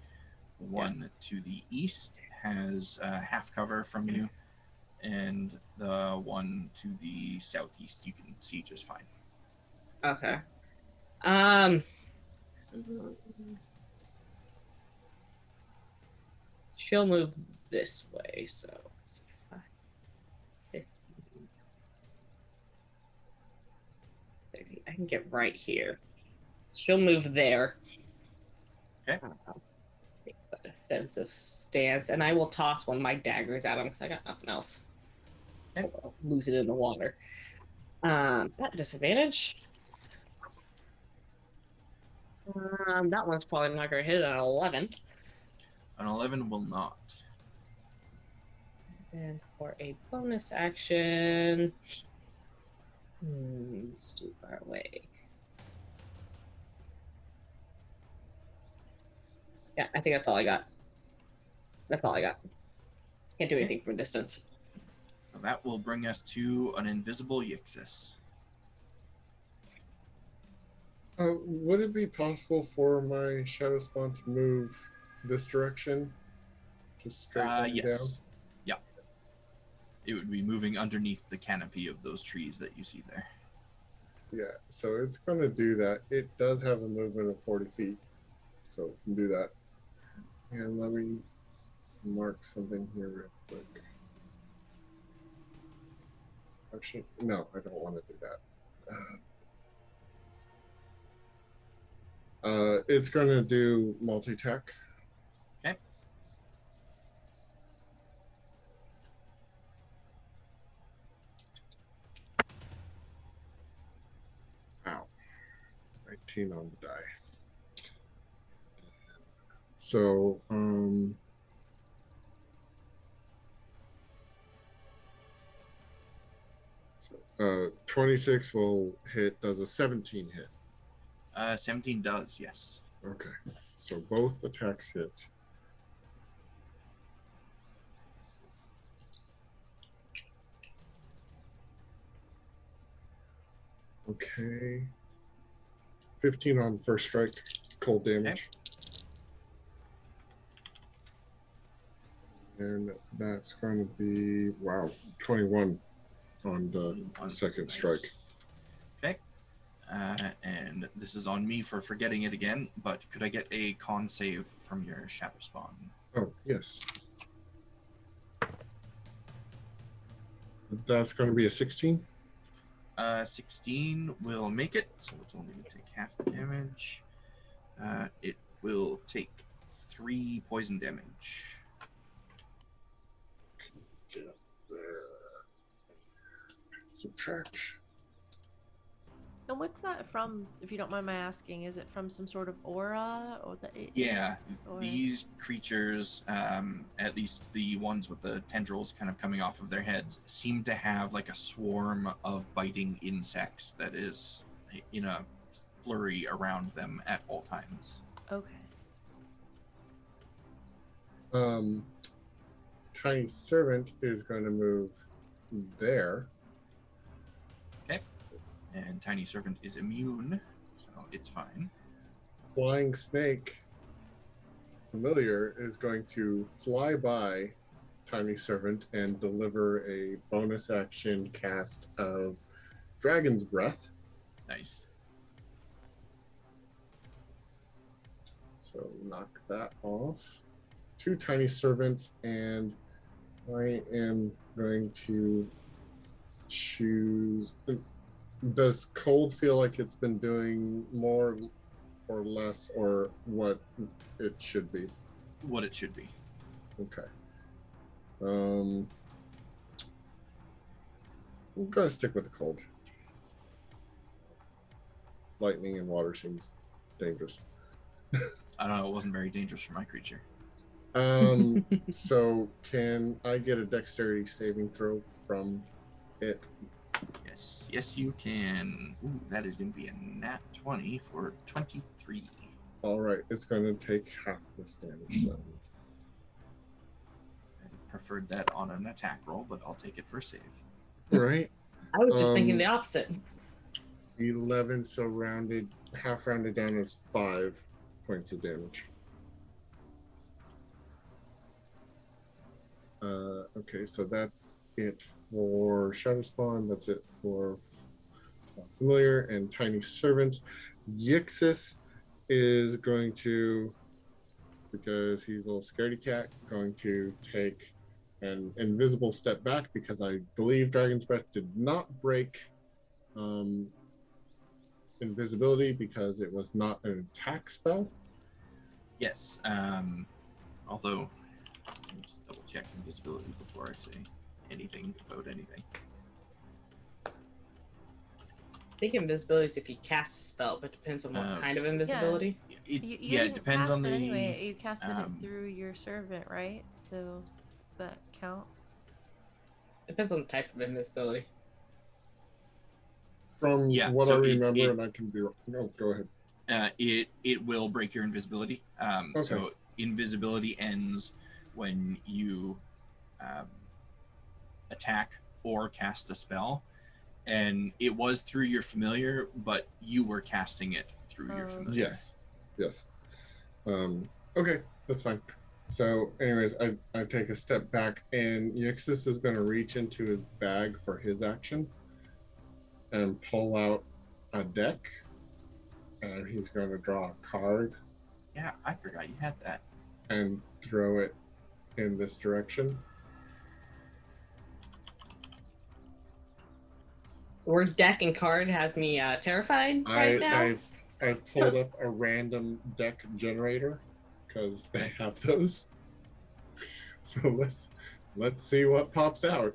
The one to the east has half cover from you, and the one to the southeast you can see just fine. Okay. She'll move this way, so let's see, 5, 15, 30. I can get right here. She'll move there. Okay. Take the defensive stance, and I will toss one of my daggers at him because I got nothing else. Okay. I'll lose it in the water. That disadvantage. That one's probably not going to hit an 11. An 11 will not. And for a bonus action, it's too far away. Yeah, I think that's all I got. That's all I got. Can't do anything from a distance. So that will bring us to an invisible Yixis. Would it be possible for my shadow spawn to move this direction? Just straight down? Yes. Yeah. It would be moving underneath the canopy of those trees that you see there. Yeah, so it's going to do that. It does have a movement of 40 feet, so it can do that. And let me mark something here real quick. Actually, no, I don't want to do that. It's going to do multi-tack. Okay. Ow. 19 on the die. So, 26 will hit. Does a 17 hit? 17 does, yes. Okay. So both attacks hit. Okay. 15 on first strike, cold damage. And that's going to be, wow, 21 on the second strike. Okay. And this is on me for forgetting it again, but could I get a con save from your shadow spawn? Oh, yes. That's going to be a 16. 16 will make it, so it's only going to take half the damage. It will take 3 poison damage. Get up there. Subtract. And what's that from, if you don't mind my asking? Is it from some sort of aura? Or Yeah, or... these creatures, at least the ones with the tendrils kind of coming off of their heads, seem to have like a swarm of biting insects that is in a flurry around them at all times. Okay. Tiny Servant is going to move there. Okay. And Tiny Servant is immune, so it's fine. Flying Snake Familiar is going to fly by Tiny Servant and deliver a bonus action cast of Dragon's Breath. Nice. So knock that off. 2 Tiny Servants, and I am going to choose. Does cold feel like it's been doing more or less, or what it should be? What it should be. Okay. I'm gonna stick with the cold. Lightning and water seems dangerous. I don't know, it wasn't very dangerous for my creature. So can I get a dexterity saving throw from it? Yes, you can. Ooh, that is going to be a nat 20 for 23. All right, it's going to take half this damage then. I preferred that on an attack roll, but I'll take it for a save. All right. I was just thinking the opposite. 11, so half rounded down is 5 points of damage. Okay, so that's it for Shadow Spawn. That's it for Familiar and Tiny Servant. Yixis is going to, because he's a little scaredy cat, going to take an invisible step back because I believe Dragon's Breath did not break invisibility because it was not an attack spell. Yes, although, let me just double check invisibility before I say anything about anything. I think invisibility is if you cast a spell, but depends on what kind of invisibility. It You depends cast on it the... anyway. You casted it through your servant, right? So does that count? Depends on the type of invisibility. From what so I remember, and I can be wrong. No, go ahead. It will break your invisibility. Okay. So invisibility ends when you attack or cast a spell, and it was through your familiar, but you were casting it through your familiar. Yes. Okay, that's fine. So, anyways, I take a step back, and Yixis is going to reach into his bag for his action and pull out a deck, and he's going to draw a card. Yeah, I forgot you had that. And throw it in this direction. Word deck and card has me terrified right now. I've pulled up a random deck generator because they have those. So let's see what pops out.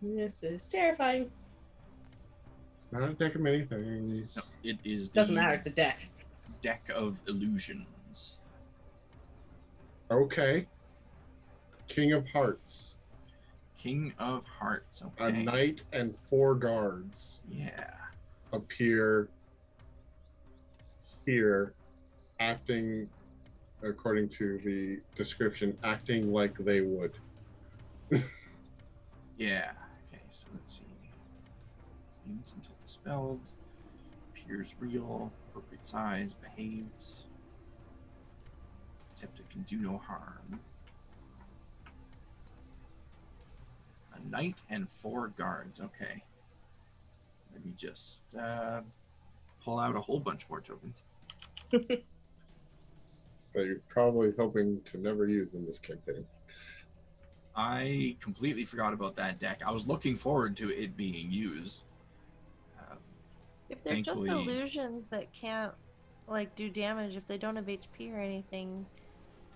This is terrifying. It's not a deck of many things. No, it is. Doesn't matter. It's the deck. Deck of illusions. Okay. King of Hearts. King of Hearts. Okay. A knight and 4 guards. Yeah. Appear here, acting, according to the description, acting like they would. Yeah. Okay, so let's see. Means until dispelled. Appears real. Appropriate size. Behaves. Except it can do no harm. A knight and 4 guards. Okay. Let me just pull out a whole bunch more tokens. That you're probably hoping to never use in this campaign. I completely forgot about that deck. I was looking forward to it being used. If they're just Thankfully- illusions that can't like do damage, if they don't have HP or anything,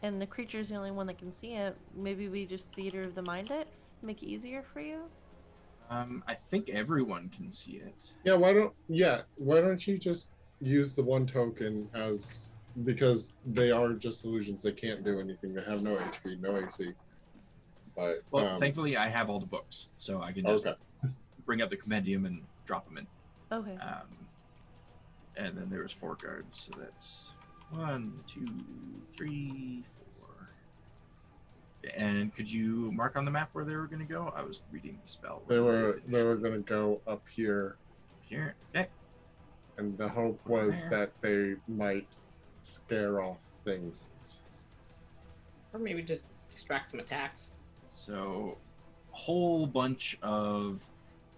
and the creature's the only one that can see it, maybe we just theater of the mind it, make it easier for you. I think everyone can see it. Yeah, why don't you just use the 1 token as, because they are just illusions, they can't do anything, they have no HP, no AC. But Well, thankfully I have all the books, so I can just bring up the compendium and drop them in. Okay. And then there was 4 guards, so that's 1, 2, 3, and could you mark on the map where they were going to go? I was reading the spell. They were going to go up here, Here. Okay. and the hope Over was there. that they might scare off things. Or maybe just distract some attacks. So, a whole bunch of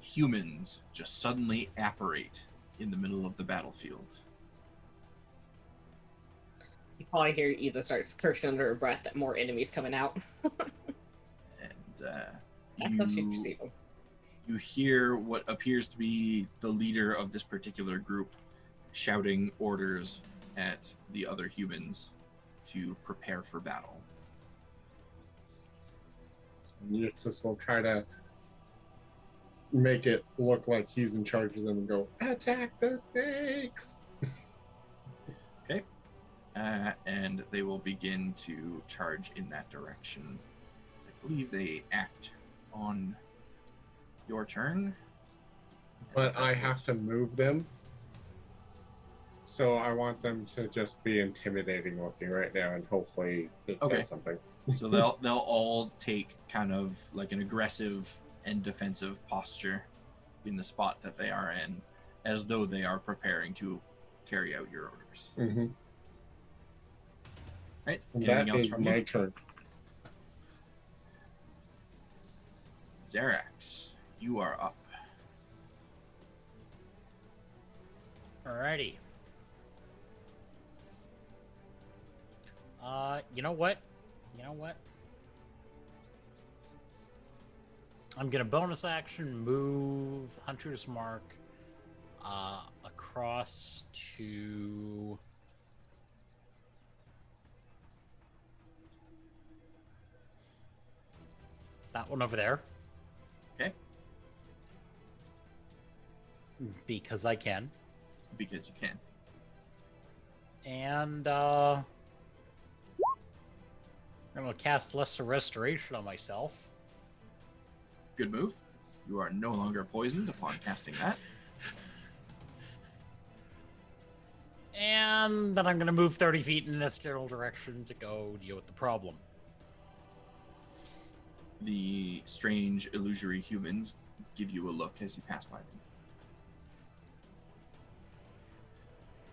humans just suddenly apparate in the middle of the battlefield. You probably hear Eva starts cursing under her breath that more enemies coming out. And I thought she'd receive them. you hear what appears to be the leader of this particular group shouting orders at the other humans to prepare for battle. Nixus will try to make it look like he's in charge of them and go, attack the snakes! And they will begin to charge in that direction. I believe they act on your turn. But I have to move them. So I want them to just be intimidating looking right now, and hopefully it Okay. does something. So they'll all take kind of like an aggressive and defensive posture in the spot that they are in, as though they are preparing to carry out your orders. Mm-hmm. Right? And Anything that else is from my you? turn. Xerax, you are up. Alrighty. You know what? I'm gonna bonus action move Hunter's Mark across to that one over there. Okay. Because I can. Because you can. And I'm gonna cast Lesser Restoration on myself. Good move. You are no longer poisoned upon casting that. And then I'm gonna move 30 feet in this general direction to go deal with the problem. The strange illusory humans give you a look as you pass by them.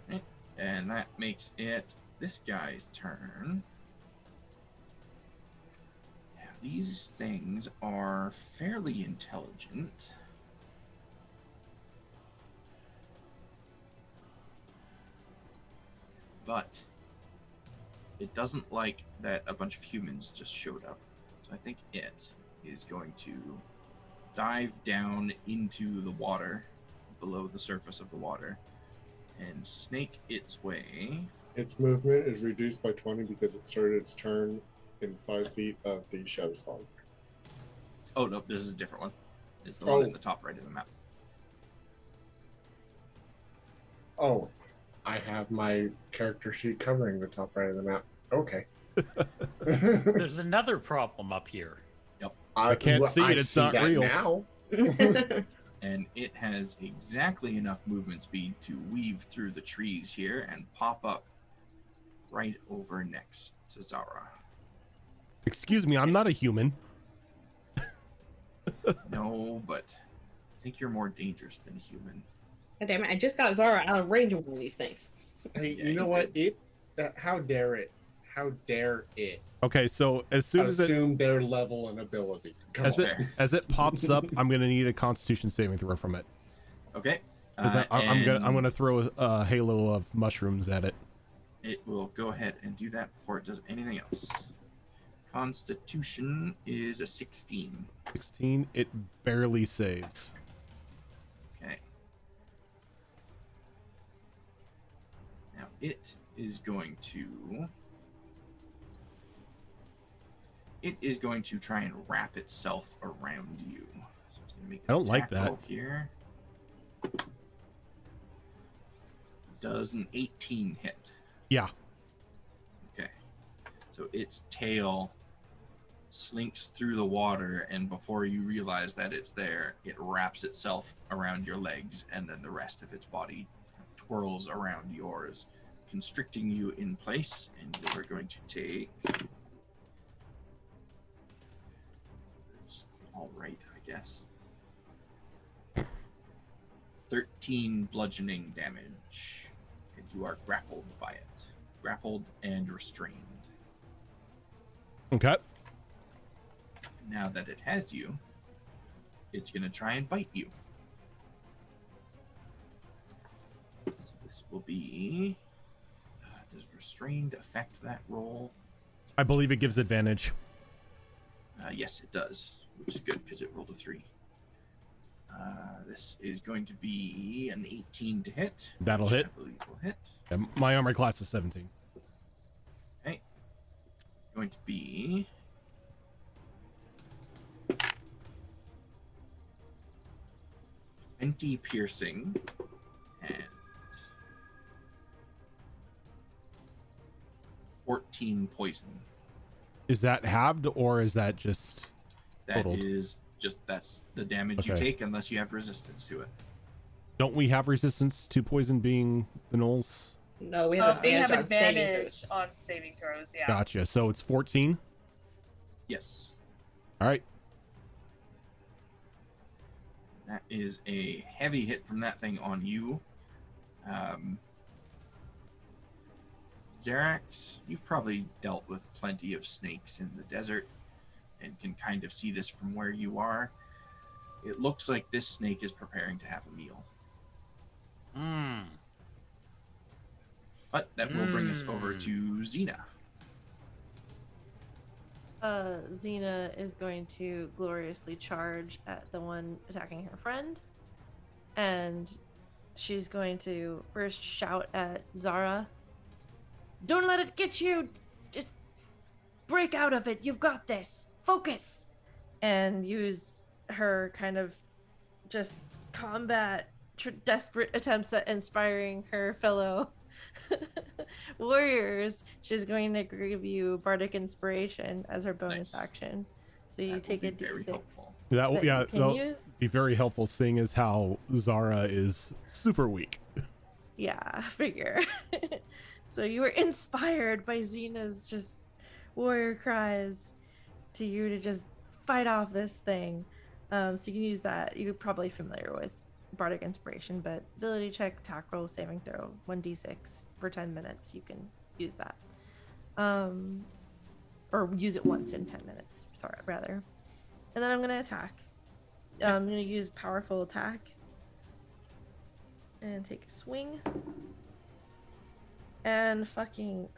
Okay. And that makes it this guy's turn. Now, these things are fairly intelligent. But it doesn't like that a bunch of humans just showed up. So I think it is going to dive down into the water, below the surface of the water, and snake its way. Its movement is reduced by 20 because it started its turn in 5 feet of the shadow spawn. Oh, no, this is a different one. It's the one Oh. in the top right of the map. Oh, I have my character sheet covering the top right of the map. Okay. There's another problem up here. I can't see it, it's see not that real. now. And it has exactly enough movement speed to weave through the trees here and pop up right over next to Zara. Excuse me, I'm not a human. No, but I think you're more dangerous than a human. God damn it, I just got Zara out of range of one of these things. Hey, Yeah, you know you what? How dare it? How dare it Okay, so as soon as it assume their level and abilities? Come as on. it as it pops up, I'm gonna need a Constitution saving throw from it. Okay. 'Cause I'm and gonna throw a halo of mushrooms at it. It will go ahead and do that before it does anything else. Constitution is a 16. 16, it barely saves. Okay. Now it is going to try and wrap itself around you. So it's gonna make an I don't like attack that. roll here. Does an 18 hit? Yeah. Okay. So its tail slinks through the water, and before you realize that it's there, it wraps itself around your legs, and then the rest of its body twirls around yours, constricting you in place, and you are going to take guess. 13 bludgeoning damage, and you are grappled by it. Grappled and restrained. Okay. Now that it has you, it's going to try and bite you. So this will be... does restrained affect that roll? I believe it gives advantage. Yes, it does, which is good because it rolled a 3. This is going to be an 18 to hit. That'll which hit. I believe will hit. Yeah, my armor class is 17. Okay. Going to be... 20 piercing and 14 poison. Is that halved or is that just That totaled? is just, that's the damage you Okay. take unless you have resistance to it. Don't we have resistance to poison being the Gnolls? No, we have We have advantage on saving advantage throws. on saving throws. Yeah. Gotcha. So it's 14. Yes. All right. That is a heavy hit from that thing on you. Xerax, you've probably dealt with plenty of snakes in the desert and can kind of see this from where you are. It looks like this snake is preparing to have a meal. But that will bring us over to Xena. Xena is going to gloriously charge at the one attacking her friend. And she's going to first shout at Zara. Don't let it get you! Just break out of it! You've got this! Focus! And use her kind of just combat, desperate attempts at inspiring her fellow warriors. She's going to give you Bardic Inspiration as her bonus Nice. action. So you That take will a be very d6. helpful. That will, you yeah, can that'll use. be very helpful, seeing as how Zara is super weak. Yeah, figure. So you were inspired by Xena's just warrior cries to you to just fight off this thing. So you can use that. You're probably familiar with Bardic Inspiration, but ability check, attack roll, saving throw, 1d6 for 10 minutes. You can use that. Or use it once in 10 minutes. Sorry, rather. And then I'm going to attack. I'm going to use powerful attack. And take a swing. And fucking...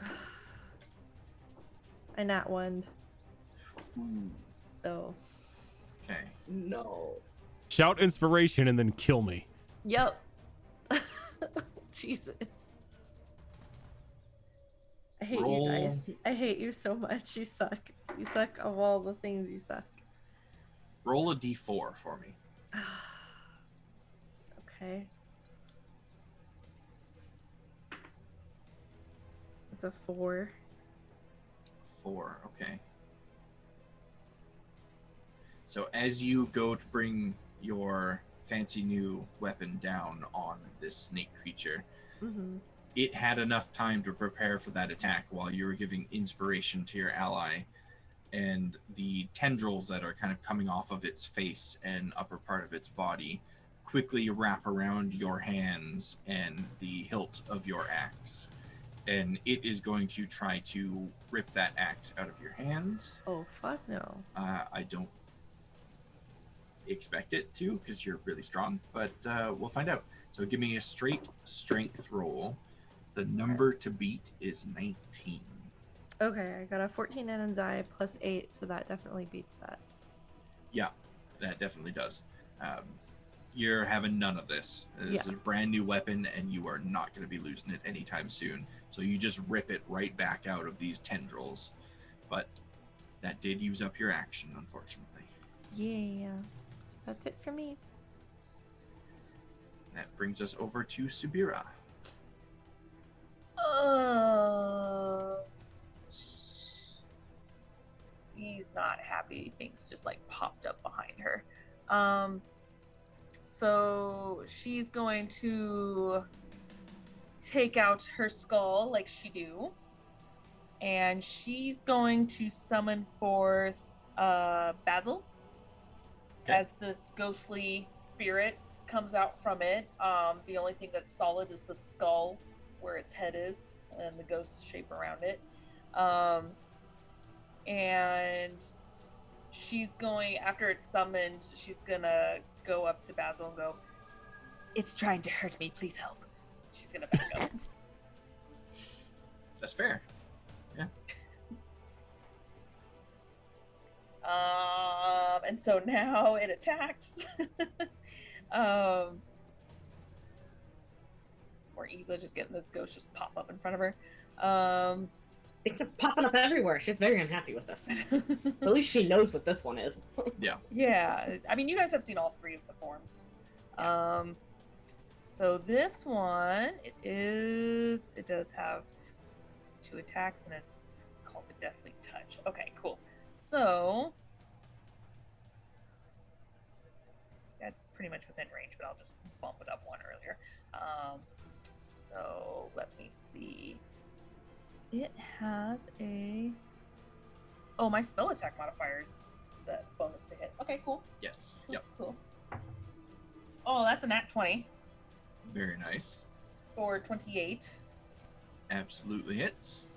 I nat one. So... Okay. No. Shout inspiration and then kill me. Yep. Jesus. I hate Roll. you guys. I hate you so much. You suck. You suck of all the things you suck. Roll a d4 for me. Okay. It's a 4. 4, okay. So as you go to bring your fancy new weapon down on this snake creature, Mm-hmm. it had enough time to prepare for that attack while you were giving inspiration to your ally, and the tendrils that are kind of coming off of its face and upper part of its body quickly wrap around your hands and the hilt of your axe. And it is going to try to rip that axe out of your hands. Oh, fuck no. I don't expect it to, because you're really strong, but we'll find out. So give me a straight strength roll. The number to beat is 19. Okay, I got a 14 and a die plus 8, so that definitely beats that. Yeah, that definitely does. You're having none of this. This is a brand new weapon, and you are not going to be losing it anytime soon. So you just rip it right back out of these tendrils. But that did use up your action, unfortunately. Yeah. So that's it for me. That brings us over to Subira. He's not happy. Things just like popped up behind her. So she's going to take out her skull like she do, and she's going to summon forth Basil. as this ghostly spirit comes out from it. The only thing that's solid is the skull where its head is and the ghost shape around it. And she's going, after it's summoned, she's gonna go up to Basil and go, It's trying to hurt me. Please help. she's gonna back up. That's fair. And so now it attacks. Or Isa just getting this ghost just pop up in front of her. Things are popping up everywhere. She's very unhappy with this. But at least she knows what this one is. Yeah, I mean, you guys have seen all three of the forms. So this one, it does have 2 attacks, and it's called the Deathly Touch. Okay, cool. So that's pretty much within range, but I'll just bump it up 1 earlier. So let me see. It has a... Oh, my spell attack modifiers. The bonus to hit. Okay, cool. Yes. Cool, Yep. Cool. Oh, that's a nat 20 Very nice. for 28. Absolutely hits.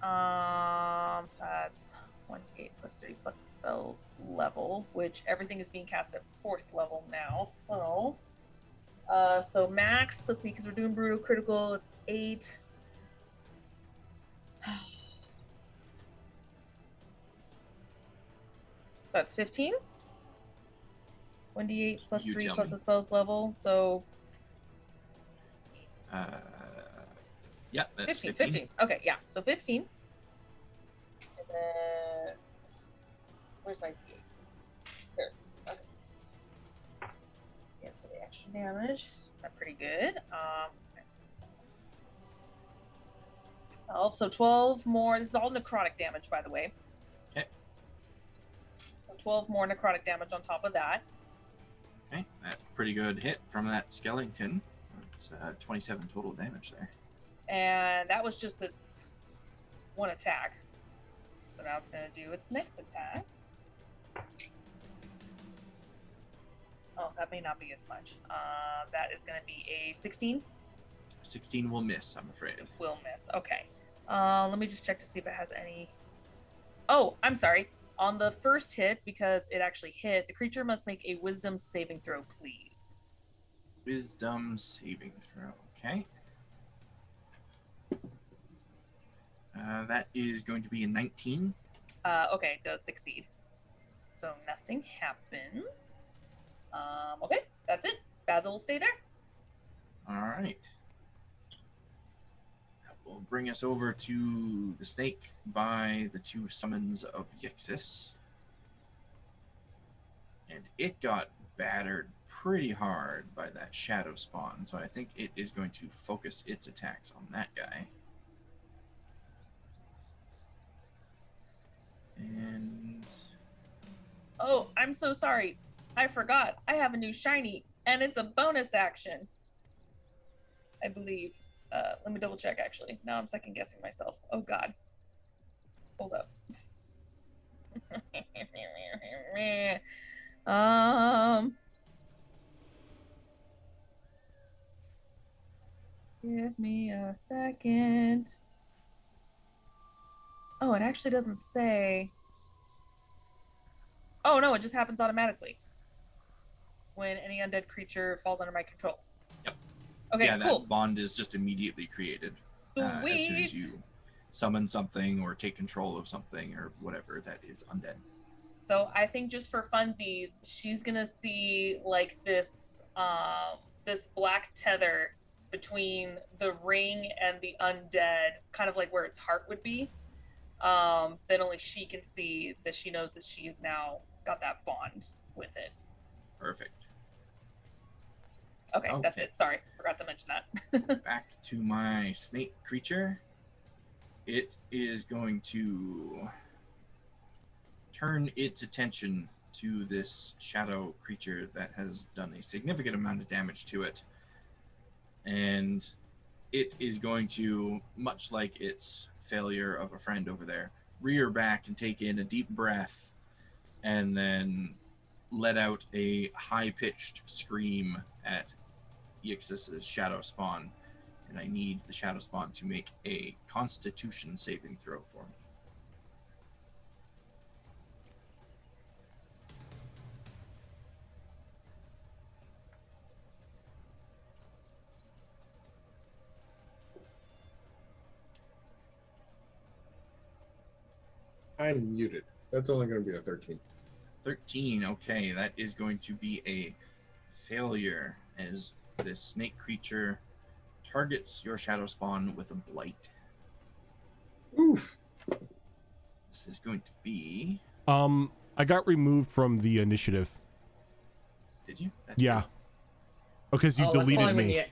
So that's 1d8 plus 3 plus the spell's level, which everything is being cast at 4th level now. So max, let's see, because we're doing brutal critical, it's 8. So that's 15. 1d8 plus You 3 tell plus me. the spell's level, so Yeah, that's 15. Okay, yeah, so 15. And then, where's my d8? There it is. Okay. Stand for the extra damage. That's pretty good. 12, so 12 more. This is all necrotic damage, by the way. Okay. So 12 more necrotic damage on top of that. Okay, that's pretty good hit from that skeleton. It's 27 total damage there. And that was just its 1 attack. So now it's going to do its next attack. Oh, that may not be as much. That is going to be a 16. 16 will miss, I'm afraid. It will miss. Okay. Let me just check to see if it has any... Oh, I'm sorry. On the first hit, because it actually hit, the creature must make a wisdom saving throw, please. Wisdom saving throw. Okay. That is going to be a 19. Okay, it does succeed. So nothing happens. Okay, that's it. Basil will stay there. All right. That will bring us over to the snake by the 2 summons of Yixis. And it got battered pretty hard by that shadow spawn, so I think it is going to focus its attacks on that guy. And Oh, I'm so sorry. I forgot. I have a new shiny, and it's a bonus action. I believe. Let me double check, actually. Now I'm second guessing myself. Oh, God. Hold up. Give me a second. Oh, it actually doesn't say. Oh, no, it just happens automatically when any undead creature falls under my control. Yep. Okay, yeah, cool. that bond is just immediately created. Sweet. As soon as you summon something or take control of something or whatever that is undead. So I think just for funsies, she's gonna see like this this black tether between the ring and the undead, kind of like where its heart would be. That only she can see, that she knows that she has now got that bond with it. Perfect. Okay, that's Okay. it. Sorry, forgot to mention that. Back to my snake creature. It is going to turn its attention to this shadow creature that has done a significant amount of damage to it. And it is going to, much like its failure of a friend over there, rear back and take in a deep breath and then let out a high-pitched scream at Ixis's shadow spawn, and I need the shadow spawn to make a Constitution saving throw for me. I'm muted. That's only going to be a 13. 13, okay, that is going to be a failure as this snake creature targets your shadow spawn with a blight. Oof. This is going to be... I got removed from the initiative. Did you? That's Yeah. weird. Oh, because you Oh, that's deleted fine when me. you-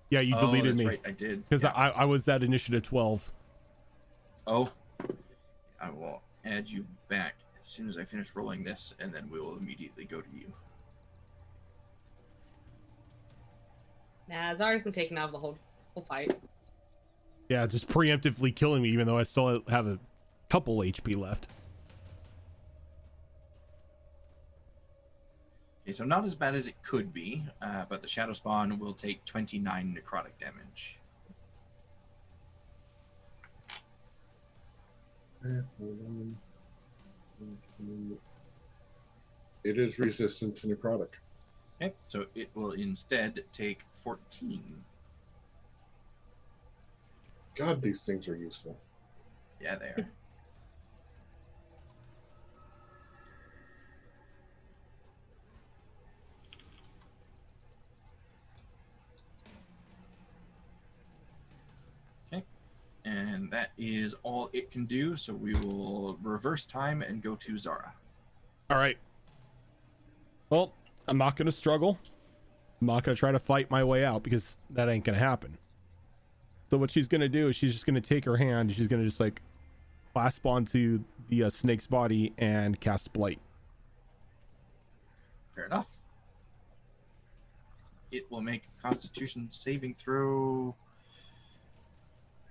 Yeah, you Oh, deleted that's me. right, I did. Because Yeah. I was at initiative 12. Oh, I will add you back as soon as I finish rolling this, and then we will immediately go to you. Nah, Zara's been taken out of the whole fight. Yeah, just preemptively killing me, even though I still have a couple HP left. Okay, so not as bad as it could be, but the shadow spawn will take 29 necrotic damage. Hold on. It is resistant to necrotic. Okay, so it will instead take 14. God, these things are useful. Yeah, they are. Okay, and that is all it can do, so we will reverse time and go to Zara. All right. Well, I'm not going to struggle. I'm not going to try to fight my way out because that ain't going to happen. So what she's going to do is she's just going to take her hand. She's going to just like clasp onto the snake's body and cast Blight. Fair enough. It will make a Constitution saving throw.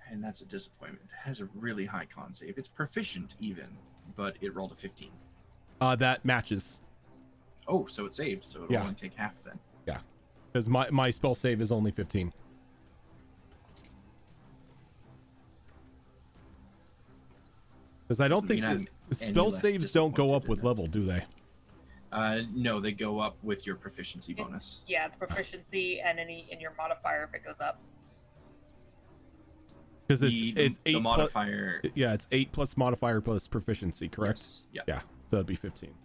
And that's a disappointment. It has a really high con save. It's proficient even, but it rolled a 15. That matches. Oh, so it saves, so it'll Yeah. only take half then. Yeah. Because my spell save is only 15. Because I don't Doesn't think mean I'm the any spell less saves don't go up disappointed in with it. level, do they? No, they go up with your proficiency It's- bonus. Yeah, the proficiency and your modifier if it goes up. Because The it's 8 modifier. yeah, it's 8 plus modifier plus proficiency, correct? Yes, yeah. Yeah, so it'd be 15.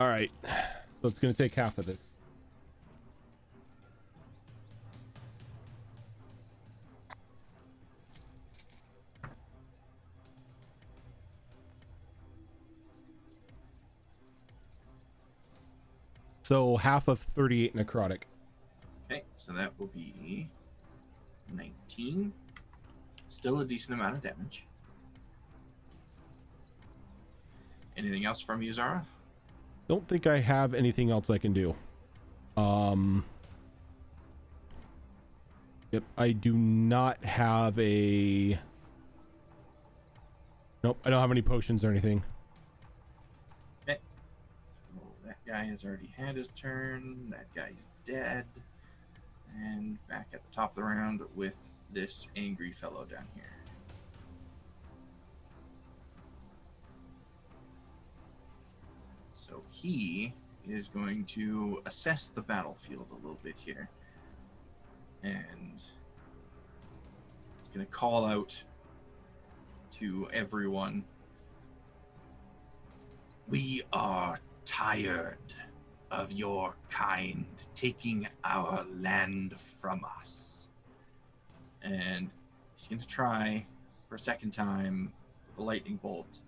All right, so it's gonna take half of this. So half of 38 necrotic. Okay, so that will be 19. Still a decent amount of damage. Anything else from you, Zara? Don't think I have anything else I can do. Yep, I do not have a... Nope, I don't have any potions or anything. Okay. So that guy has already had his turn. That guy's dead. And back at the top of the round with this angry fellow down here. So he is going to assess the battlefield a little bit here. And he's going to call out to everyone. We are tired of your kind taking our land from us. And he's going to try for a second time with a lightning bolt.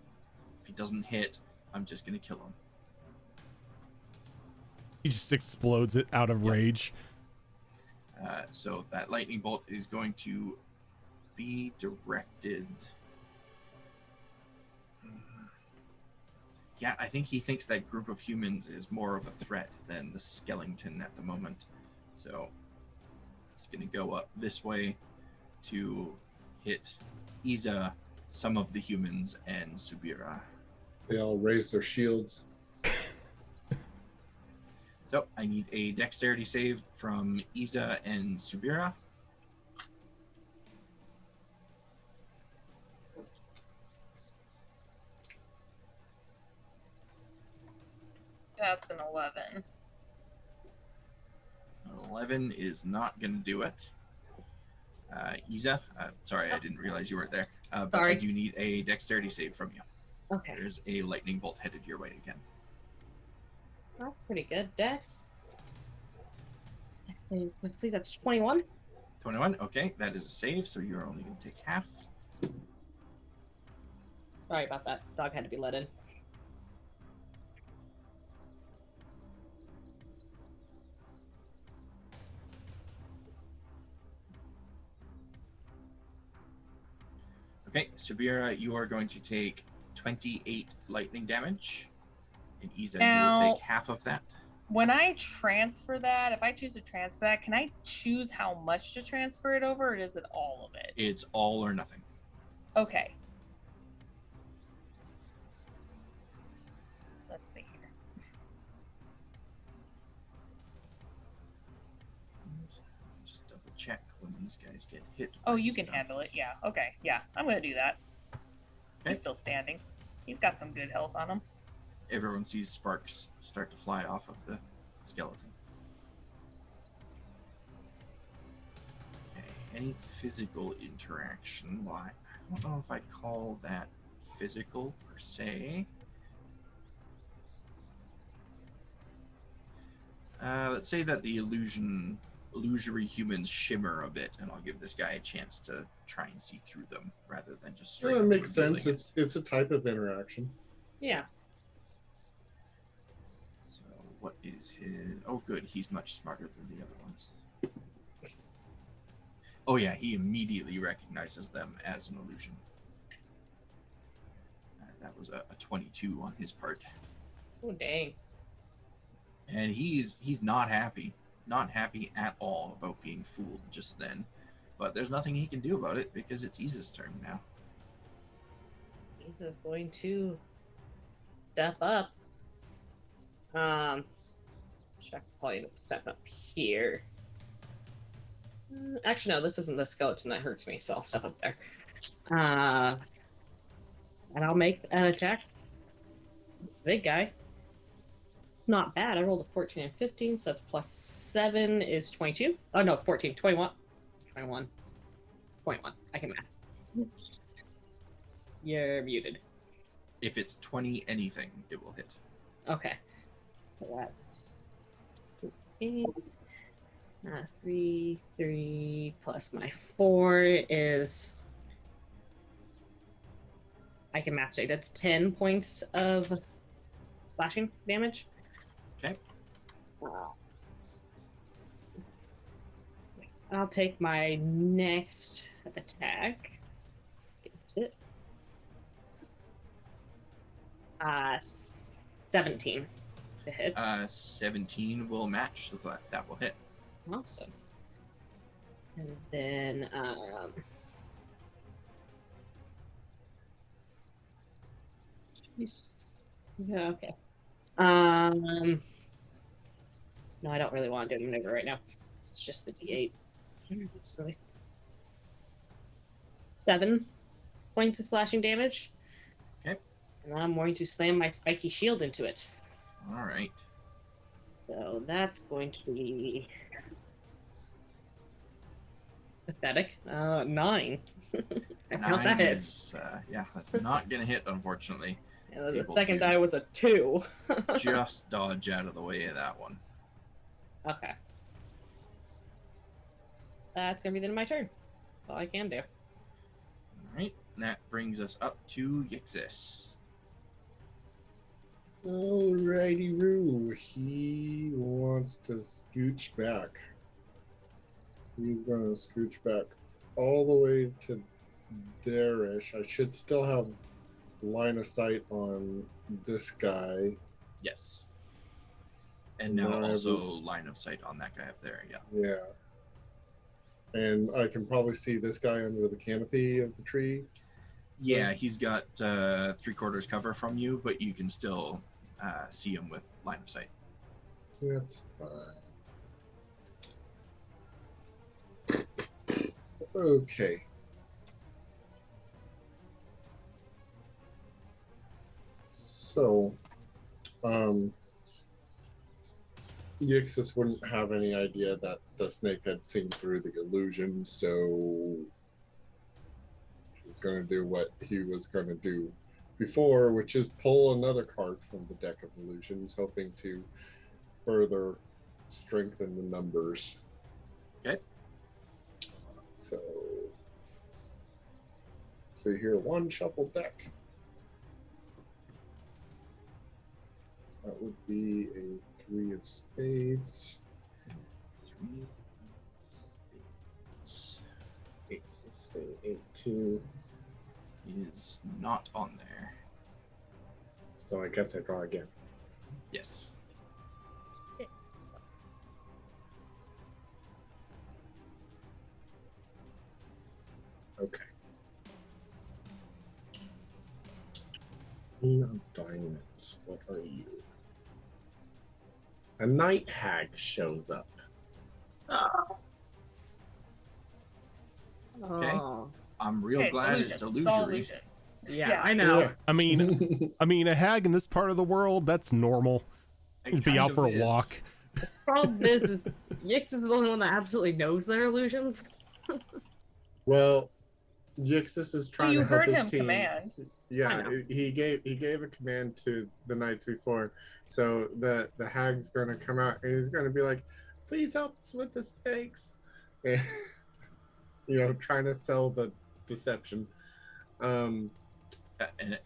If he doesn't hit, I'm just going to kill him. He just explodes it out of rage. So that lightning bolt is going to be directed. Yeah, I think he thinks that group of humans is more of a threat than the skeleton at the moment. So he's going to go up this way to hit Iza, some of the humans, and Subira. They all raise their shields. So I need a dexterity save from Iza and Subira. That's an 11. 11 is not going to do it. Iza, sorry, I didn't realize you weren't there. But I Sorry. do need a dexterity save from you. Okay. There's a lightning bolt headed your way again. That's pretty good. Dex. Please, that's 21. 21, okay, that is a save, so you're only going to take half. Sorry about that. Dog had to be let in. Okay, Subira, you are going to take 28 lightning damage. And Iza, you will Now- take half of that. When I transfer that, if I choose to transfer that, can I choose how much to transfer it over, or is it all of it? It's all or nothing. Okay. Let's see here. Just double check when these guys get hit. Oh, by you can stuff. handle it. Yeah. Okay. Yeah, I'm gonna do that. Okay. He's still standing. He's got some good health on him. Everyone sees sparks start to fly off of the skeleton. Okay, any physical interaction? Well, I don't know if I'd call that physical per se. Let's say that the illusory humans shimmer a bit, and I'll give this guy a chance to try and see through them rather than just straight. Yeah, it up makes sense. revealing it. It's a type of interaction. Yeah. So what is his? Oh, good. He's much smarter than the other ones. Oh yeah, he immediately recognizes them as an illusion. That was a 22 on his part, Oh, dang. and he's not happy at all about being fooled just then. But there's nothing he can do about it because it's Iza's turn now. He's going to step up. Should I probably step up here? Actually, no, this isn't the skeleton that hurts me, so I'll step up there. And I'll make an attack. Big guy. It's not bad. I rolled a 14 and 15, so that's plus 7 is 22. Oh, no, 14, 21. 21. 21. I can math. You're muted. If it's 20 anything, it will hit. Okay. So that's 8. 3 plus my 4 is. I can match it. That's 10 points of slashing damage. Okay. Wow. I'll take my next attack. Get it. 17 to hit. 17 will match, so that will hit. Awesome. And then yeah, okay. No, I don't really want to do a maneuver right now. It's just the D8. It's really 7 points of slashing damage. Okay. And I'm going to slam my spiky shield into it. All right. So that's going to be pathetic. 9. I failed that 9 hit. is, yeah, that's not going to hit, unfortunately. And then the able second to- die was a 2. Just dodge out of the way of that one. Okay. That's gonna be the end of my turn. That's all I can do. All right. That brings us up to Yixis. Alrighty, Roo. He wants to scooch back. He's going to scooch back all the way to there-ish. I should still have line of sight on this guy. Yes. And now Right. also line of sight on that guy up there. Yeah. Yeah. And I can probably see this guy under the canopy of the tree. Yeah, he's got 3/4 cover from you, but you can still see him with line of sight. That's fine. Okay. So, Yixis wouldn't have any idea that the snake had seen through the illusion, so he's going to do what he was going to do before, which is pull another card from the deck of illusions, hoping to further strengthen the numbers. Okay. So you hear one shuffled deck. That would be a 3 of spades. 3 Ace of spade, 8, 2. is not on there. So I guess I draw again. Yes. Okay. Queen of Diamonds, what are you? A night hag shows up. Okay. Oh. I'm real Okay, glad illusions. it's all illusory. illusions. Yeah, I know. Yeah. I mean, a hag in this part of the world, that's normal. It You'd be kind out of for a is. walk. Problem is Yix is the only one that absolutely knows their illusions. Well, Yixis is So trying you to help heard his him team. command. I Yeah, know. he gave a command to the knights before, so the hag's gonna come out and he's gonna be like, "Please help us with the snakes," and, trying to sell the deception. And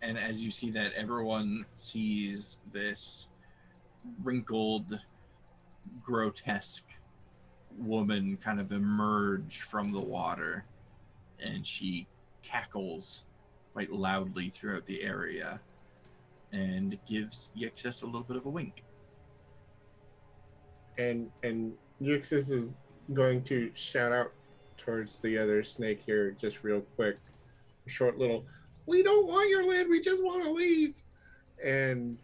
as you see that, everyone sees this wrinkled, grotesque woman kind of emerge from the water, and she cackles quite loudly throughout the area and gives Yixis a little bit of a wink. And Yixis is going to shout out towards the other snake here, just real quick, a short little, "We don't want your land, we just want to leave," and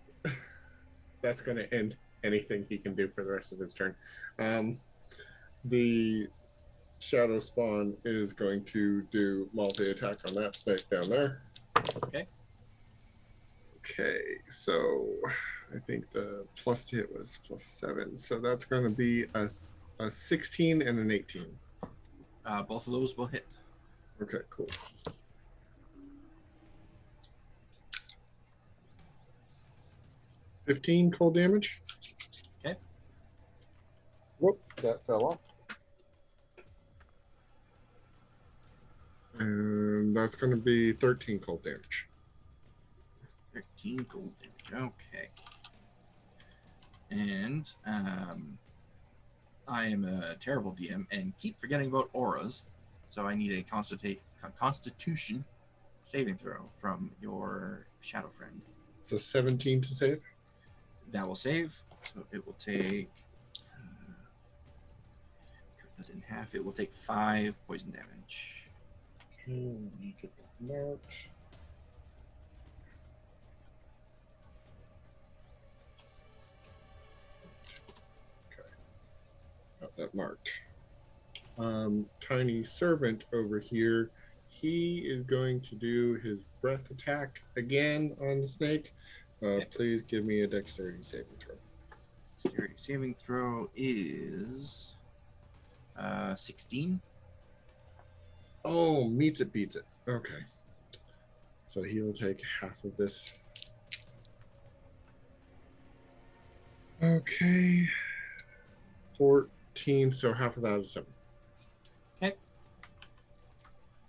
that's going to end anything he can do for the rest of his turn. The Shadow Spawn is going to do multi-attack on that snake down there. Okay. Okay, so I think the plus to hit was +7. So that's going to be a 16 and an 18. Both of those will hit. Okay, cool. $15 cold damage. Okay. Whoop, that fell off. And that's going to be 13 cold damage. 13 gold damage. Okay. And I am a terrible DM and keep forgetting about auras, so I need a Constitution saving throw from your shadow friend. It's a 17 to save. That will save, so it will take. Cut that in half. It will take 5 poison damage. Okay, let me get that marked. Okay, got that marked. Tiny servant over here, he is going to do his breath attack again on the snake. Please give me a dexterity saving throw. Dexterity saving throw is 16. Oh, meets it, beats it. Okay. So he'll take half of this. Okay. 14, so half of that is 7. Okay.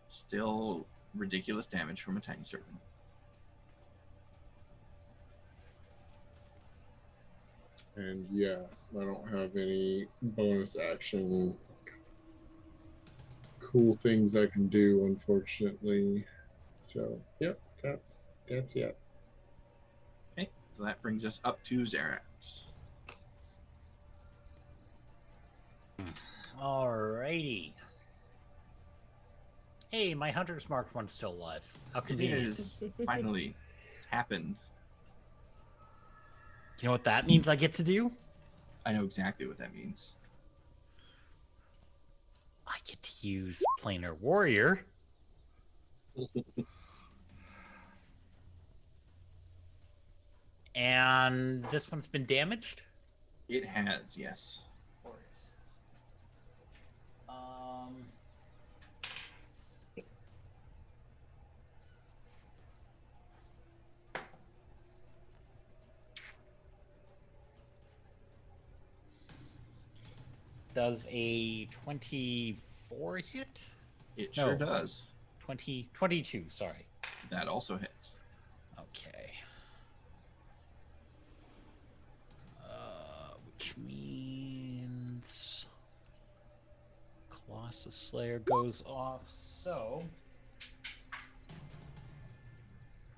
Still ridiculous damage from a tiny serpent. And yeah, I don't have any bonus action cool things I can do, unfortunately. So, yep, that's it. Okay, so that brings us up to Xerax. Alrighty. Hey, my hunter's marked one's still alive. How It convenient. is finally happened. Do you know what that means I get to do? I know exactly what that means. I get to use Planar Warrior. And this one's been damaged? It has, yes. Does a 24 hit? It sure does. 22, sorry. That also hits. Okay. Which means Colossus Slayer goes off, so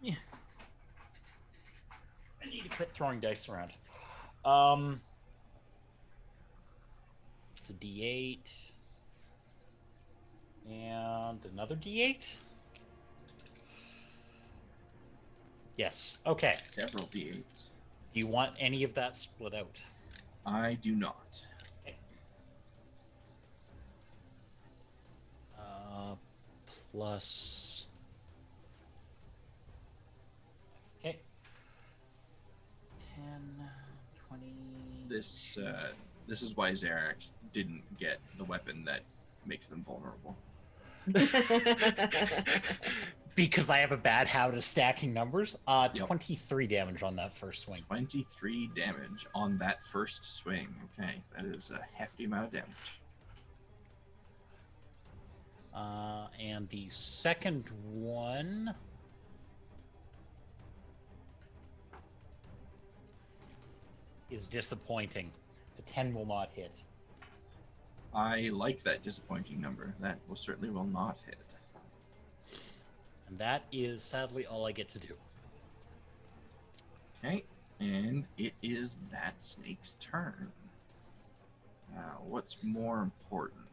yeah. I need to quit throwing dice around. It's a D8 and another D8. Yes. Okay. Several D8s. Do you want any of that split out? I do not. Okay. Plus. Okay. 10, 20. This is why Xerax didn't get the weapon that makes them vulnerable. Because I have a bad habit of stacking numbers. Yep. 23 damage on that first swing. 23 damage on that first swing. Okay, that is a hefty amount of damage. And the second one is disappointing. A 10 will not hit. I like that disappointing number. That certainly will not hit. And that is sadly all I get to do. Okay, and it is that snake's turn. Now, what's more important?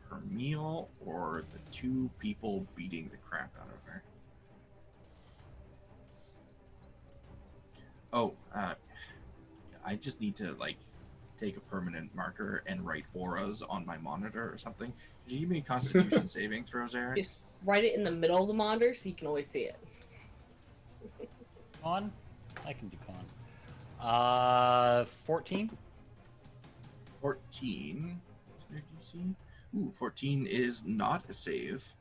Her meal or the two people beating the crap out of her? Oh, I just need to, take a permanent marker and write auras on my monitor or something. Did you give me a Constitution saving throw, Eric? Just write it in the middle of the monitor so you can always see it. Con? I can do con. 14? 14. Is there DC? Ooh, 14 is not a save.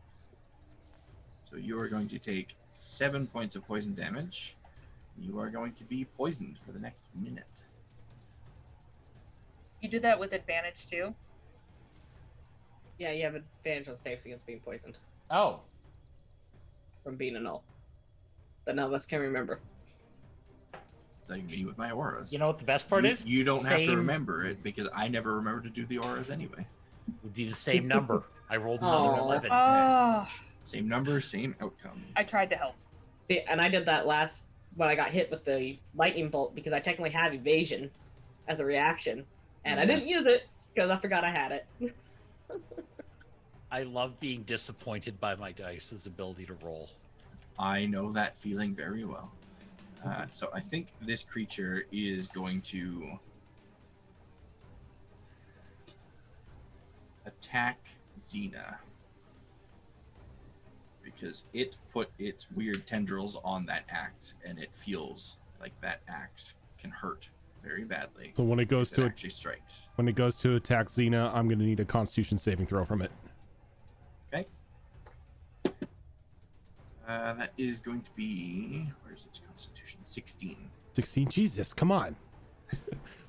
So you are going to take 7 points of poison damage. You are going to be poisoned for the next minute. You did that with advantage too? Yeah, you have advantage on saves against being poisoned Oh. from being a Gnoll. But none of us can remember. Like me with my auras. You know what the best part is? You don't have to remember it because I never remember to do the auras anyway. Would be the same number. I rolled another Aw. 11. Oh, Same number, same outcome. I tried to help. See, and I did that when I got hit with the lightning bolt because I technically have evasion as a reaction. And I didn't use it because I forgot I had it. I love being disappointed by my dice's ability to roll. I know that feeling very well. So I think this creature is going to attack Xena because it put its weird tendrils on that axe and it feels like that axe can hurt very badly. So when it goes to actually strikes. When it goes to attack Xena, I'm going to need a Constitution saving throw from it. Okay. That is going to be, where's its Constitution? 16. 16. Jesus, come on.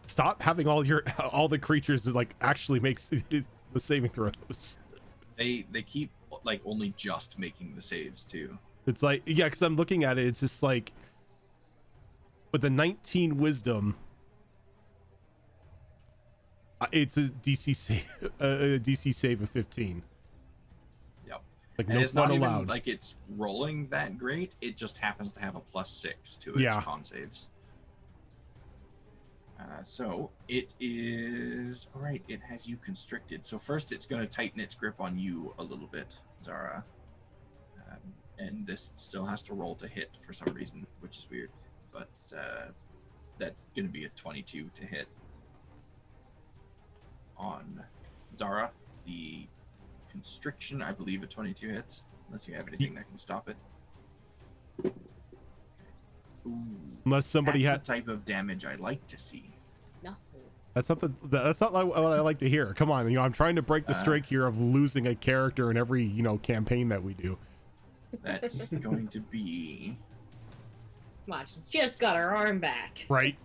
Stop having all the creatures actually makes the saving throws. They keep only just making the saves too. It's because I'm looking at it. It's just with a 19 wisdom. It's a DC save of 15. Yep. And no it's fun not allowed. even it's rolling that great. It just happens to have a +6 to its con saves. So it is all right. It has you constricted. So first, it's going to tighten its grip on you a little bit, Zara. And this still has to roll to hit for some reason, which is weird. But that's going to be a 22 to hit. on Zara. The constriction, I believe, a 22 hits, unless you have anything that can stop it. Ooh, Unless somebody that's had. the type of damage I like to see. No. That's not like what I like to hear. Come on, I'm trying to break the streak here of losing a character in every campaign that we do. That's going to be Come on, she just got her arm back. Right.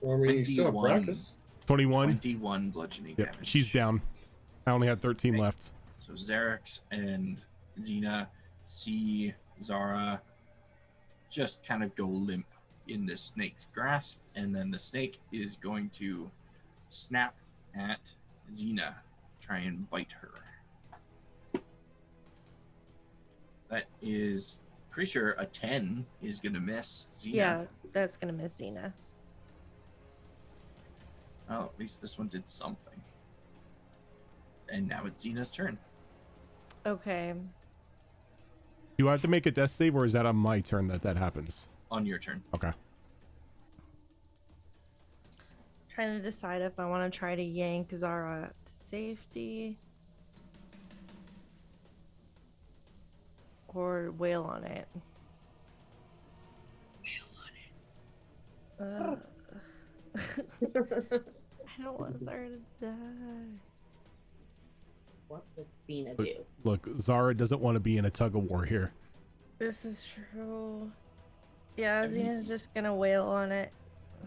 Well, I mean, you still have 21. Brackus. 21. 21 bludgeoning Yep, damage. she's down. I only had 13 Okay. left. So Xerix and Xena see Zara just kind of go limp in the snake's grasp, and then the snake is going to snap at Xena, try and bite her. That is pretty sure a 10 is gonna miss Xena. Yeah, that's gonna miss Xena. Well, at least this one did something. And now it's Xena's turn. Okay. Do I have to make a death save, or is that on my turn that happens? On your turn. Okay. Trying to decide if I want to try to yank Zara to safety or wail on it. I don't want Zara to die. What would Xena But- do? Look, Zara doesn't want to be in a tug of war here. This is true. Yeah, I mean- Xena's just gonna wail on it.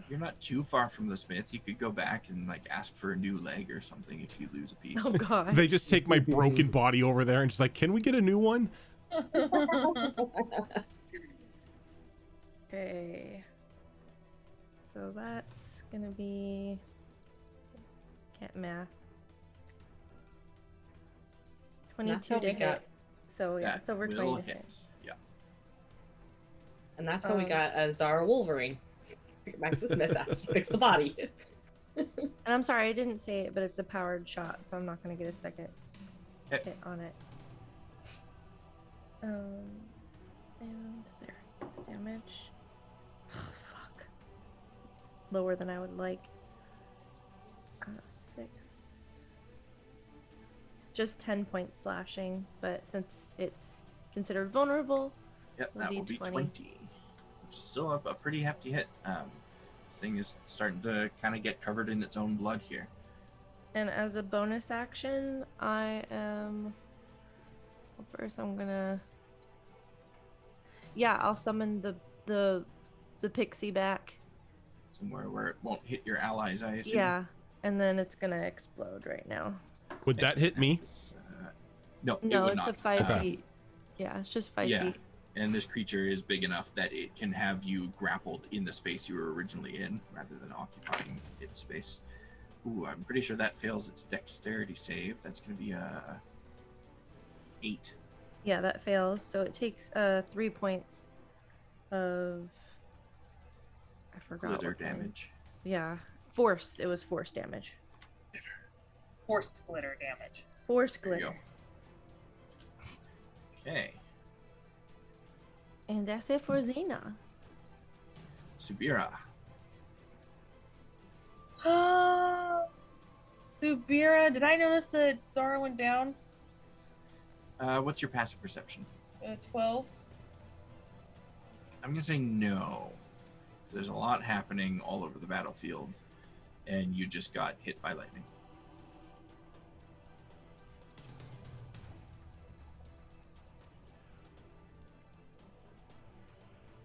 You're not too far from the smith. You could go back and ask for a new leg or something if you lose a piece. Oh god. They just take my broken body over there and just can we get a new one? Okay. So that's gonna be can't math. That's 22 how to we hit. got, So yeah, it's over 20 will to hit. Yeah. and that's how we Um, got a Zara Wolverine. Back to the Smith house to fix the body. And I'm sorry, I didn't say it, but it's a powered shot, so I'm not gonna get a second Okay. hit on it. And there, it's damage. Oh, fuck. It's lower than I would like. 6. Just 10 points slashing, but since it's considered vulnerable, Yep, Will that be will be 20. 20. Which is still a pretty hefty hit. This thing is starting to kind of get covered in its own blood here. and as a bonus action, I am. Well, first, I'm gonna. Yeah, I'll summon the pixie back. Somewhere where it won't hit your allies, I assume. Yeah, and then it's gonna explode right now. Would that hit me? No, it No, would it's not. a 5 Okay. feet. Yeah, it's just 5 Yeah. feet. And this creature is big enough that it can have you grappled in the space you were originally in, rather than occupying its space. Ooh, I'm pretty sure that fails its dexterity save. That's going to be a 8. Yeah, that fails. So it takes 3 points of. I forgot. Glitter what kind. damage. Yeah, force. It was force damage. Forced glitter damage. Force There you glitter. Okay. And that's it for Xena. Subira. Subira, did I notice that Zara went down? What's your passive perception? 12. I'm going to say no. There's a lot happening all over the battlefield, and you just got hit by lightning.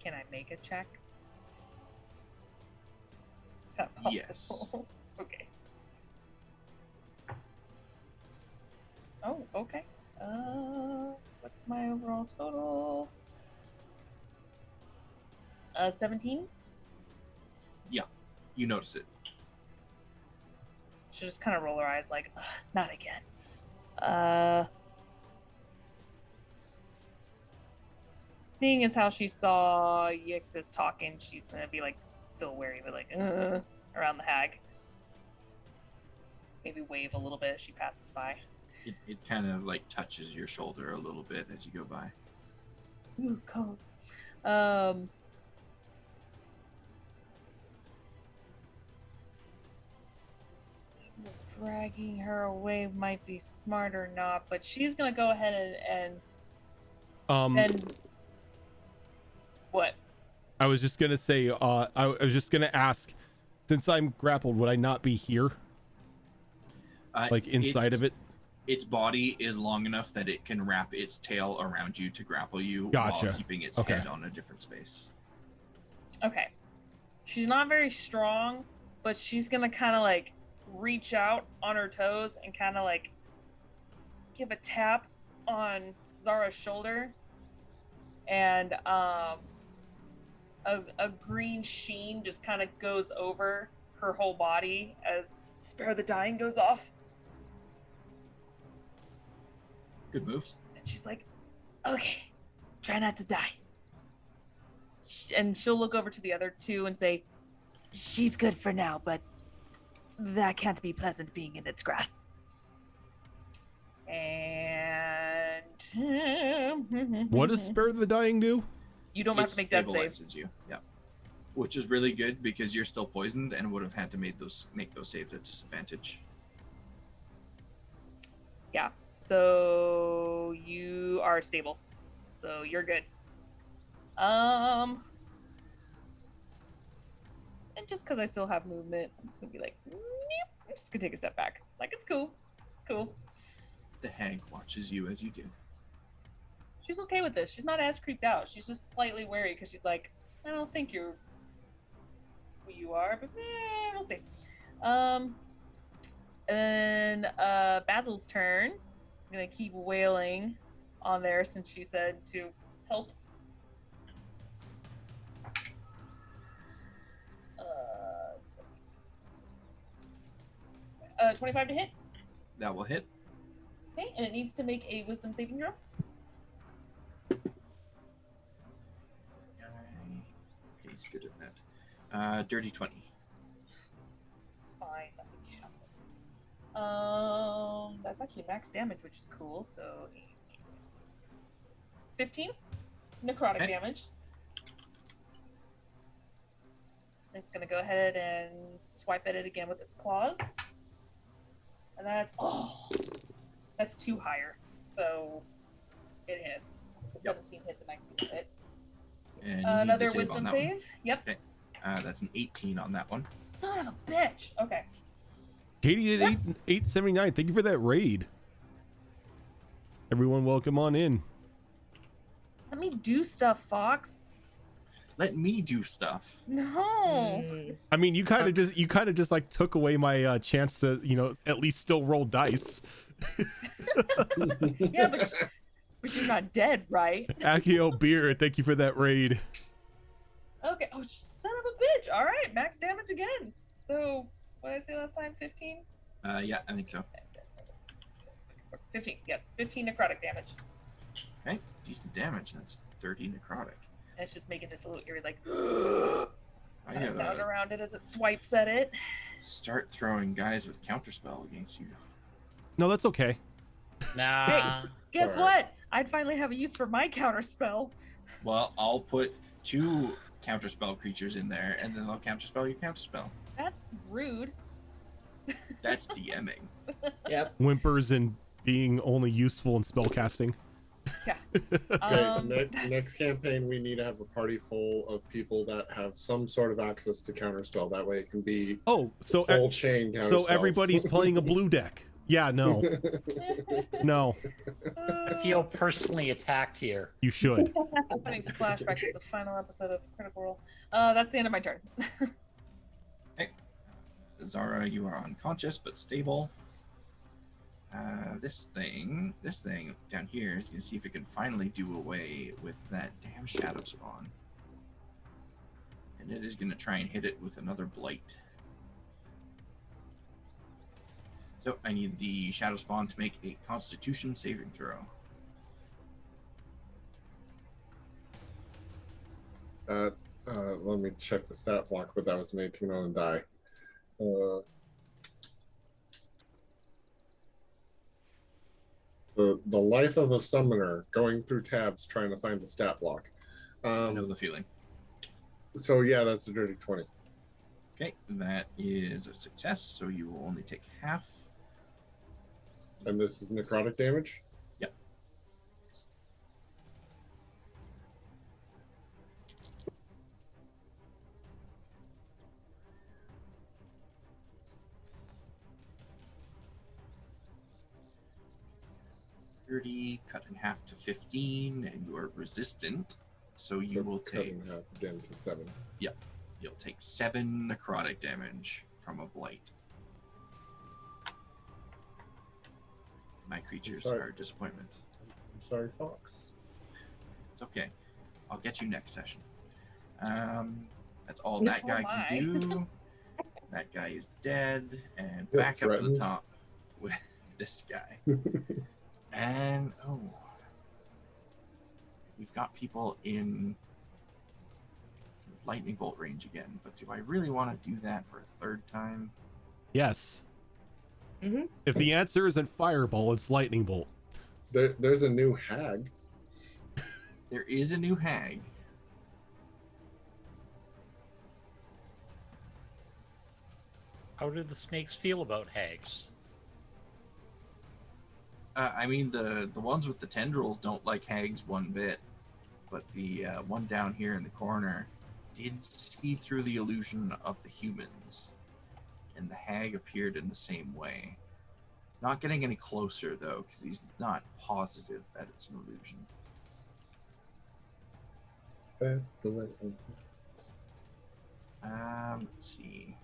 Can I make a check? Is that possible? Yes. Okay. Oh, okay. What's my overall total? 17? You notice it. She'll just kind of roll her eyes like, "Ugh, not again. Seeing as how she saw Yixis talking, she's gonna be still wary, but around the hag. Maybe wave a little bit as she passes by. It kind of touches your shoulder a little bit as you go by. Ooh, cold. dragging her away might be smart or not, but she's gonna go ahead and what? I was just gonna say, I was just gonna ask, since I'm grappled, would I not be here, like inside of it? Its body is long enough that it can wrap its tail around you to grapple you Gotcha. while keeping its head on a different space. Okay. She's not very strong, but she's gonna kind of like reach out on her toes and kind of like give a tap on Zara's shoulder, and a green sheen just kind of goes over her whole body as Spare the Dying goes off. Good moves. And she's like, okay, try not to die. And she'll look over to the other two and say, She's good for now, but that can't be pleasant being in its grasp. and What does Spare the Dying do? You don't have to make death saves. Stabilizes you. Yeah. Which is really good because you're still poisoned and would have had to make those saves at disadvantage. Yeah. So you are stable. So you're good. And just because I still have movement, I'm just gonna be like, nope. I'm just gonna take a step back. Like, it's cool. It's cool. The hag watches you as you do. She's okay with this. She's not as creeped out. She's just slightly wary because she's like, I don't think you're who you are, but we'll see. And Basil's turn. I'm gonna keep wailing on there since she said to help. 25 to hit. That will hit. Okay, and it needs to make a wisdom saving throw. Okay, he's good at that. Dirty 20. Fine, nothing happens. That's actually max damage, which is cool. So 15 necrotic damage. It's gonna go ahead and swipe at it again with its claws, and that's 2 higher, so it hits. The 17 hit, the 19 hit. And Another wisdom save. Yep. Okay. That's an 18 on that one. Son of a bitch. Okay. Katie at 879. Thank you for that raid. Everyone, welcome on in. Let me do stuff, Fox. Let me do stuff. No. I mean, you kind of just like took away my chance to, at least still roll dice. Yeah, but you're not dead, right? Akio Beer, thank you for that raid. Okay. Oh, son of a bitch. All right, max damage again. So, what did I say last time? 15? Yeah, I think so. 15. Yes, 15 necrotic damage. Okay, decent damage. That's 30 necrotic. And it's just making this little eerie, like, I kind of sound gotta around it as it swipes at it. start throwing guys with counterspell against you. No, that's okay. Nah. Guess Sorry. what? I'd finally have a use for my counterspell. Well, I'll put 2 counterspell creatures in there, and then they'll counterspell your counterspell. That's rude. That's DMing. Yep. Whimpers and being only useful in spellcasting. Yeah. Okay, next That's- campaign, we need to have a party full of people that have some sort of access to counterspell. That way, it can be Oh, so full chain counterspells. so everybody's playing a blue deck. Yeah, no, no, I feel personally attacked here. you should. Having flashbacks to the final episode of Critical Role. That's the end of my turn. Zara, you are unconscious but stable. This thing down here is gonna see if it can finally do away with that damn shadow spawn. And it is gonna try and hit it with another blight. So I need the shadow spawn to make a Constitution saving throw. Let me check the stat block, but that was an 18 on a die. The life of a summoner, going through tabs trying to find the stat block. I know the feeling. So yeah, that's a dirty 20. Okay, that is a success, so you will only take half And this is necrotic damage? Yep. Cut in half to 15, and you are resistant, so you will cut take. in half again to 7. Yep, you'll take 7 necrotic damage from a blight. My creatures sorry. are a disappointment. I'm sorry, Fox. It's okay. I'll get you next session. That's all that guy can do. That guy is dead, and You're back up to the threatened. top with this guy. And we've got people in lightning bolt range again, but do I really want to do that for a third time? Yes. Mm-hmm. If the answer isn't fireball, it's lightning bolt. There's a new hag. There is a new hag. How do the snakes feel about hags? I mean, the ones with the tendrils don't like hags one bit, but the one down here in the corner did see through the illusion of the humans, and the hag appeared in the same way. He's not getting any closer, though, because he's not positive that it's an illusion. That's the way. Let's see.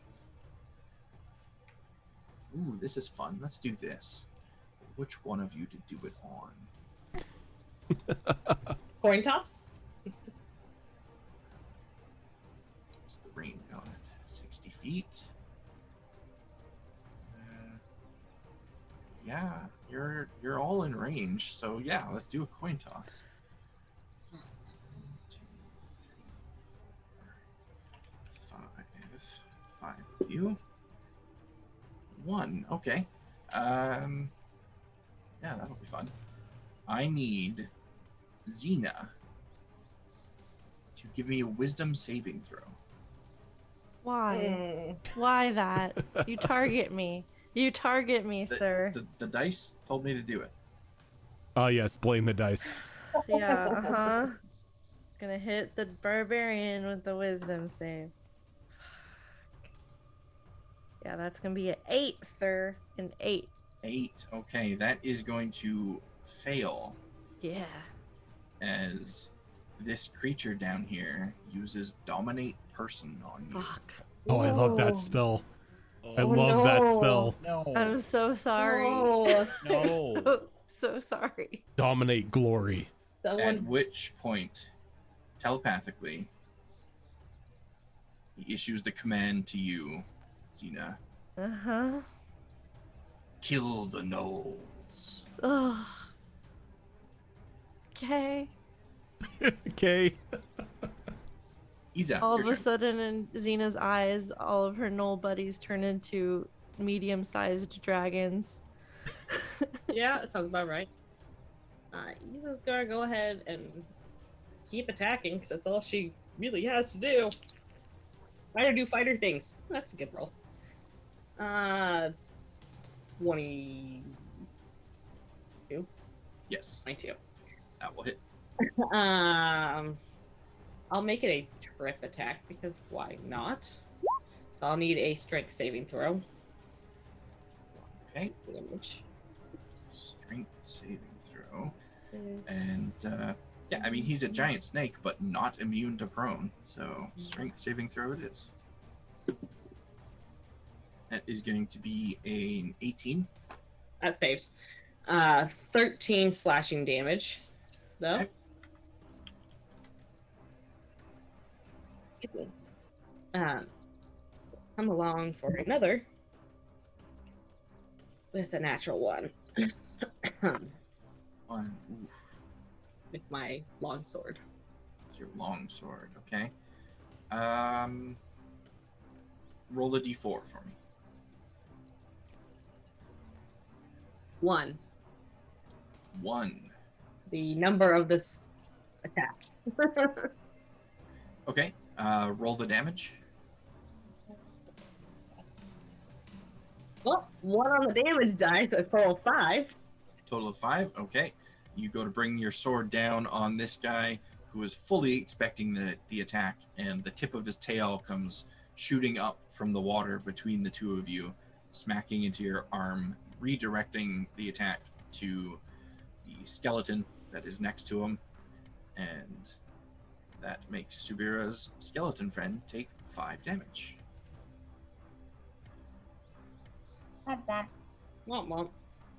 Ooh, this is fun. Let's do this. Which one of you to do it on? Coin toss? What's the range on it? 60 feet. Yeah, you're all in range, so yeah, let's do a coin toss. 1, 2, 3, 4, 5 of you. 1, okay. Yeah, that'll be fun. I need Xena to give me a wisdom saving throw. Why? Why that? You target me. You target me, sir. The dice told me to do it. Oh yes, blame the dice. Yeah, uh-huh. Gonna hit the barbarian with the wisdom save. Fuck. Yeah, that's gonna be an 8, sir. An 8. 8. Okay, that is going to fail Yeah. as this creature down here uses dominate person on you. Fuck. Oh, I love that Whoa. spell. I Oh, love that no. spell. No. I'm so sorry. Oh, No. so sorry. Dominate glory. At someone. which point, telepathically, he issues the command to you, Xena. Uh-huh. Kill the gnolls. Ugh. Okay. Okay. Iza, All your of a turn. sudden, in Xena's eyes, all of her Gnoll buddies turn into medium-sized dragons. Yeah, that sounds about right. Isa's gonna go ahead and keep attacking because that's all she really has to do. Fighter do fighter things. That's a good roll. 22. Yes, 22. that will hit. I'll make it a trip attack because why not? So I'll need a strength saving throw. Okay, Damage. strength saving throw. 6. And yeah, I mean, he's a giant snake, but not immune to prone. So strength saving throw it is. That is going to be an 18. That saves. 13 slashing damage, though. Okay. Come along for another with a natural 1 One. Oof. with my longsword. It's your long sword. Okay. Roll a d4 for me. 1. 1. The number of this attack. Okay. Roll the damage. Well, 1 on the damage die, so a total of 5. Total of 5. Okay. You go to bring your sword down on this guy who is fully expecting the attack, and the tip of his tail comes shooting up from the water between the two of you, smacking into your arm, redirecting the attack to the skeleton that is next to him, and that makes Subira's skeleton friend take 5 damage. Womp womp. Womp womp.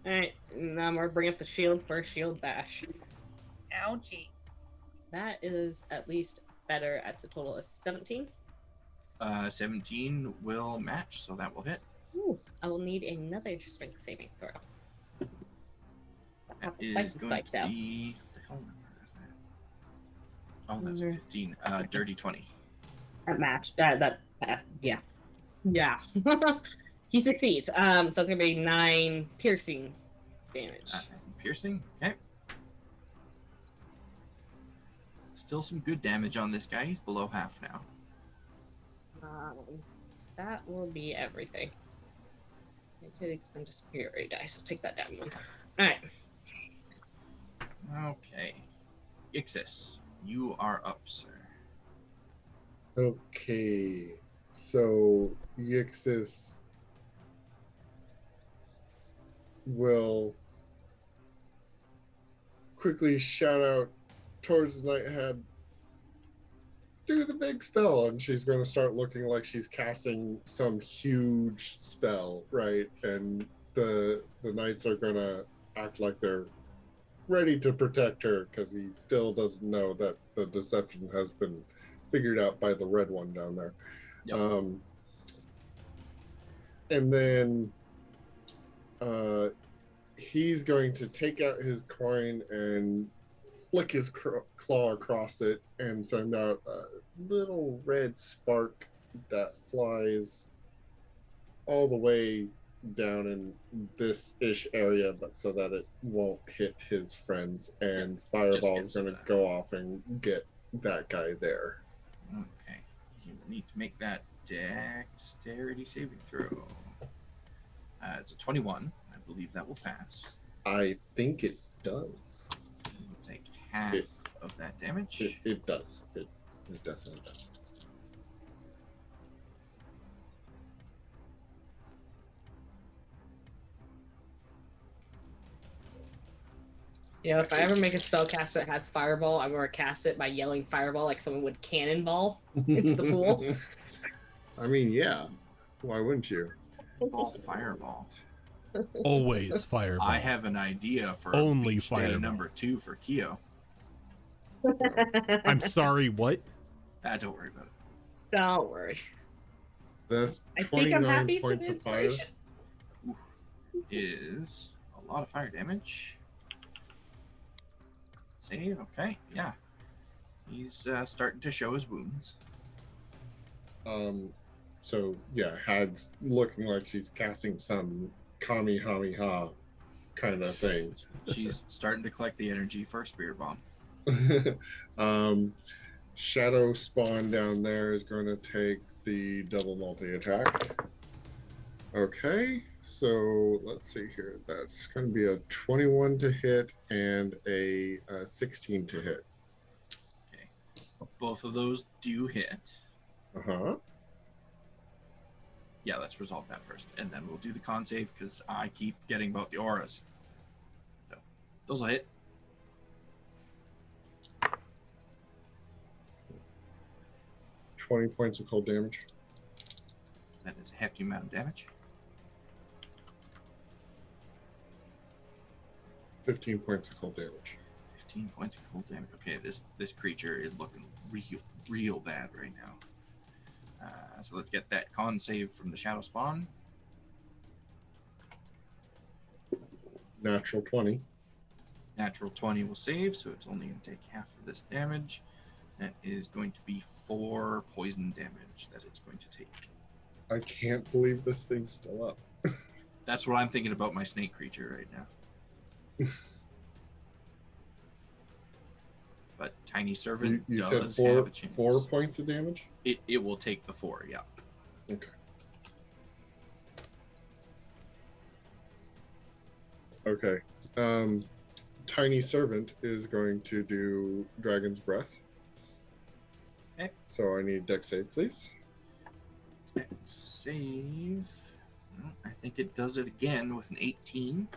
Alright, now I'm gonna bring up the shield for a shield bash. Ouchie. That is at least better. That's a total of 17. 17 will match, so that will hit. Ooh, I will need another strength saving throw. That is Fighting going spikes to out. be... The hell number is that? Oh, that's a 15. Dirty 20. That match. Yeah. Yeah. He succeeds. So it's gonna be 9 piercing damage. Piercing. Okay. Still some good damage on this guy. He's below half now. That will be everything. I did expend a superiority die, so take that down one. Alright. Okay. Ixis, you are up, sir. Okay, so Yixis will quickly shout out towards the night head, do the big spell, and she's going to start looking like she's casting some huge spell, right? And the knights are going to act like they're ready to protect her because he still doesn't know that the deception has been figured out by the red one down there. Yep. And then he's going to take out his coin and flick his claw across it and send out a little red spark that flies all the way down in this-ish area, but so that it won't hit his friends. And Fireball is going to go off and get that guy there. Okay. You need to make that dexterity saving throw. It's a 21. I believe that will pass. I think it does. We'll take half of that damage. It does. It definitely does. You know, if I ever make a spellcaster that has fireball, I'm gonna cast it by yelling fireball like someone would cannonball into the pool. I mean, yeah. Why wouldn't you? Fireball. Always fireball. I have an idea for Only beach day fireball. number 2 for Kyo. I'm sorry, what? Don't worry about it. Don't worry. That's I think I'm 29 happy for points the of fire. inspiration. Is a lot of fire damage. Save, okay, yeah. He's starting to show his wounds. So yeah, Hag's looking like she's casting some Kamehameha kind of thing. She's starting to collect the energy for a spear bomb. Shadow Spawn down there is going to take the double multi-attack. Okay, so let's see here. That's going to be a 21 to hit and a 16 to hit. Okay. Both of those do hit. Uh-huh. Yeah, let's resolve that first. And then we'll do the con save because I keep forgetting about the auras. So, those will hit. $20 points of cold damage. That is a hefty amount of damage. 15 points of cold damage. 15 points of cold damage. Okay, this creature is looking real bad right now. So let's get that con save from the Shadow Spawn. Natural 20. Natural 20 will save, so it's only going to take half of this damage. That is going to be 4 poison damage that it's going to take. I can't believe this thing's still up. That's what I'm thinking about my snake creature right now. But Tiny Servant You does said have a chance. 4 points of damage? It will take the 4, yeah. Okay. Okay. Tiny Servant is going to do Dragon's Breath. Okay. So I need dex save, please. Save. Well, I think it does it again with an 18.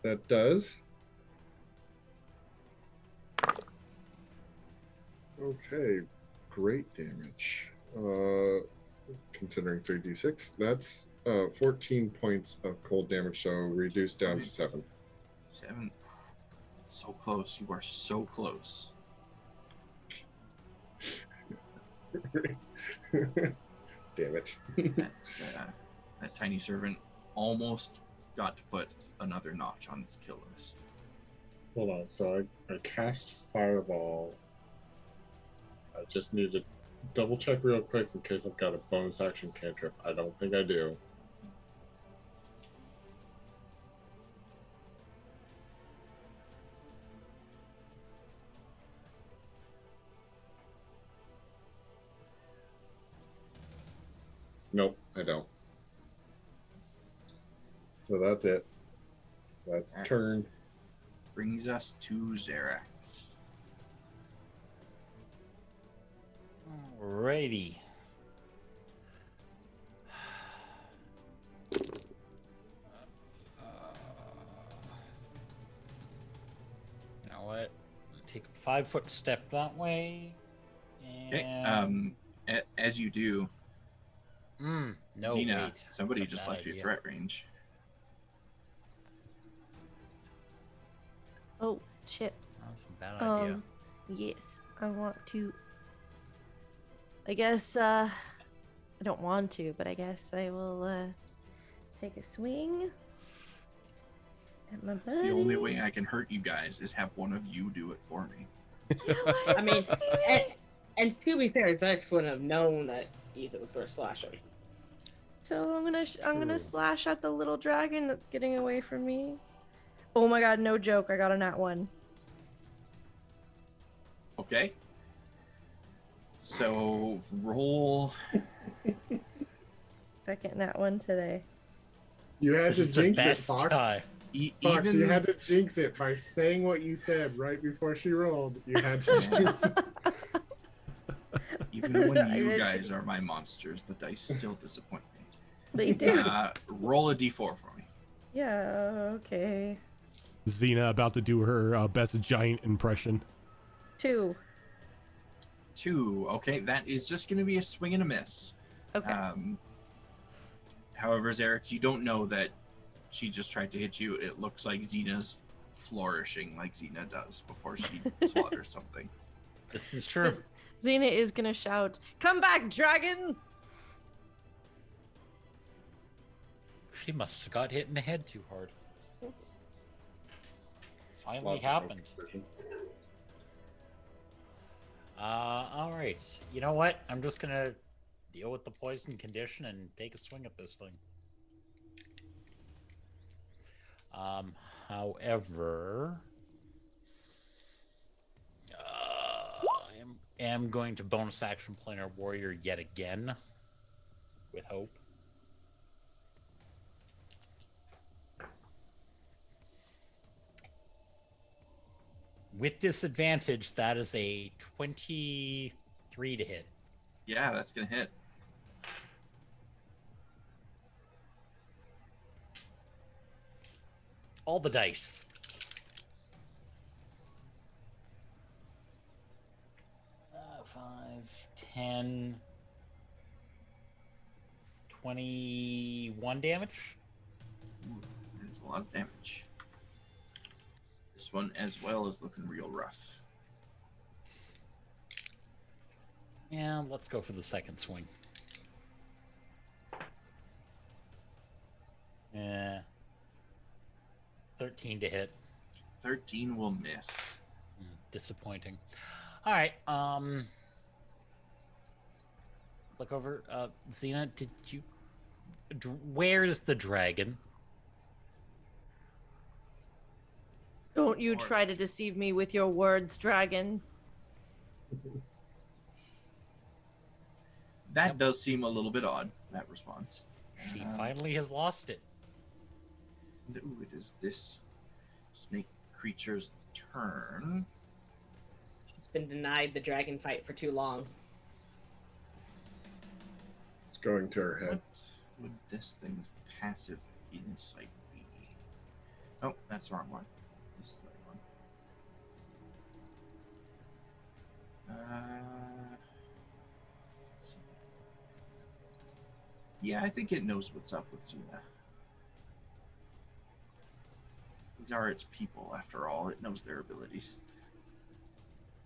That does. Okay. Great damage. Considering 3d6, that's 14 points of cold damage, so reduced down to 7. 7. So close. You are so close. Damn it. That tiny servant almost got to put another notch on its kill list. Hold on, so I cast Fireball. I just need to double check real quick in case I've got a bonus action cantrip. I don't think I do. Nope, I don't. So that's it. That's Alright. turn. Brings us to Xerax. Alrighty. You know what? Take a 5-foot step that way. And... Okay. As you do, no, Xena, wait. somebody That's a just bad left your idea. threat range. Oh shit. That's a bad idea. Yes, I want to. I guess I don't want to, but I guess I will take a swing at my buddy. The only way I can hurt you guys is have one of you do it for me. I mean, and to be fair, Zex wouldn't have known that Iza was going to slash him. So I'm gonna slash at the little dragon that's getting away from me. Oh my god, no joke! I got a nat 1. Okay. So roll. Second nat 1 today. You had This to is the jinx it, best Fox. time. Fox, Even you had to jinx it by saying what you said right before she rolled. You had to jinx it. even when I you did. guys are my monsters, the dice still disappoint me. They do. Roll a d4 for me. Yeah. Okay. Xena about to do her best giant impression. 2. 2. Okay, that is just going to be a swing and a miss. Okay. However, Xerax, you don't know that she just tried to hit you. It looks like Xena's flourishing like Xena does before she slaughters something. This is true. Xena is gonna shout, "Come back, dragon!" She must have got hit in the head too hard. Finally Lots of happened. precision. Alright. You know what? I'm just gonna deal with the poison condition and take a swing at this thing. However, I am going to bonus action planar warrior yet again with hope. With disadvantage, that is a 23 to hit. Yeah, that's going to hit. All the dice. Uh, 5, 10, 21 damage. Ooh, that's a lot of damage. This one as well is looking real rough. And let's go for the second swing. Yeah. 13 to hit. 13 will miss. Disappointing. All right. Look over. Xena, did you? Where is the dragon? Don't you try to deceive me with your words, dragon. That does seem a little bit odd, that response. She finally has lost it. Ooh, it is this. snake creature's turn. She's been denied the dragon fight for too long. It's going to her head. What would this thing's passive insight be? Oh, that's the wrong one. This is the right one. Let's see. Yeah, I think it knows what's up with Xena. These are its people, after all. It knows their abilities.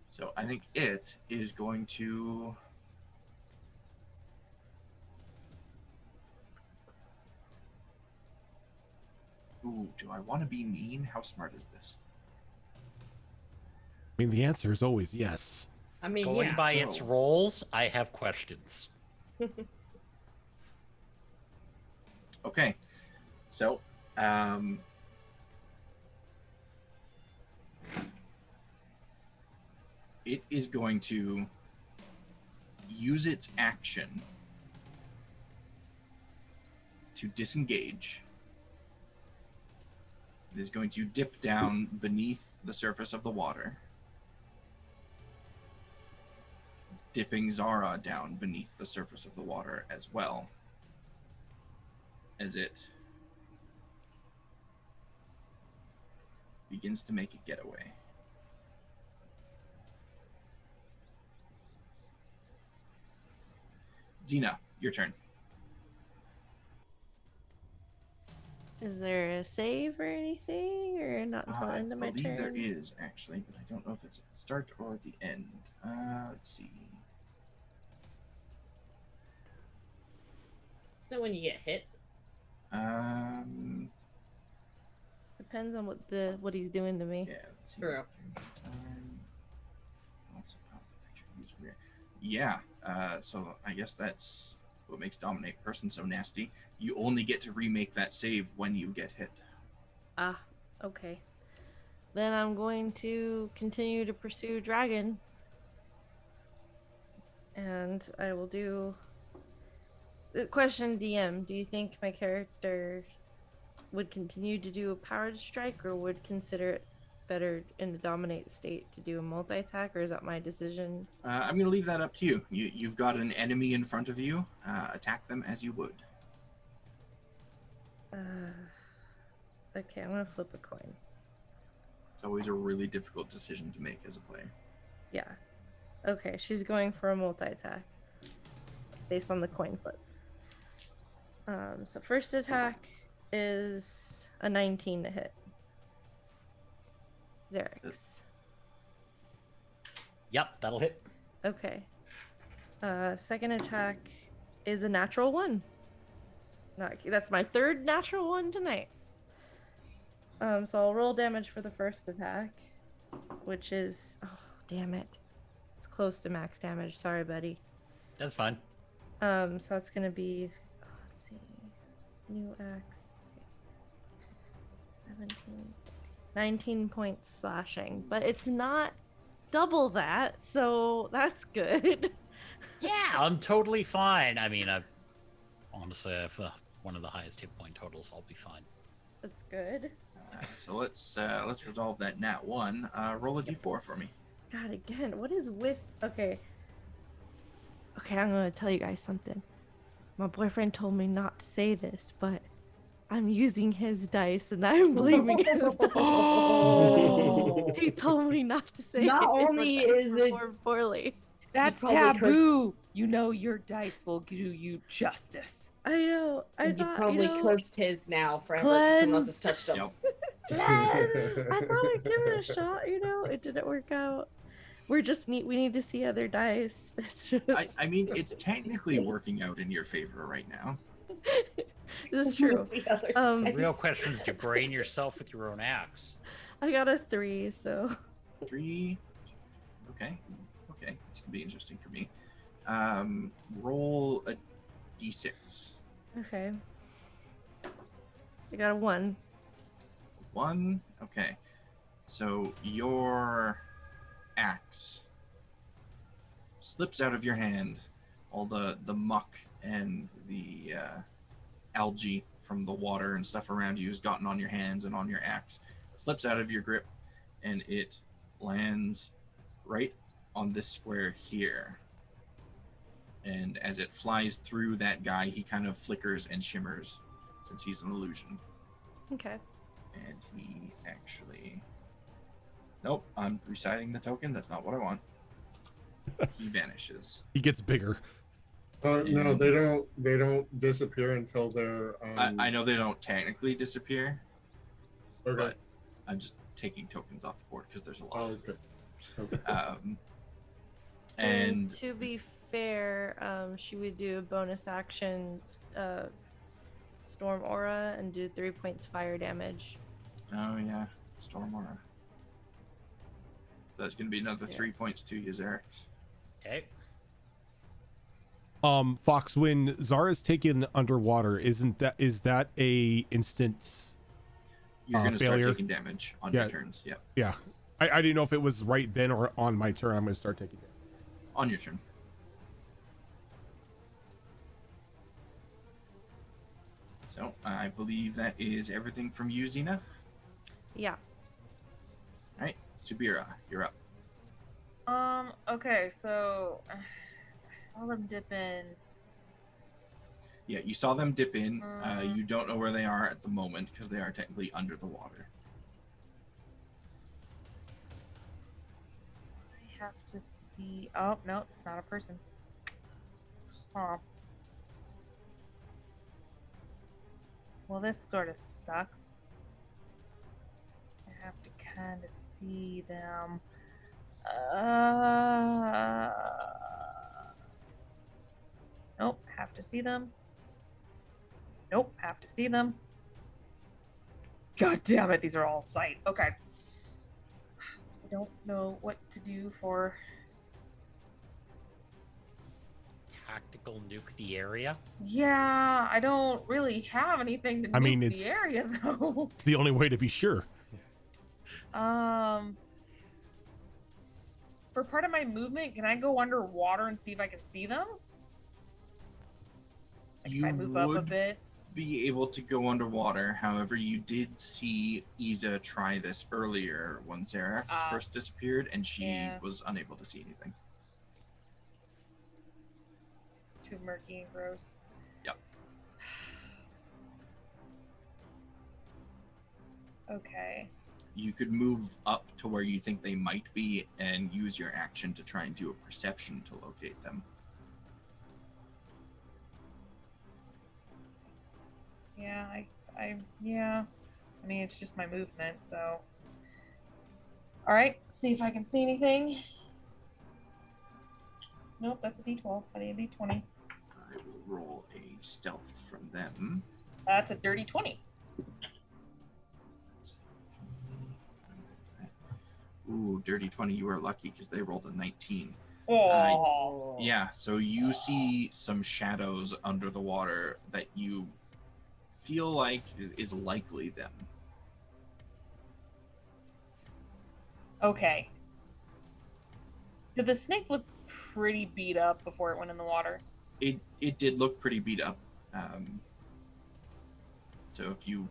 So I think it is going to... Ooh, do I want to be mean? How smart is this? I mean, the answer is always yes. I mean, Going yeah. by so- its roles, I have questions. Okay. So, it is going to use its action to disengage. It is going to dip down beneath the surface of the water, dipping Zara down beneath the surface of the water as well, as it begins to make a getaway. Xena, your turn. Is there a save or anything, or not until the I end of my believe turn? there is, actually, but I don't know if it's at the start or at the end. Let's see. So when you get hit, Depends on what he's doing to me. Yeah, let's see. True. Time. Lots of positive picture use rare. Yeah, so I guess that's what makes Dominate Person so nasty. You only get to remake that save when you get hit. Ah, okay. Then I'm going to continue to pursue Dragon. And I will do... Question DM, do you think my character would continue to do a powered strike, or would consider it better in the Dominate state to do a multi-attack, or is that my decision? I'm going to leave that up to you. You've got an enemy in front of you. Attack them as you would. Okay, I'm going to flip a coin. It's always a really difficult decision to make as a player. Yeah. Okay, she's going for a multi-attack based on the coin flip. So first attack is a 19 to hit. Xerix. Yep, that'll hit. Okay. Second attack is a natural 1. That's my third natural 1 tonight. So I'll roll damage for the first attack, which is... Oh, damn it. It's close to max damage. Sorry, buddy. That's fine. So that's gonna be, let's see, new axe, 17, 19 points slashing, but it's not double that, so that's good. Yeah, I'm totally fine. I mean, honestly, I have one of the highest hit point totals. I'll be fine. That's good. So let's resolve that nat 1. Roll a d4 for me. God, again, what is with, okay, I'm gonna tell you guys something. My boyfriend told me not to say this, but I'm using his dice and I'm blaming his dice. He told me not to say Not it. My only dice is it- performed poorly. That's probably taboo. You know your dice will do you justice. I know. I you thought, probably you know, cursed his now forever because someone else has touched him. Yep. I thought I'd give it a shot, you know. It didn't work out. We need to see other dice. It's just... I mean, it's technically working out in your favor right now. This is true. The real question is to brain yourself with your own axe. I got a 3, so 3. Okay. This could be interesting for me. Roll a d6. okay. I got a 1. 1. Okay. So your axe slips out of your hand. All the muck and the algae from the water and stuff around you has gotten on your hands and on your axe. slips out of your grip, and it lands right on this square here. And as it flies through that guy, he kind of flickers and shimmers, since he's an illusion. Okay. And he actually... Nope, I'm reciting the token. That's not what I want. He vanishes. He gets bigger. No, they don't disappear until they're I know they don't technically disappear, okay. but I'm just taking tokens off the board because there's a lot. Oh, okay. And to be fair, she would do a bonus action storm aura and do 3 points fire damage. oh yeah, storm aura. So that's going to be another 3 points to you, Xerix. Okay. Fox, when Zara's taken underwater, is that a instant You're going to start failure? taking damage on Yeah. your turns. Yeah, Yeah. I didn't know if it was right then or on my turn. I'm going to start taking damage. on your turn. So I believe that is everything from you, Xena. Yeah. All right, Subira, you're up. Okay, so I saw them dip in. Yeah, you saw them dip in. Mm. You don't know where they are at the moment because they are technically under the water. I have to see. Oh, no, it's not a person. Huh. Well, this sort of sucks. I have to kind of see them. Nope, have to see them. Nope, have to see them. God damn it, these are all sight. Okay. I don't know what to do for. Tactical nuke the area. Yeah, I don't really have anything to I mean, nuke it's- the area though. It's the only way to be sure. For part of my movement, can I go underwater and see if I can see them? Like if I You move up a would bit. be able to go underwater. However, you did see Iza try this earlier when Xerax first disappeared, and she yeah. was unable to see anything. Too murky and gross. Yep. Okay. You could move up to where you think they might be and use your action to try and do a perception to locate them. Yeah, yeah. I mean, it's just my movement, so. All right, see if I can see anything. Nope, that's a D12. I need a D20. I will roll a stealth from them. That's a dirty 20. Ooh, dirty 20. You are lucky because they rolled a 19. Oh. Yeah, so you see some shadows under the water that you feel like is likely them. Okay. Did the snake look pretty beat up before it went in the water? It did look pretty beat up. So if you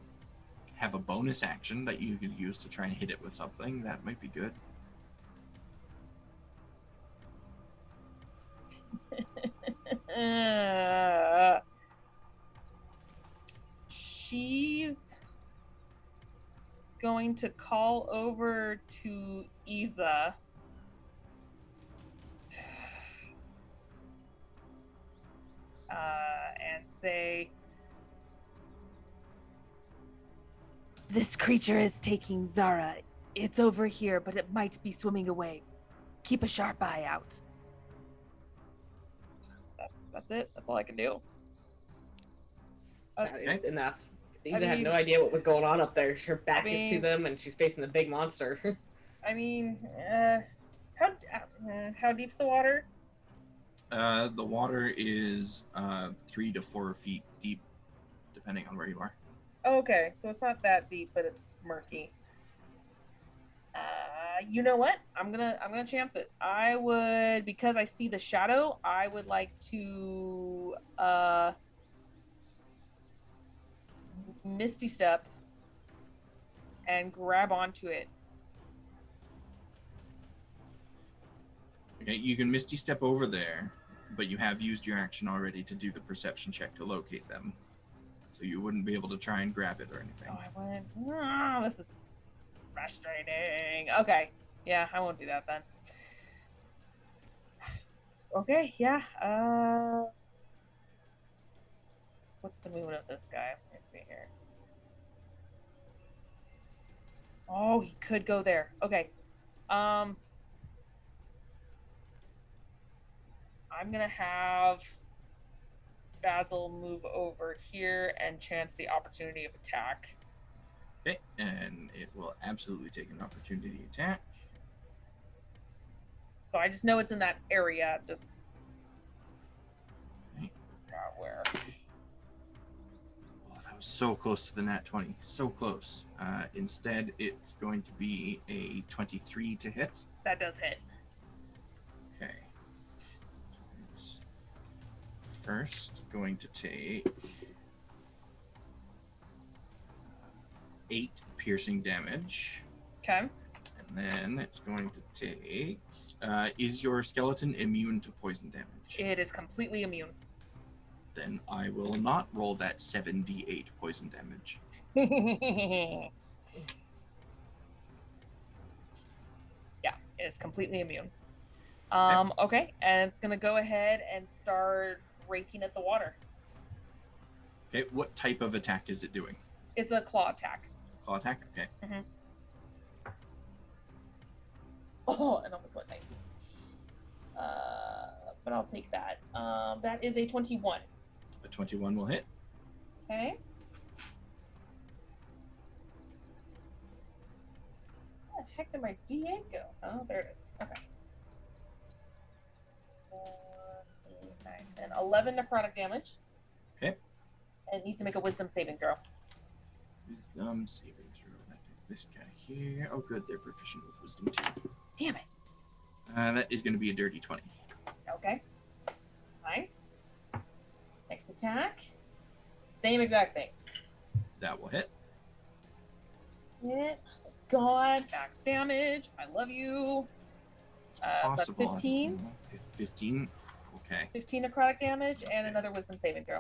have a bonus action that you could use to try and hit it with something, that might be good. She's going to call over to Iza. And say, This creature is taking Zara. It's over here, but it might be swimming away. Keep a sharp eye out. that's it. That's all I can do. That is enough. They I had mean- no idea what was going on up there. Her back is to mean- them, and she's facing the big monster. I mean, how deep's the water? The water is 3 to 4 feet deep, depending on where you are. Oh, okay, so it's not that deep, but it's murky. You know what? I'm gonna chance it. I would, because I see the shadow, I would like to Misty Step and grab onto it. Okay, you can Misty Step over there, but you have used your action already to do the perception check to locate them. So you wouldn't be able to try and grab it or anything. Oh, I went. Oh, this is frustrating. Okay. Yeah, I won't do that then. Okay, yeah. What's the movement of this guy? Let's see here. Oh, he could go there. Okay. I'm gonna have Basil move over here and chance the opportunity of attack. Okay, and it will absolutely take an opportunity attack. So I just know it's in that area. Just Okay. forgot where. Oh, that was so close to the nat 20. So close. Instead, it's going to be a 23 to hit. That does hit. Okay. It's first going to take 8 piercing damage. Okay. And then it's going to take... is your skeleton immune to poison damage? It is completely immune. Then I will not roll that 7d8 poison damage. Yeah, it is completely immune. Okay, and it's gonna go ahead and start raking at the water. Okay, what type of attack is it doing? It's a claw attack. Claw attack? Okay. Oh, and almost went 19. But I'll take that. That is a 21. A 21 will hit. Okay. Where the heck did my D8 go? Oh, there it is. Okay. 4, 8, 9, 10, 11 necrotic damage. Okay. And it needs to make a wisdom saving throw. Wisdom saving throw. That is this guy here. Oh, good. They're proficient with wisdom too. Damn it. That is going to be a dirty 20. Okay. Fine. Next attack. Same exact thing. That will hit. Hit. God. Max damage. I love you. So that's Possible. 15. 15. Okay. 15 necrotic damage and another wisdom saving throw.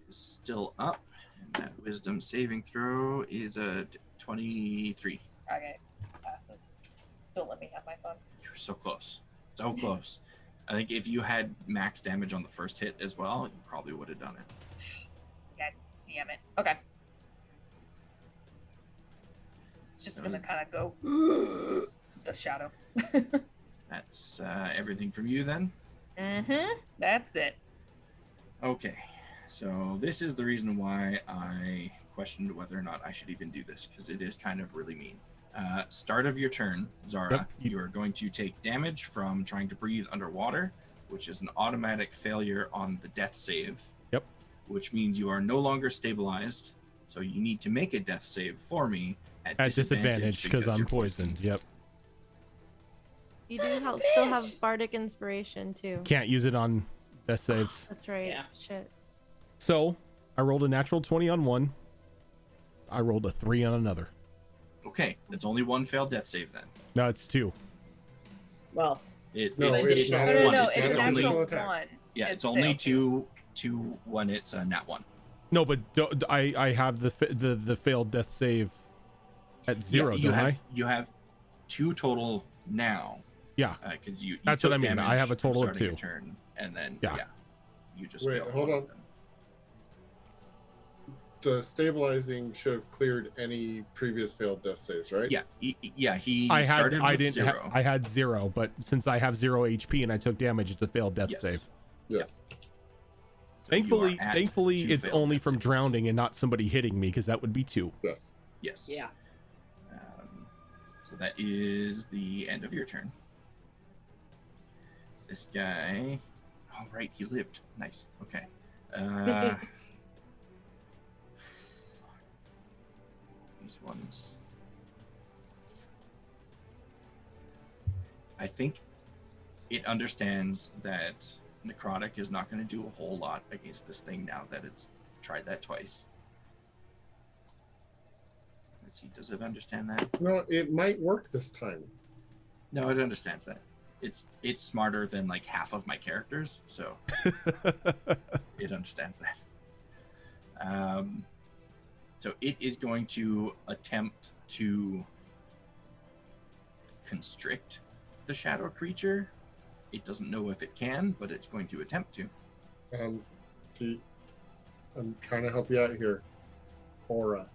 Is still up. And that wisdom saving throw is a 23. Okay. Passes. Don't let me have my fun. You're so close. So close. I think if you had max damage on the first hit as well, you probably would have done it. God damn it. Okay. It's just gonna kind of go the shadow. That's everything from you then. That's it. Okay. So this is the reason why I questioned whether or not I should even do this, because it is kind of really mean. Start of your turn, Zara, Yep. you are going to take damage from trying to breathe underwater, which is an automatic failure on the death save. Yep. Which means you are no longer stabilized, so you need to make a death save for me at disadvantage because I'm you're poisoned. Yep. You do still have bardic inspiration too. Can't use it on death saves. That's right. Yeah. Shit. So I rolled a natural 20 on one. I rolled a 3 on another. Okay, that's only one failed death save then. No, it's 2. Well, No, it's it's not. one. No, It's it's only, natural attack. one. yeah, it's It's only failed. two when it's a nat 1. No, but I have the failed death save at 0, you don't have, I? You have 2 total now. Yeah. Because you That's took what I mean. I damage have a total of starting your 2. turn, and then Yeah. you just Wait, failed hold one of on. them. The stabilizing should have cleared any previous failed death saves, right? Yeah, he I started with didn't 0. I had 0, but since I have 0 HP and I took damage, it's a failed death Yes. save. Yes. So you Thankfully, are at thankfully 2 it's failed only death from saves. drowning and not somebody hitting me, because that would be 2. Yes. Yes. yeah. So that is the end of your turn. This guy. Oh, right, he lived. Nice. Okay. These ones. I think it understands that necrotic is not going to do a whole lot against this thing now that it's tried that twice. Let's see, does it understand that? No, it might work this time. No, it understands that. It's smarter than like half of my characters, so it understands that. So it is going to attempt to constrict the shadow creature. It doesn't know if it can, but it's going to attempt to. I'm trying to help you out here. Aura.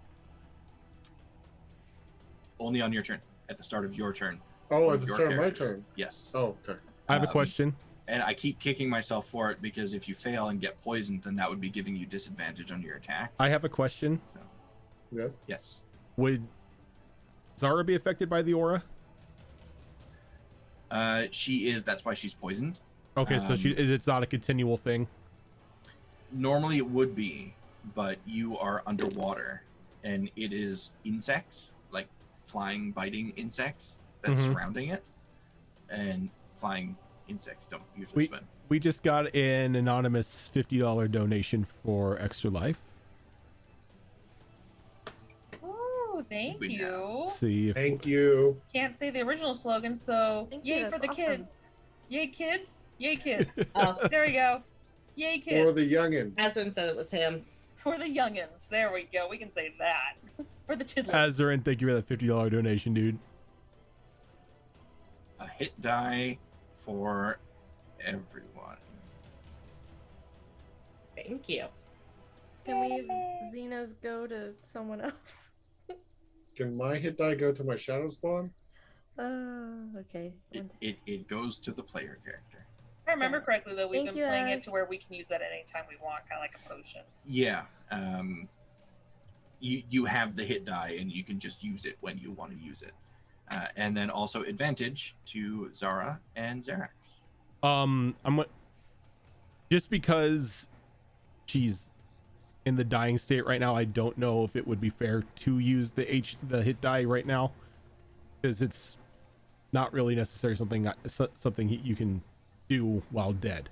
Only on your turn. At the start of your turn. Oh, One at the your start of my characters. turn. Yes. Oh, okay. I have a question. And I keep kicking myself for it because if you fail and get poisoned, then that would be giving you disadvantage on your attacks. I have a question. So, Yes. yes. Would Zara be affected by the aura? She is. That's why she's poisoned. Okay, so it's not a continual thing. Normally it would be, but you are underwater, and it is insects, like flying, biting insects that's Mhm. surrounding it, and flying insects don't usually swim. We just got an anonymous $50 donation for Extra Life. Oh, thank We you. know. See if Thank you. Can't say the original slogan, so Thank you, yay for that's the awesome. kids. Yay kids. Yay kids. Oh, There we go. Yay For kids. the youngins. Aspen said it was him. For the youngins. There we go. We can say that. For the chidlings. Azarin, thank you for that $50 donation, dude. A hit die for everyone. Thank you. Can we have Xena's go to someone else? Can my hit die go to my shadow spawn? Okay. It goes to the player character. If I remember correctly, though, we've Thank been you, playing it Az. to where we can use that anytime we want, kind of like a potion. Yeah. You have the hit die, and you can just use it when you want to use it. And then also advantage to Zara and Xerax. Just because she's in the dying state right now, I don't know if it would be fair to use the hit die right now, because it's not really necessarily something you can do while dead.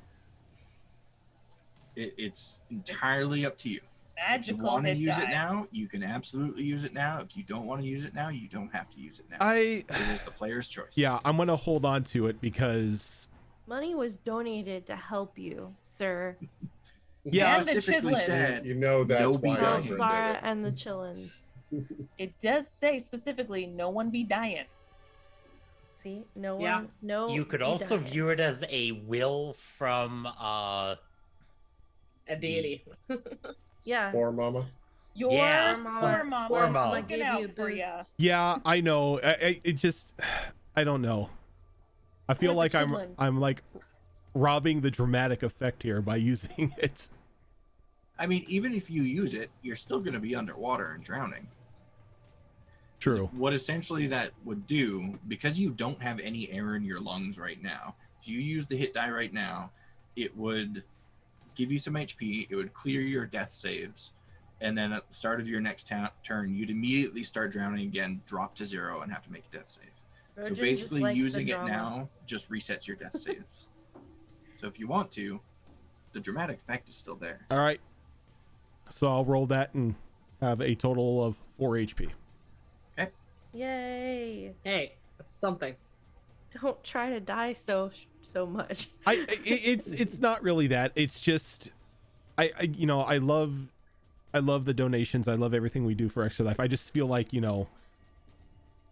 It's entirely up to you. If you Magical want to hit use die. it now, you can absolutely use it now. If you don't want to use it now, you don't have to use it now. It is the player's choice. Yeah, I'm gonna hold on to it because Money was donated to help you, sir. Yeah, And the specifically chidlins. said You know that's no be why dying. Azarin did Zara it. and the chillins. It does say specifically, no one be dying. See, no Yeah. one, no. You could be also dying. view it as a will from A deity. Yeah. Spore mama. Your Yeah, spore mama spore mama. looking Give you a out for boost. ya. yeah, I know. It just, I don't know. I feel Or the like chidlins. I'm like robbing the dramatic effect here by using it. I mean, even if you use it, you're still going to be underwater and drowning. True. What essentially that would do, because you don't have any air in your lungs right now, if you use the hit die right now, it would give you some HP, it would clear your death saves, and then at the start of your next turn, you'd immediately start drowning again, drop to 0, and have to make a death save. Rojan So just basically, likes the using it drama. now just resets your death saves. So if you want to, the dramatic effect is still there. All right. So I'll roll that and have a total of 4 HP. Yay! Hey, that's something. Don't try to die so much. It's not really that. It's just I love the donations. I love everything we do for Extra Life. I just feel like,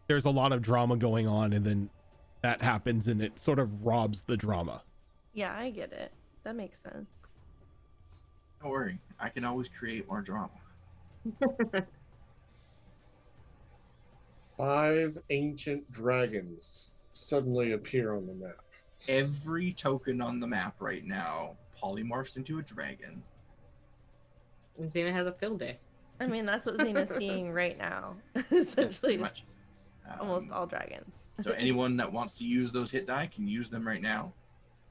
there's a lot of drama going on, and then that happens and it sort of robs the drama. Yeah, I get it. That makes sense. Don't worry, I can always create more drama. 5 ancient dragons suddenly appear on the map. Every token on the map right now polymorphs into a dragon. And Xena has a field day. I mean, that's what Xena's seeing right now. Essentially, Pretty much. almost all dragons. So anyone that wants to use those hit die can use them right now.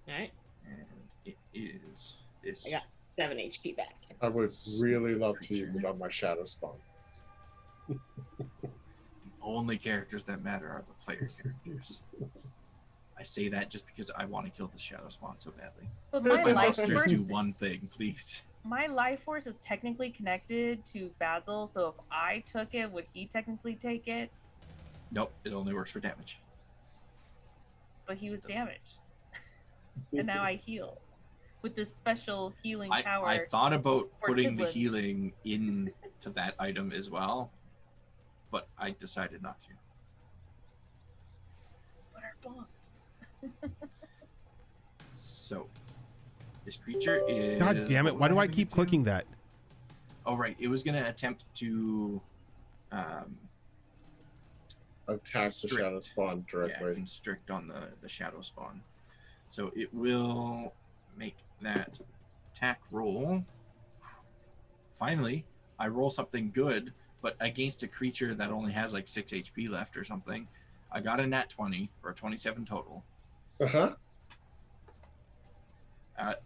Alright. And it is this. I got 7 HP back. I would really love to use it on my shadow spawn. The only characters that matter are the player characters. I say that just because I want to kill the shadow spawn so badly. But my My life monsters do first. one thing, please. my life force is technically connected to Basil, so if I took it, would he technically take it? Nope, it only works for damage. But he was damaged. And now I heal with this special healing power. I thought about for putting the chiblins. healing into that item as well, but I decided not to. What are bonds? So, this creature is... God damn it! Why do I keep clicking that? Oh, right. It was going to attempt to... Attack the shadow spawn directly. constrict on the shadow spawn. So it will make that attack roll. Finally, I roll something good, but against a creature that only has like 6 HP left or something. I got a nat 20 for a 27 total. Uh-huh.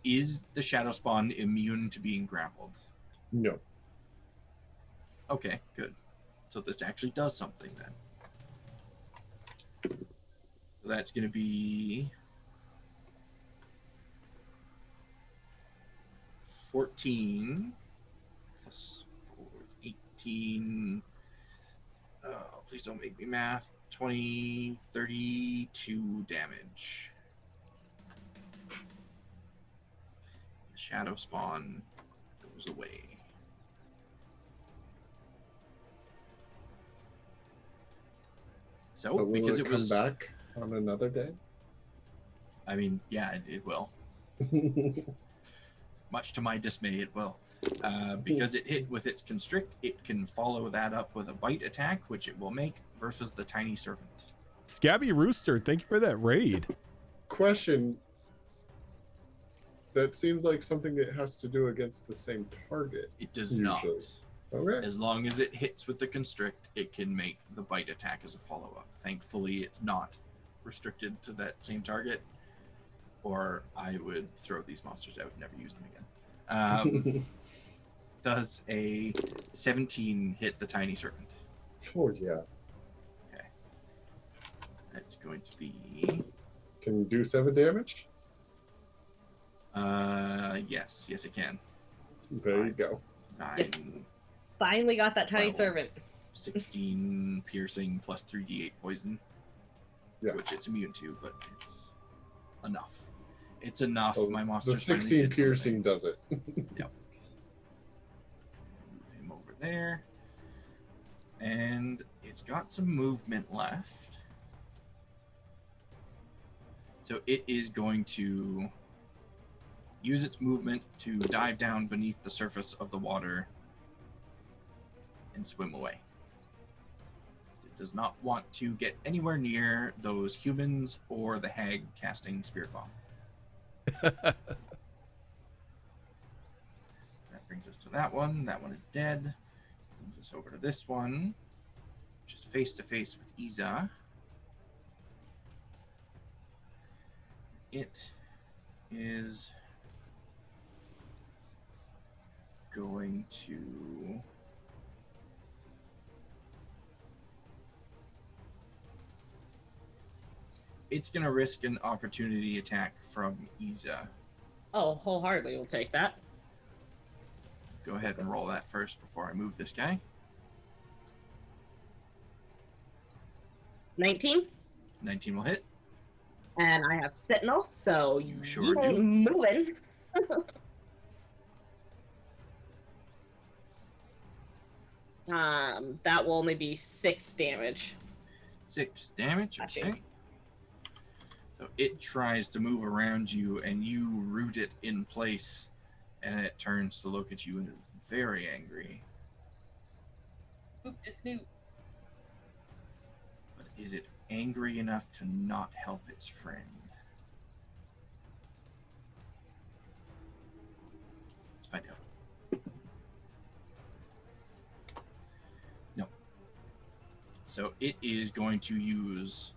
Is the shadow spawn immune to being grappled? No. Okay, good. So this actually does something then. So that's going to be 14 plus 4 is 18. Please don't make me math. 20, 32 damage. The shadow spawn goes away. So, But will because it it come was back on another day? I mean, yeah, it will. Much to my dismay, it will. Because it hit with its constrict, it can follow that up with a bite attack, which it will make, versus the tiny servant. Scabby Rooster, thank you for that raid. Question. That seems like something it has to do against the same target. It does Usually. not. Okay. As long as it hits with the constrict, it can make the bite attack as a follow-up. Thankfully, it's not restricted to that same target, or I would throw these monsters out and never use them again. Does a 17 hit the tiny serpent? Oh, yeah. Okay. That's going to be... Can you do 7 damage? Yes, it can. There you go. 9, Finally got that tiny 12, servant. 16 piercing plus 3d8 poison. Yeah. Which it's immune to, but it's enough. It's enough. Oh, My the monsters finally 16 did piercing something. does it. Yep. Move him over there. And it's got some movement left. So it is going to use its movement to dive down beneath the surface of the water and swim away. It does not want to get anywhere near those humans or the hag casting Spirit Bomb. That brings us to that one. That one is dead. Brings us over to this one, which is face to face with Iza. It is going to... It's going to risk an opportunity attack from Iza. Oh, wholeheartedly will take that. Go ahead and roll that first before I move this guy. 19. 19 will hit. And I have Sentinel, so You sure keep do. moving. That will only be 6 damage. 6 damage. Gotcha. Okay. So it tries to move around you, and you root it in place, and it turns to look at you and is very angry. Boop to snoot. But is it angry enough to not help its friend? Let's find out. No. So it is going to use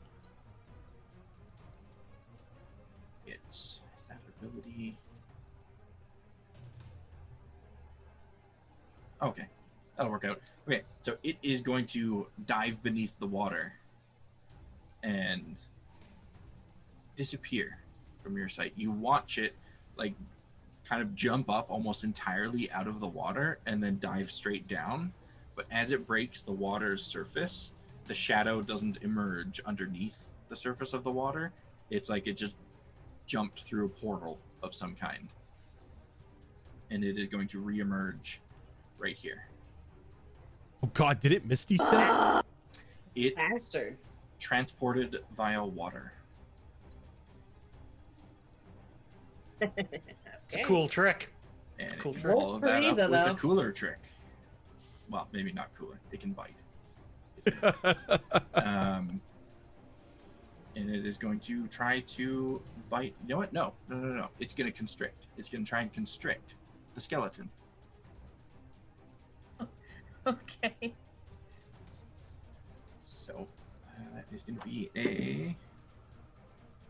its that ability. Okay, that'll work out. Okay, so it is going to dive beneath the water and disappear from your sight. You watch it like kind of jump up almost entirely out of the water and then dive straight down. But as it breaks the water's surface, the shadow doesn't emerge underneath the surface of the water. It's like it just jumped through a portal of some kind. And it is going to reemerge right here. Oh God, did it Misty Step? It Bastard. transported via water. It's a cool trick. And cool it can trick. follow Works for that up Eva, with a though. cooler trick. Well, maybe not cooler. It can bite. And it is going to try to bite. You know what? No. It's going to constrict. It's going to try and constrict the skeleton. Okay. So that is going to be a.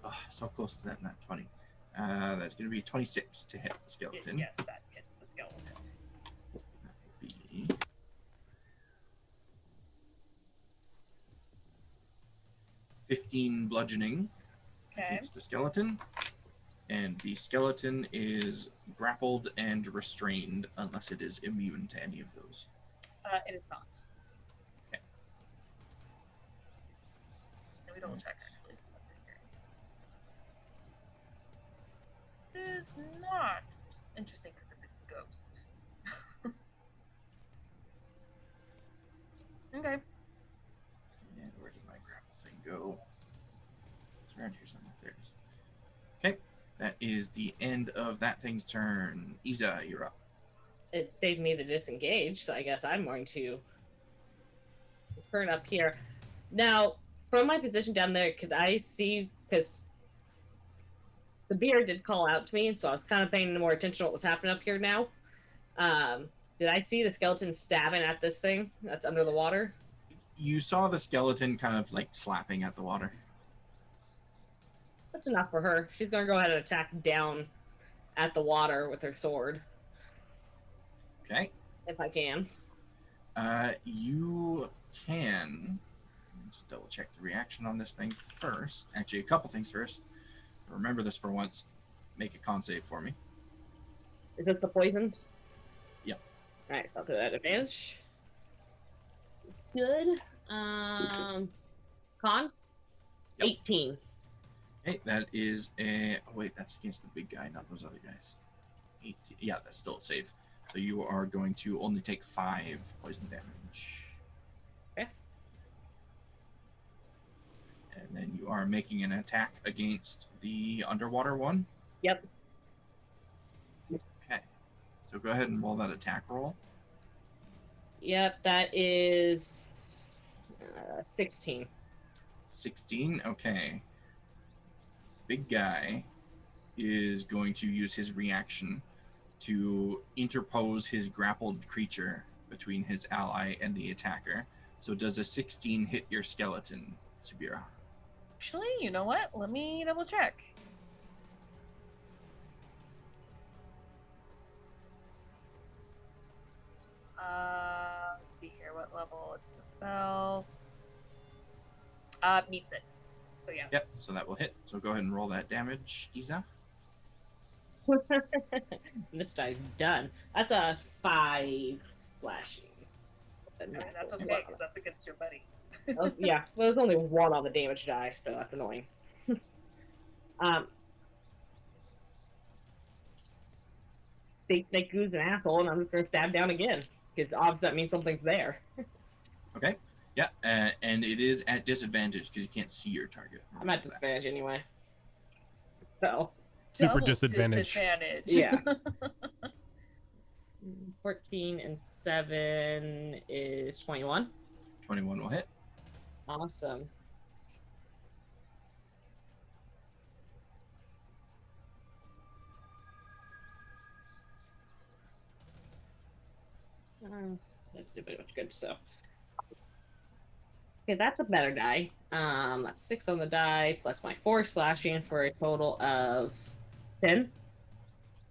Oh, so close to that, not 20. That's going to be 26 to hit the skeleton. Yes, that hits the skeleton. That would be 15 bludgeoning. Okay. Hits the skeleton. And the skeleton is grappled and restrained unless it is immune to any of those. It is not. Okay. Let me double check actually. Let's see here. It is not. Which is interesting because it's a ghost. Okay. And where did my grapple thing go? It's around here somewhere. There it is. Okay. That is the end of that thing's turn. Isa, you're up. It saved me the disengage, so I guess I'm going to turn up here. Now, from my position down there, could I see, because the bear did call out to me, so I was kind of paying more attention to what was happening up here now. Did I see the skeleton stabbing at this thing that's under the water? You saw the skeleton kind of like slapping at the water. That's enough for her. She's going to go ahead and attack down at the water with her sword, Okay. if I can. You can. Let's double check the reaction on this thing first. Actually, a couple things first. Remember this for once. Make a con save for me. Is this the poison? Yep. Alright, I'll do that advantage. Good. Con? Yep. 18. Okay, that is a. Oh, wait, that's against the big guy, not those other guys. 18. Yeah, that's still a save. So you are going to only take 5 poison damage. Okay. And then you are making an attack against the underwater one. Yep. Okay. So go ahead and roll that attack roll. Yep, that is 16. 16. Okay. Big guy is going to use his reaction to interpose his grappled creature between his ally and the attacker. So does a 16 hit your skeleton, Subira? Actually, you know what? Let me double check. Let's see here. What level? It's the spell. Meets it. So yes. Yep, so that will hit. So go ahead and roll that damage, Isa. This guy's done. That's a 5 slashing. Okay, that's okay, because that's against your buddy. Yeah, well, there's only 1 on the damage die, so that's annoying. They goose an asshole, and I'm just gonna stab down again. Because odds that means something's there. Okay. Yeah, and it is at disadvantage because you can't see your target. I'm at disadvantage anyway. So, Super Double disadvantage. yeah. 14 and 7 is 21. 21 will hit. Awesome. That did pretty much good, so. Okay, that's a better die. That's 6 on the die, plus my 4 slashing for a total of 10.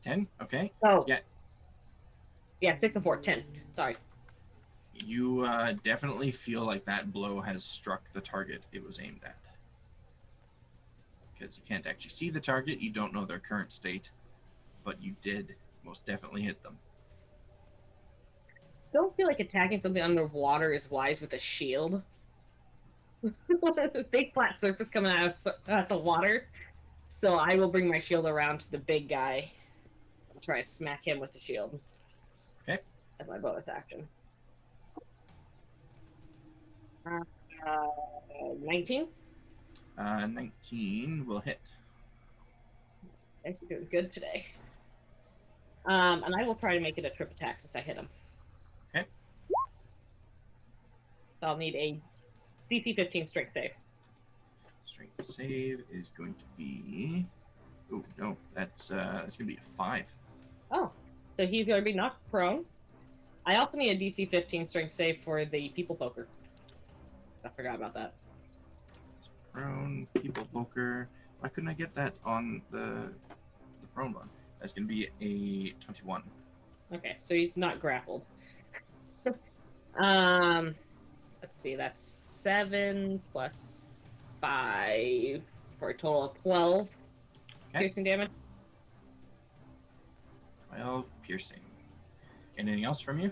10? Okay. Oh. Yeah. Yeah, 6 and 4, 10. Sorry. You definitely feel like that blow has struck the target it was aimed at. Because you can't actually see the target, you don't know their current state, but you did most definitely hit them. Don't feel like attacking something underwater is wise with a shield. Big flat surface coming out the water. So I will bring my shield around to the big guy and try to smack him with the shield. Okay. As my bonus action. 19? 19 will hit. It's doing good today. And I will try to make it a trip attack since I hit him. Okay. So I'll need a DC 15 strength save. Strength save is going to be. Oh no, that's gonna be a 5. Oh, so he's going to be knocked prone. I also need a DC 15 strength save for the people poker. I forgot about that. Prone people poker. Why couldn't I get that on the prone one? That's gonna be a 21. Okay, so he's not grappled. Let's see, that's 7 plus 5 for a total of 12 piercing damage. 12 piercing. Anything else from you?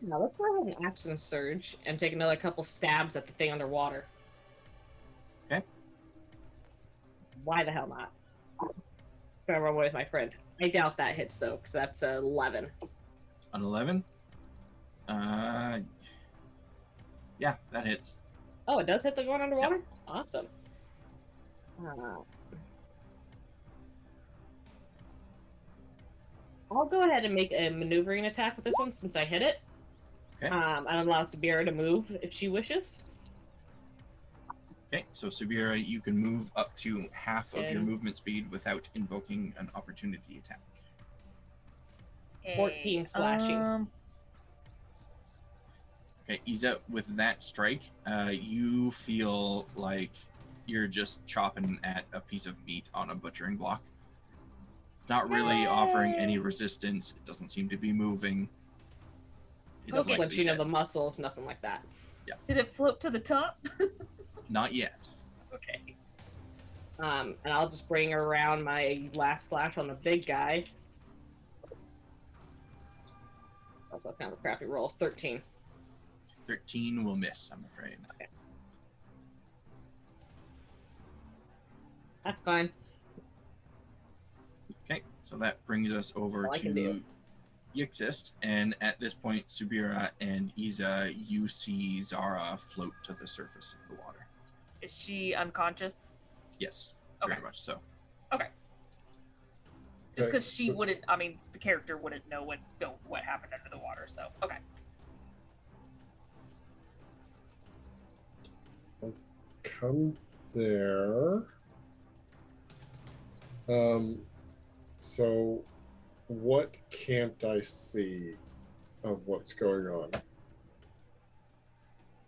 Now let's go ahead and absence surge and take another couple stabs at the thing underwater. Okay. Why the hell not? Gonna run away with my friend. I doubt that hits though, because that's 11. An 11? Yeah, that hits. Oh, it does hit the one underwater? Yep. Awesome. I'll go ahead and make a maneuvering attack with this one since I hit it. Okay. I'm allowed Sabira to move if she wishes. Okay, so Sabira, you can move up to half of your And- movement speed without invoking an opportunity attack. 14 slashing. Okay, Iza, with that strike, you feel like you're just chopping at a piece of meat on a butchering block. Not really offering any resistance. It doesn't seem to be moving. It's Okay, likely but you know dead. the muscles, nothing like that. Did it float to the top? Not yet. Okay. And I'll just bring around my last slash on the big guy. Also kind of a crappy roll. 13. 13 will miss, I'm afraid. Okay. That's fine. Okay, so that brings us over All I can to do. Yixist, and at this point, Subira and Iza, you see Zara float to the surface of the water. Is she unconscious? Yes, Okay. very much so. Just Okay, because she so- wouldn't, I mean, the character wouldn't know what happened under the water, so, okay. Come there. So what can't I see of what's going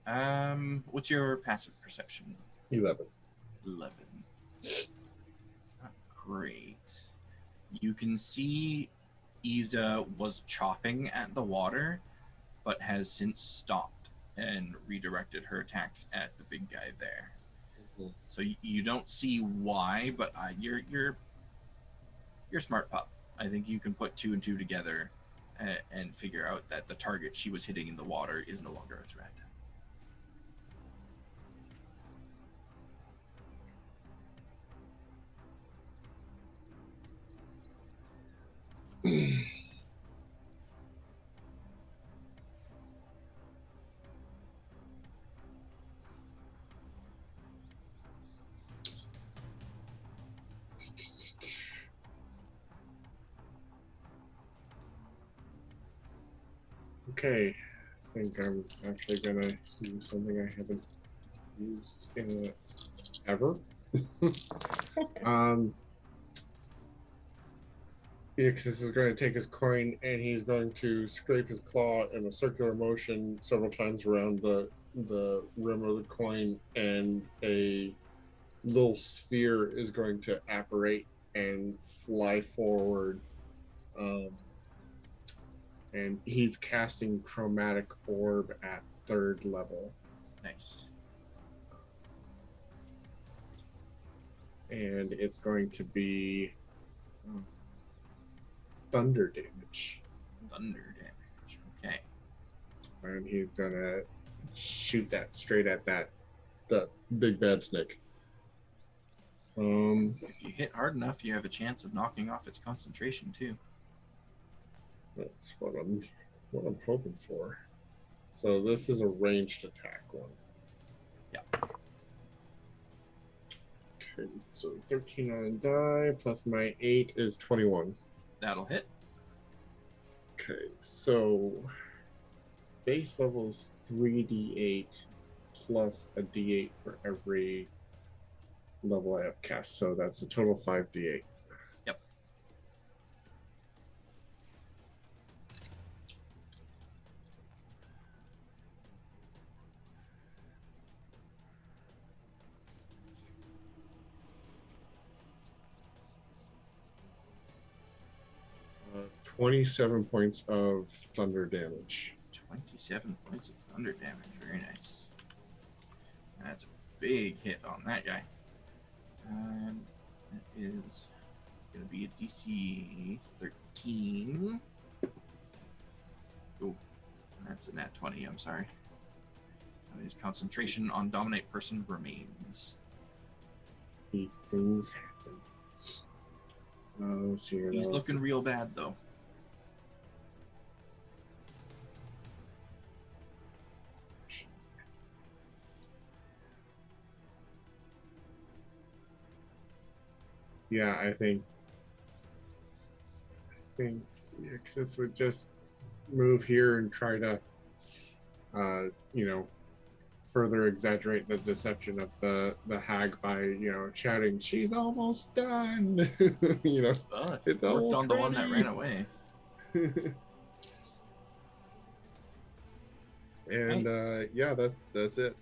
on? What's your passive perception? 11. 11. It's not great. You can see Iza was chopping at the water, but has since stopped and redirected her attacks at the big guy there. Mhm. So you don't see why, but you're a smart pup. I think you can put 2 and 2 together and figure out that the target she was hitting in the water is no longer a threat. Okay, I think I'm actually gonna use something I haven't used in ever. Ixis is going to take his coin and he's going to scrape his claw in a circular motion several times around the rim of the coin, and a little sphere is going to apparate and fly forward. And he's casting Chromatic Orb at 3rd level. Nice. And it's going to be thunder damage. Thunder damage. Okay. And he's gonna shoot that straight at the big bad snake. If you hit hard enough, you have a chance of knocking off its concentration too. That's what I'm hoping for. So this is a ranged attack one. Yeah. Okay, so 13 on die plus my 8 is 21. That'll hit. Okay, so base level's 3d8 plus a d8 for every level I upcast. So that's a total 5d8. Yep. Uh, 27 points of thunder damage. 27 points of thunder damage. Very nice. That's a big hit on that guy. That is going to be a DC 13. Oh, that's a nat 20. I'm sorry. And his concentration on dominate person remains. These things happen. Let's see here. He's looking real bad though. Yeah, I think Ixis would just move here and try to, further exaggerate the deception of the hag by, shouting, "She's almost done!" Well, It's worked almost on the one that ready. ran away. And yeah, that's it.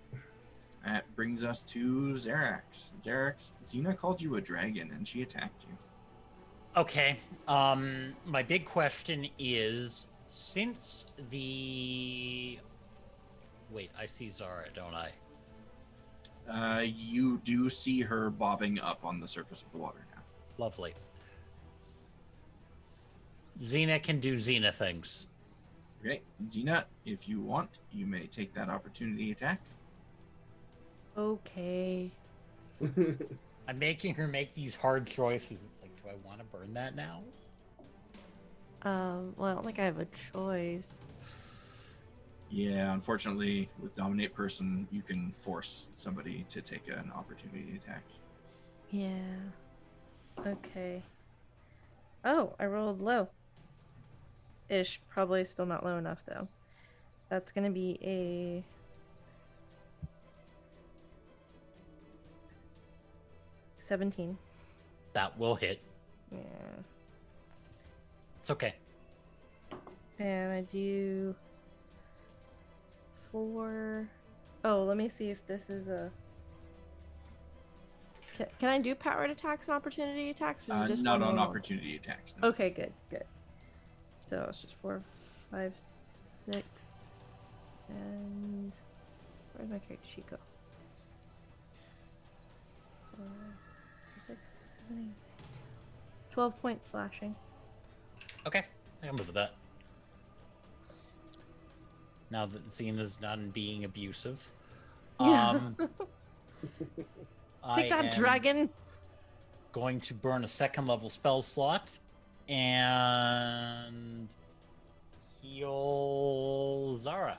That brings us to Xerax. Xerax, Xena called you a dragon and she attacked you. Okay. My big question is, since the... Wait, I see Zara, don't I? You do see her bobbing up on the surface of the water now. Lovely. Xena can do Xena things. Okay, Xena, if you want, you may take that opportunity attack. Okay. I'm making her make these hard choices. It's like, do I want to burn that now? Well, I don't think I have a choice. Yeah, unfortunately, with Dominate Person, you can force somebody to take an opportunity attack. Yeah. Okay. Oh, I rolled low. Ish. Probably still not low enough, though. That's gonna be a... 17. That will hit. Yeah. It's okay. And I do 4. Oh, let me see if this is a... Can I do powered attacks and opportunity attacks? Or is it just Not one on more? opportunity attacks. No. Okay, good. So it's just 4, 5, 6, and where'd my character sheet go? 4, 6, 7, 8, 12 points slashing. Okay, I can live with that. Now that Xena's done being abusive. Yeah. Take I that, am dragon! going to burn a second level spell slot and heal Zara.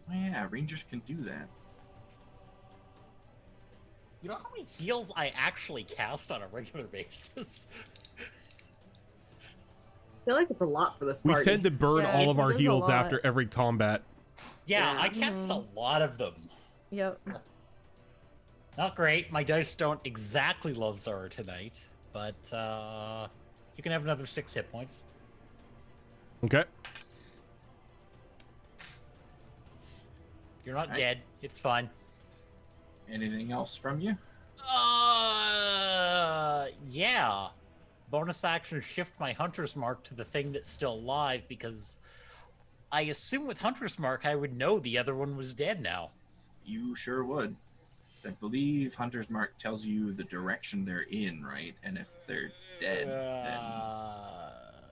Oh, yeah, Rangers can do that. You know how many heals I actually cast on a regular basis? I feel like it's a lot for this We party. tend to burn Yeah, all of it our is a heals lot. after every combat. Yeah, Yeah. I cast a lot of them. Yep. Not great. My dice don't exactly love Zara tonight, but you can have another 6 hit points. Okay. You're not Right. dead. It's fine. Anything else from you? Yeah. Bonus action shift my Hunter's Mark to the thing that's still alive because I assume with Hunter's Mark I would know the other one was dead now. You sure would. I believe Hunter's Mark tells you the direction they're in, right? And if they're dead, then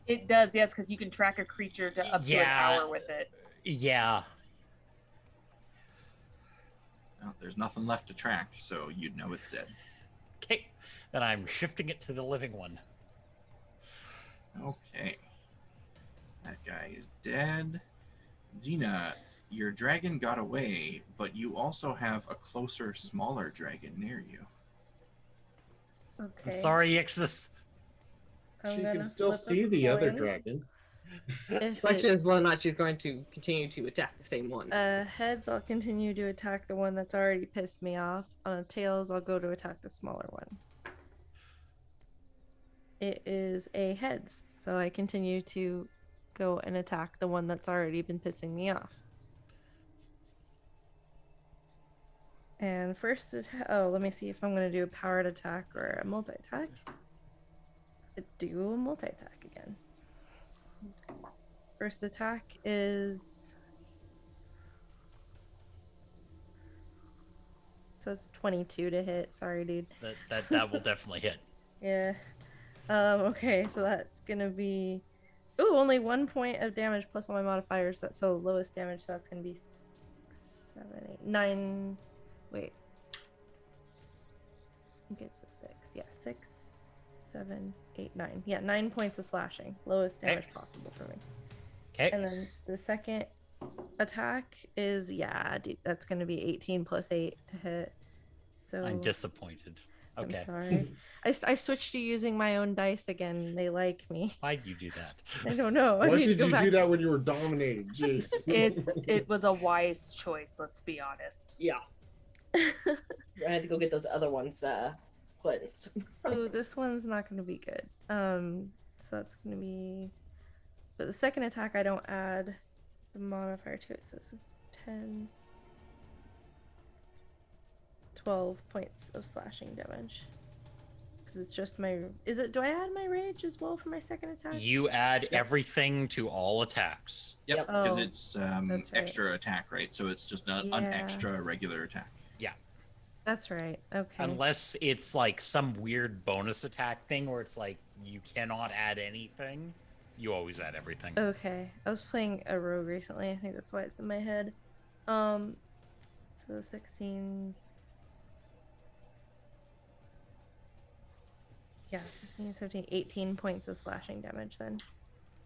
It does, yes, because you can track a creature to up to an hour with it. Yeah. well, there's nothing left to track, so you'd know it's dead. Okay. Then I'm shifting it to the living one. Okay. That guy is dead. Xena, your dragon got away, but you also have a closer, smaller dragon near you. Okay. I'm sorry, Ixis. I'm She gonna can still flip a see the other coin. dragon. If Question is it's, whether or not she's going to continue to attack the same one. heads, I'll continue to attack the one that's already pissed me off. On tails, I'll go to attack the smaller one. It is a heads, so I continue to go and attack the one that's already been pissing me off. And first, let me see if I'm going to do a powered attack or a multi-attack. Do a multi-attack again. First attack is... So it's 22 to hit. Sorry, dude. That will definitely hit. Yeah. Okay, so that's gonna be... Ooh, only 1 point of damage plus all my modifiers. So lowest damage, so that's gonna be 6, 7, 8, 9... Wait. I think it's a 6. Yeah, 6, 7, 8, 9. Yeah, 9 points of slashing. Lowest damage possible for me. Okay. And then the second attack is, dude, that's going to be 18 plus 8 to hit. So I'm disappointed. Okay. I'm sorry. I switched to using my own dice again. They like me. Why'd you do that? I don't know. Why I need to did go you back. do that when you were dominating? Jeez. It was a wise choice, let's be honest. Yeah. I had to go get those other ones cleansed. Ooh, this one's not going to be good. So that's going to be... But the second attack, I don't add the modifier to it, so it's 10... 12 points of slashing damage. Because it's just my... do I add my rage as well for my second attack? You add everything to all attacks. Yep, because Oh, it's that's right. extra attack, right? So it's just an Yeah. extra regular attack. That's right. Okay. Unless it's like some weird bonus attack thing where it's like you cannot add anything, you always add everything. Okay. I was playing a rogue recently. I think that's why it's in my head. So 16... Yeah, 16, 17, 18 points of slashing damage then.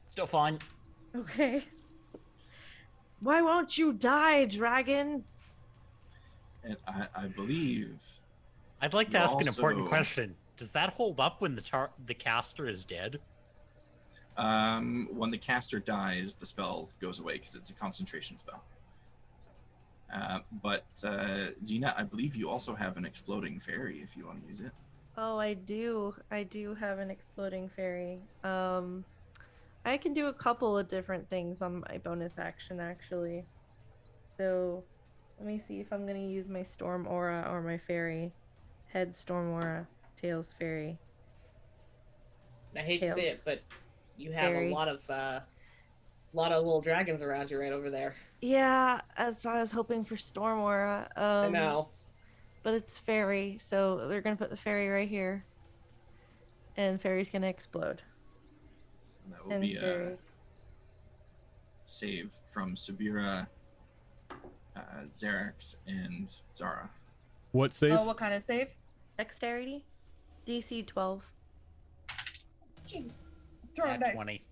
Still fine. Okay. Why won't you die, dragon? And I believe I'd like to You ask an important also- question. Does that hold up when the caster is dead? when the caster dies, the spell goes away because it's a concentration spell. But Xena, I believe you also have an exploding fairy if you want to use it. Oh, I do. I do have an exploding fairy. I can do a couple of different things on my bonus action, actually. So, let me see if I'm going to use my Storm Aura or my fairy. Head Storm Aura, tails fairy. I hate to say it, Tails. but you have Fairy. a lot of little dragons around you right over there. Yeah, that's why I was hoping for Storm Aura. I know. But it's fairy, so we're going to put the fairy right here. And fairy's going to explode. So that will And be a fairy. save from Sabira, Xerax, and Zara. What save? Oh, what kind of save? Dexterity? DC 12. Jesus. Throw a Nat dice. 20.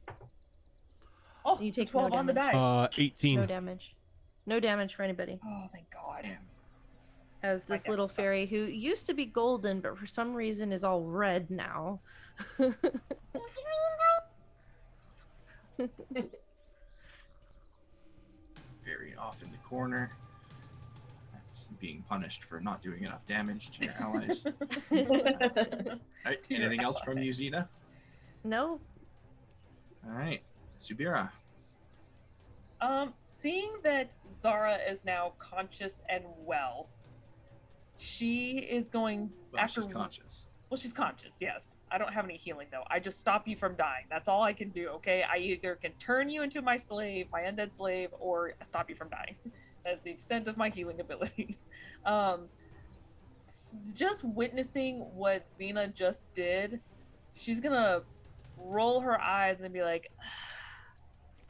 Oh, You it's a take no 12 on the die. 18. No damage. No damage for anybody. Oh, thank God. As My this dex little sucks. fairy who used to be golden, but for some reason is all red now. Very off in the corner. That's being punished for not doing enough damage to your allies. All right, To your anything else from you, Xena? No? All right, Subira. Seeing that Zara is now conscious and well, she is going Well, after. she's conscious. Well, she's conscious. Yes, I don't have any healing though. I just stop you from dying. That's all I can do. Okay, I either can turn you into my slave, my undead slave, or stop you from dying. That's the extent of my healing abilities. Just witnessing what Xena just did she's gonna roll her eyes and be like,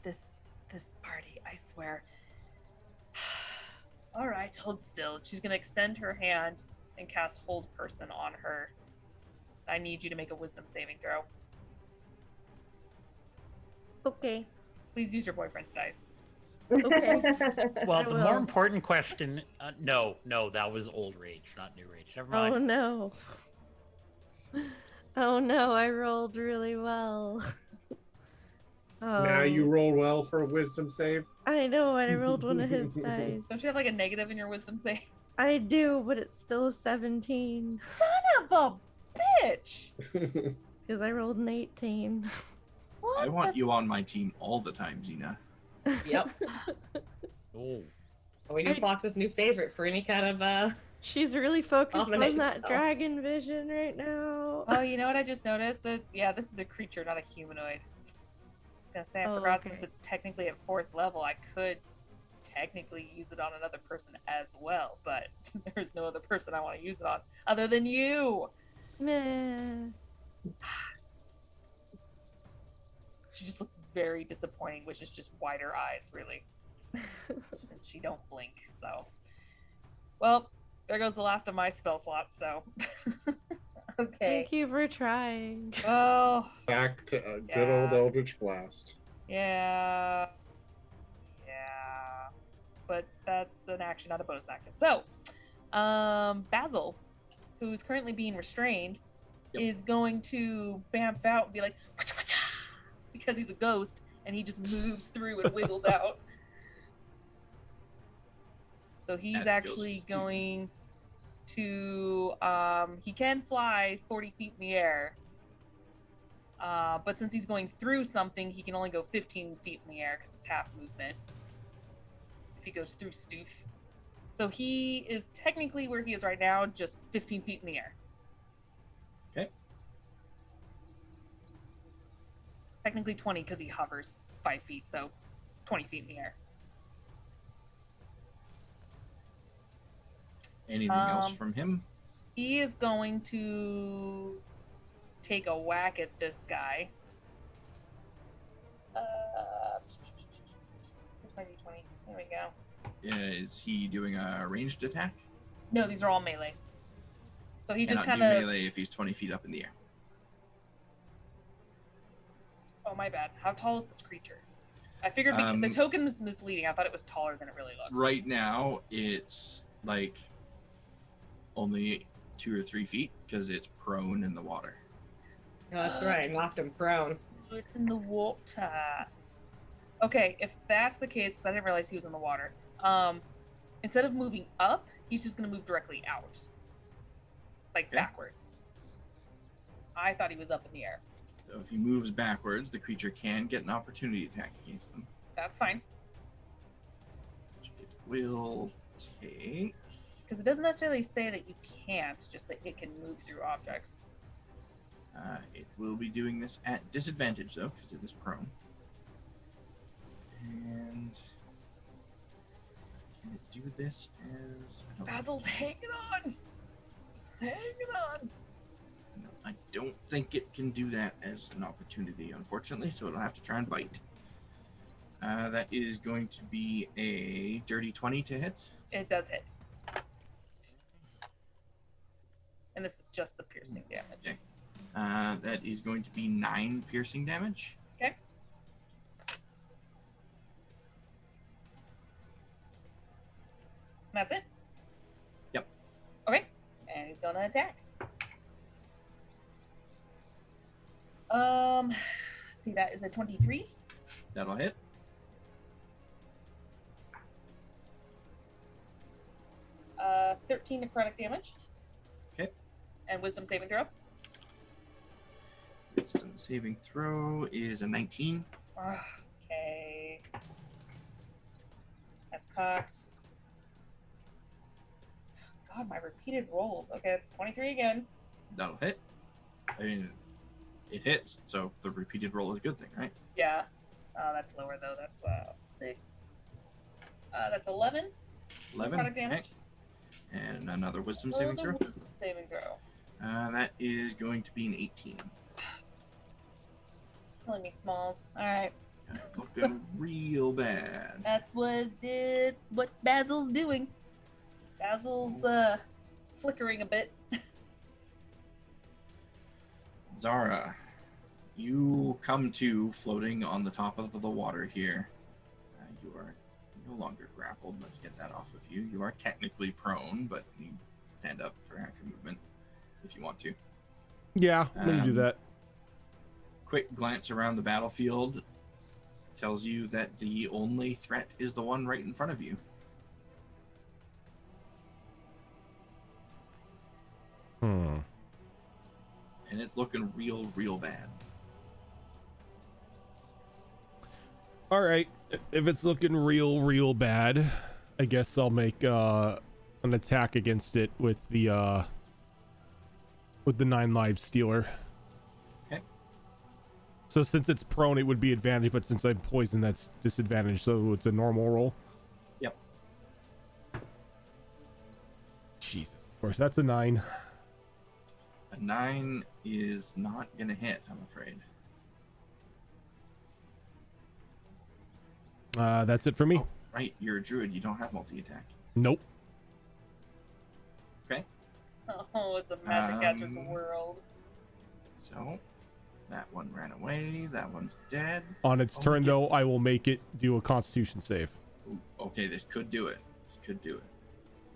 this party, I swear. All right, hold still. She's gonna extend her hand and cast Hold Person on her. I need you to make a wisdom saving throw. Okay. Please use your boyfriend's dice. Okay. Well, I the more will. important question. No, that was old rage, not new rage. Never mind. Oh no. Oh no, I rolled really well. Now you Oh, roll well for a wisdom save. I know, I rolled one of his dice. Don't you have like a negative in your wisdom save? I do, but it's still a 17 Son of a bitch! because I rolled an 18. What I want the you on my team all the time, Xena. Yep. Oh, We knew Fox's new favorite for any kind of She's really focused Dominate on that itself. dragon vision right now. Oh, you know what I just noticed? This is a creature, not a humanoid. I was gonna say, I Oh, forgot okay. since it's technically at 4th level, I could technically use it on another person as well, but there's no other person I want to use it on other than you. Meh. She just looks very disappointing, which is just wider eyes, really. Since she don't blink, so. Well, there goes the last of my spell slots, so. Okay. Thank you for trying. Oh, Back to a good old Yeah. Eldritch Blast. yeah. But that's an action, not a bonus action. So, Basil, who's currently being restrained, Yep. is going to bamf out and be like, "Wacha, wacha," because he's a ghost and he just moves through and wiggles out. So he's As actually ghosts do. going to, he can fly 40 feet in the air. But since he's going through something, he can only go 15 feet in the air because it's half movement. If he goes through Stoof. So he is technically where he is right now, just 15 feet in the air. Okay. Technically 20 because he hovers 5 feet, so 20 feet in the air. Anything else Um, from him? He is going to take a whack at this guy. Where's my d20? There we go. Is he doing a ranged attack? No, these are all melee. So he just Cannot kind do of. melee if he's 20 feet up in the air. Oh, my bad. How tall is this creature? I figured the token was misleading. I thought it was taller than it really looks. Right now, it's like only 2 or 3 feet because it's prone in the water. Oh, that's right. Knocked him prone. It's in the water. Okay, if that's the case, because I didn't realize he was in the water. Instead of moving up, he's just gonna move directly out, like Okay. backwards. I thought he was up in the air. So if he moves backwards, the creature can get an opportunity attack against them. That's fine, Which it will take. because it doesn't necessarily say that you can't, just that it can move through objects. It will be doing this at disadvantage, though, because it is prone. And can it do this as... I don't Basil's hanging on. He's hanging on. No, I don't think it can do that as an opportunity, unfortunately, so it'll have to try and bite. That is going to be a dirty 20 to hit. It does hit. And this is just the piercing damage. Okay. That is going to be 9 piercing damage. Okay. That's it? Yep. Okay. And he's gonna attack. Let's see, that is a 23. That'll hit. Uh, 13 necrotic damage. Okay. And wisdom saving throw. Wisdom saving throw is a 19. Okay. That's cocked. God, my repeated rolls. Okay, it's 23 again. That'll hit. I mean, it hits, so the repeated roll is a good thing, right? Yeah. That's lower though. That's 6. That's 11. 11. Necrotic damage. Okay. And another wisdom saving Another throw. wisdom saving throw. That is going to be an 18. Killing me, Smalls. All right. Looking real bad. That's what it's what Basil's doing. Basil's flickering a bit. Zara, you come to floating on the top of the water here. You are no longer grappled. Let's get that off of you. You are technically prone, but you stand up for half your movement if you want to. Yeah, I'm gonna do that. Quick glance around the battlefield tells you that the only threat is the one right in front of you. Hmm. And it's looking real bad. All right, if it's looking real bad, I guess I'll make an attack against it with the 9 live stealer. Okay. So since it's prone, it would be advantage, but since I'm poisoned, that's disadvantage. So it's a normal roll. Yep. Jesus. Of course, that's a 9. A 9 is not gonna hit, I'm afraid. That's it for me. Oh, right, you're a druid. You don't have multi-attack. Nope. Okay. Oh, it's a magic caster's world. So, that one ran away. That one's dead. On its turn, though, I will make it do a Constitution save. Ooh, okay, this could do it. This could do it.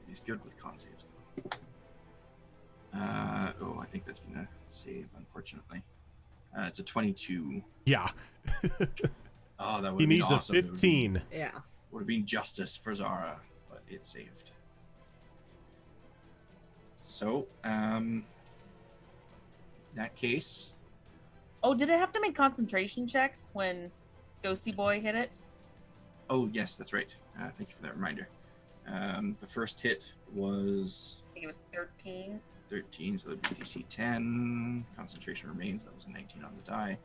He's good with con saves, though. I think that's gonna save, unfortunately. It's a 22. Yeah. Oh, that would He be needs awesome. a 15. Yeah. Would have been justice for Zara, but it saved. So, in that case, Oh, did it have to make concentration checks when Ghosty Boy hit it? oh yes, that's right. Thank you for that reminder. The first hit was I think it was 13. 13, so that'd be DC 10. Concentration remains. That was a 19 on the die.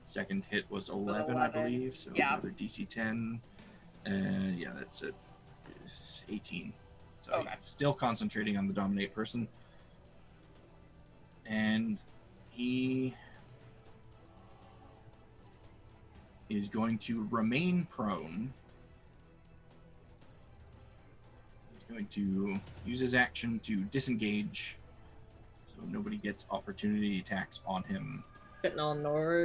Second hit was 11, I 11. believe. So Yeah. another DC 10. And yeah, that's it. It's 18. So Okay. he's still concentrating on the dominate person. And he is going to remain prone. He's going to use his action to disengage, so nobody gets opportunity attacks on him. But no,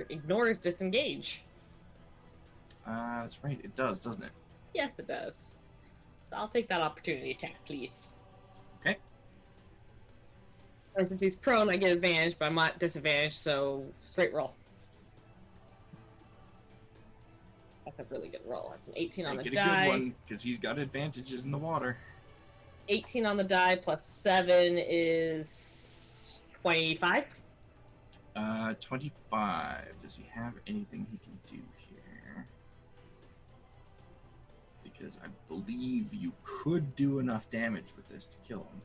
ignores disengage. That's right, it does, doesn't it? Yes, it does. So I'll take that opportunity attack, please. Okay. And since he's prone, I get advantage, but I'm not disadvantaged, so straight roll. That's a really good roll. That's an 18 on the Get a die. good one, because he's got advantages in the water. 18 on the die plus 7 is 25. 25. Does he have anything he can do here? Because I believe you could do enough damage with this to kill him.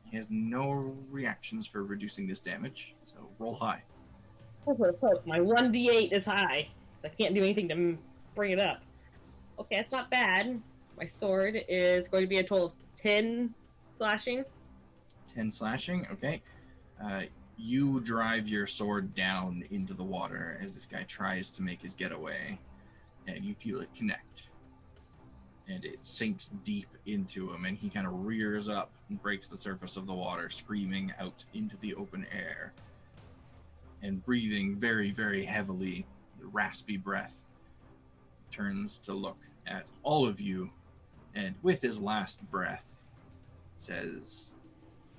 He has no reactions for reducing this damage, so roll high. Let's hope. My 1d8 is high. I can't do anything to bring it up. Okay, that's not bad. My sword is going to be a total of 10 slashing. 10 slashing, okay. You drive your sword down into the water as this guy tries to make his getaway, and you feel it connect. And it sinks deep into him, and he kind of rears up and breaks the surface of the water, screaming out into the open air. And breathing very, very heavily, raspy breath, turns to look at all of you, and with his last breath, says,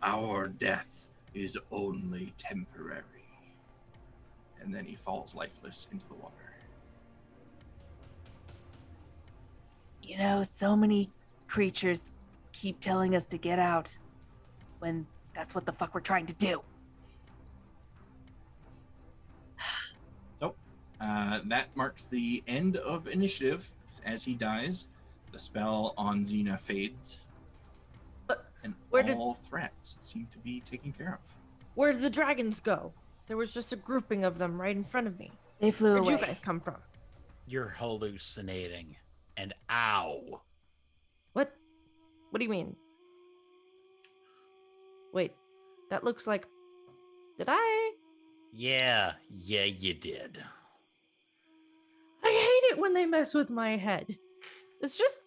"Our death is only temporary." And then he falls lifeless into the water. You know, so many creatures keep telling us to get out when that's what the fuck we're trying to do. That marks the end of initiative. As he dies, the spell on Xena fades. And where did- all threats seem to be taken care of. Where did the dragons go? There was just a grouping of them right in front of me. They flew Where'd away. you guys come from? You're hallucinating. And ow. What? What do you mean? Wait, That looks like. Did I? Yeah, you did. I hate it when they mess with my head. It's just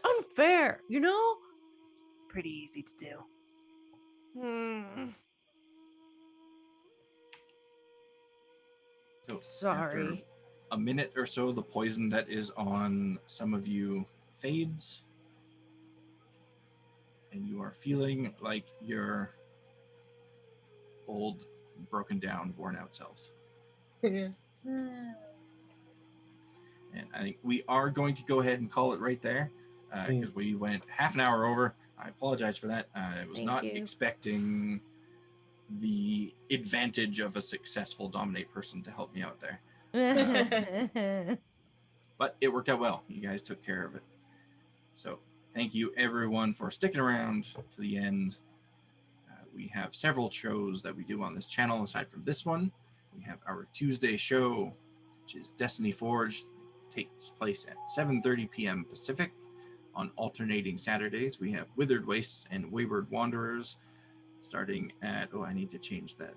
unfair, you know? It's pretty easy to do. So Sorry. after a minute or so, the poison that is on some of you fades, and you are feeling like your old, broken down, worn out selves. And I think we are going to go ahead and call it right there, because we went half an hour over. I apologize for that. I was Thank not you. expecting the advantage of a successful dominate person to help me out there. But it worked out well. You guys took care of it. So thank you everyone for sticking around to the end. We have several shows that we do on this channel aside from this one. We have our Tuesday show, which is Destiny Forged. It takes place at 7:30 p.m. Pacific. On alternating Saturdays, we have Withered Wastes and Wayward Wanderers starting at, I need to change that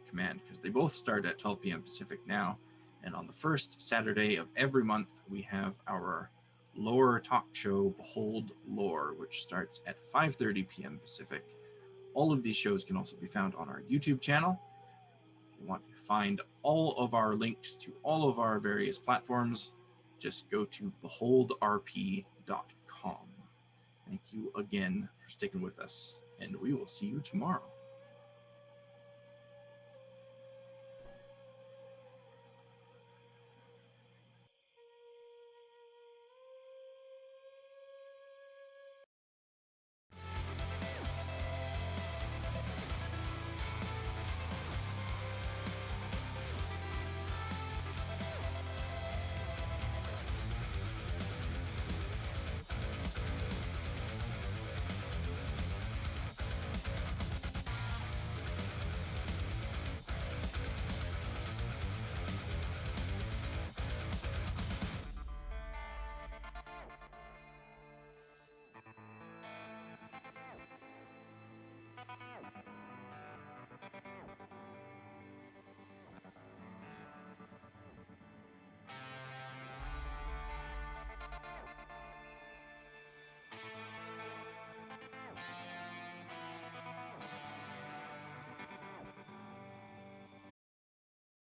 command because they both start at 12 p.m. Pacific now. And on the first Saturday of every month, we have our lore talk show, Behold Lore, which starts at 5:30 p.m. Pacific. All of these shows can also be found on our YouTube channel. If you want to find all of our links to all of our various platforms, just go to beholdrp.com. Thank you again for sticking with us, and we will see you tomorrow.